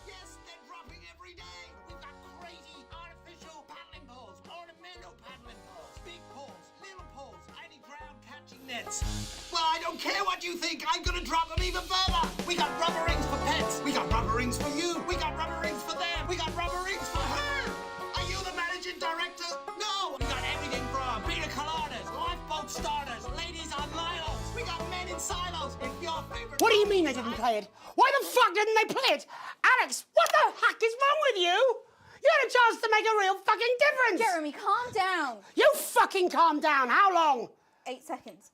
Yes, they're dropping every day. We've got crazy artificial paddling poles, ornamental paddling poles, big poles, little poles, anti-ground catching nets. Well, I don't care what you think. I'm gonna drop them even further. We got rubber rings for pets. We got rubber rings for you. We got rubber rings for them. We got rubber rings for her. Are you the managing director? No. We got everything from pina coladas, lifeboat starters, ladies on lilos. We got men in silos. If your favorite... What do you mean they didn't play it? Why the fuck didn't they play it? Alex, what the heck is wrong with you? You had a chance to make a real fucking difference. Jeremy, calm down. You fucking calm down. How long? 8 seconds.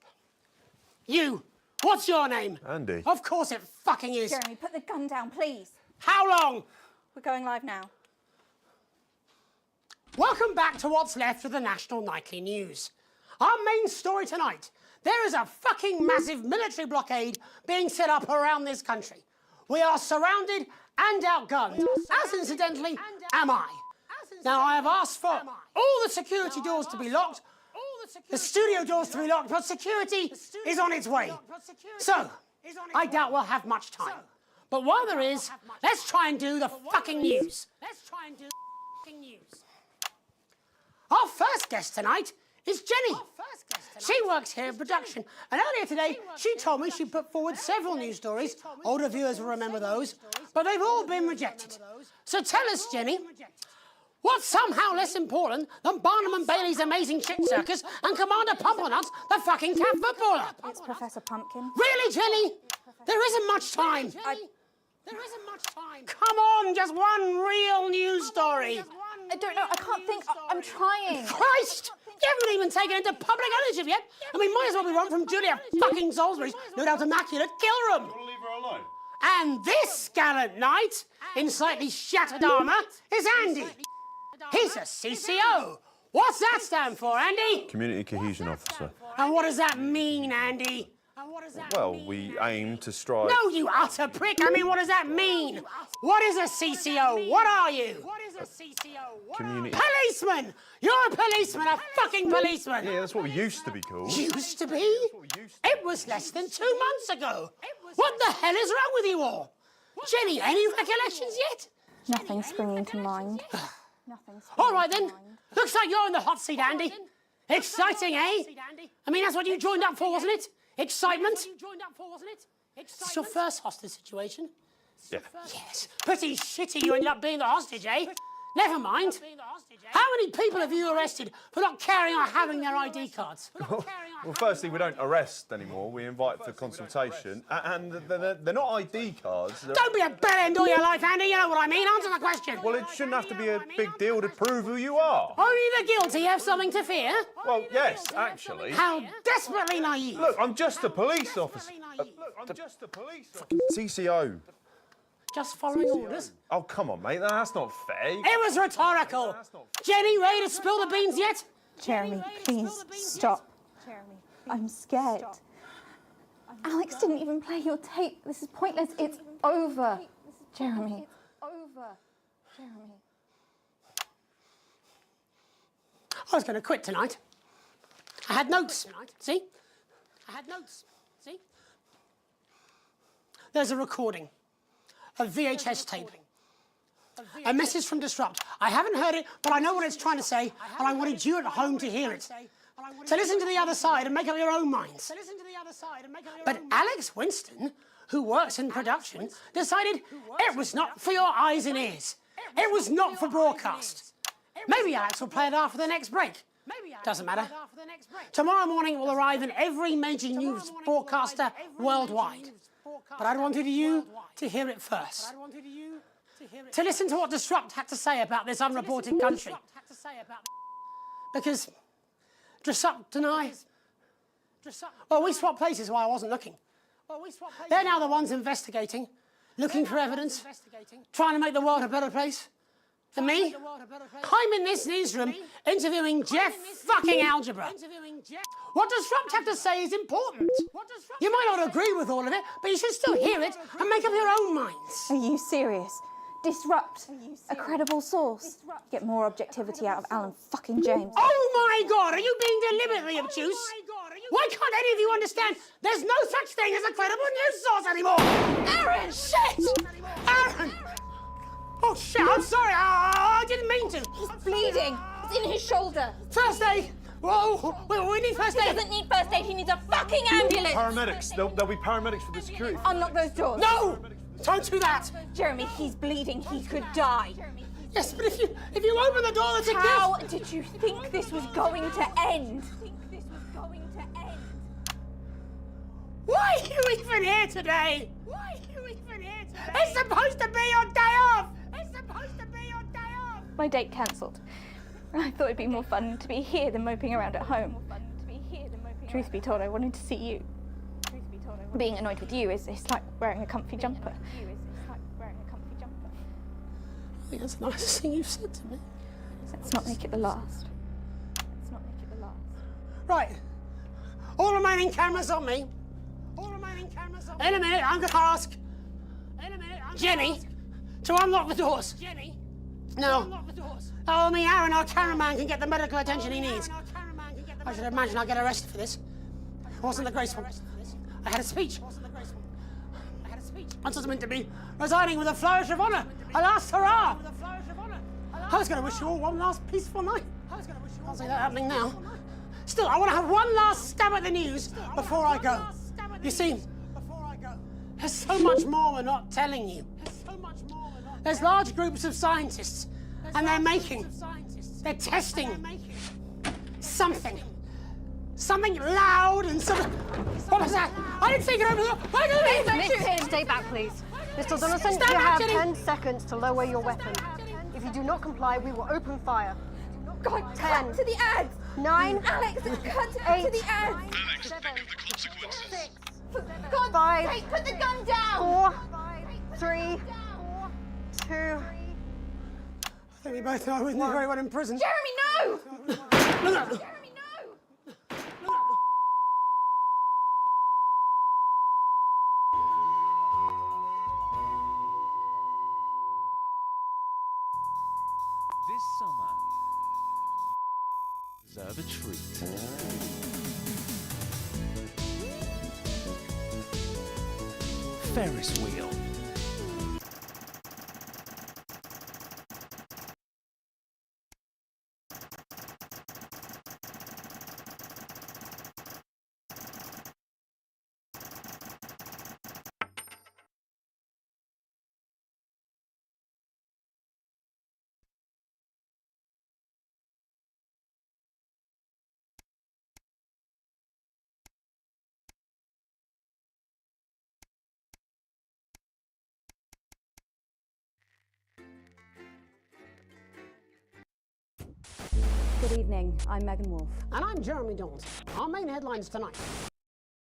You. What's your name? Andy. Of course it fucking is. Jeremy, put the gun down, please. How long? We're going live now. Welcome back to what's left of the National Nightly News. Our main story tonight. There is a fucking massive military blockade being set up around this country. We are surrounded and outgunned, as incidentally am I. Now I have asked for all the security doors to be locked, the studio doors to be locked, but security is on its way. So, I doubt we'll have much time. But while there is, let's try and do the fucking news. Our first guest tonight is Jenny. She works here in production, and earlier today she told me she put forward several news stories. Older viewers will remember those, but they've all been rejected. So tell us, Jenny, what's somehow less important than Barnum and Bailey's Amazing Chick Circus and Commander Pumpernuts, the fucking cat footballer? It's Professor Pumpkin. Really, Jenny? There isn't much time. There isn't much time. Come on, just one real news story. I don't know, I can't think. I'm trying. Christ! You haven't even taken it into public ownership yet. I mean, might as well be one from Julia fucking Salisbury's no doubt immaculate kill room. Leave her alone. And this gallant knight, in slightly shattered armour, is Andy. He's a CCO. What's that stand for, Andy? Community Cohesion Officer. And what does that mean, Andy? Well, we aim to strive... No, you utter prick. I mean, what does that mean? What is a CCO? What are you? What is a CCO? Community... Policeman! You're a policeman, a fucking policeman! Yeah, that's what we used to be called. Used to be? It was less than 2 months ago. What the hell is wrong with you all? Jenny, any recollections yet? Nothing springing to mind. All right then. Looks like you're in the hot seat, Andy. Exciting, eh? I mean, that's what you joined up for, wasn't it? Excitement? It's your first hostage situation? Yeah. Yes. Pretty shitty you ended up being the hostage, eh? Never mind. How many people have you arrested for not carrying or having their ID cards? Well, firstly, we don't arrest anymore. We invite for consultation. And they're not ID cards. Don't be a bell end all your life, Andy. You know what I mean. Answer the question. Well, it shouldn't have to be a big deal to prove who you are. Only the guilty have something to fear? Well, yes, actually. How desperately naive. Look, I'm just a police officer. CCO. Just following orders? Oh, come on, mate. That's not fair. It was rhetorical. Jenny, ready to spill the beans yet? Jeremy, please stop. Jeremy, I'm scared. Alex didn't even play your tape. This is pointless. It's over. Jeremy. It's over. Jeremy. I was going to quit tonight. I had notes. See? I had notes. See? There's a recording. A VHS tape. A message from Disrupt. I haven't heard it, but I know what it's trying to say, and I wanted you at home to hear it. So listen to the other side and make up your own minds. But Alex Winston, who works in production, decided it was not for your eyes and ears. It was not for broadcast. Maybe Alex will play it after the next break. Doesn't matter. Tomorrow morning it will arrive in every major news broadcaster worldwide. But I wanted you to hear it first. To listen to what Disrupt had to say about this unreported country. Because Disrupt and I... Well, we swapped places while I wasn't looking. They're now the ones investigating, looking for evidence, trying to make the world a better place. And me? I'm in this newsroom interviewing Jeff fucking Algebra. What Disrupt have to say is important. You might not agree with all of it, but you should still hear it and make up your own minds. Are you serious? Disrupt. A credible source. Get more objectivity out of Alan fucking James. Oh my God, are you being deliberately obtuse? Why can't any of you understand there's no such thing as a credible news source anymore? Aaron, shit! Aaron! Oh shit, I'm sorry, I didn't mean to. He's bleeding. It's in his shoulder. First aid! Whoa, we need first aid. He doesn't need first aid, he needs a fucking ambulance. Paramedics. There'll be paramedics for the security. Unlock those doors. No! Don't do that! Jeremy, he's bleeding. He could die. Yes, but if you open the door, that's a gift. How did you think this was going to end? Why are you even here today? It's supposed to be your day off! My date cancelled. I thought it'd be more fun to be here than moping around at home. Truth be told, I wanted to see you. Being annoyed with you is like wearing a comfy jumper. I think that's the nicest thing you've said to me. Let's not make it the last. Right. All remaining cameras on me. In a minute, I'm going to ask Jenny to unlock the doors. No. Oh, me, Aaron, our cameraman, can get the medical attention he needs. I should imagine I'll get arrested for this. It wasn't the graceful. I had a speech. I'm just meant to be resigning with a flourish of honour. A last hurrah. I was going to wish you all one last peaceful night. Can't see that happening now. Still, I want to have one last stab at the news before I go. You see, there's so much more we're not telling you. There's large groups of scientists, and they're testing something. Something loud and something. What was that? I didn't think it over the. Stay back, please. Mr. Donaldson, Stand you back, have Jenny. 10 seconds to lower your weapon. If you do not comply, we will open fire. God, 10. cut to the ads! 9. Alex, cut to 8. the ads! 7. 6. For God's 5. sake, put the gun down! 4. 3. 2. I think we both know I wouldn't do very well in prison. Jeremy, no! Look. Jeremy, no! This summer, deserve a treat. Ferris wheel. Good evening, I'm Megan Wolfe. And I'm Jeremy Donaldson. Our main headlines tonight.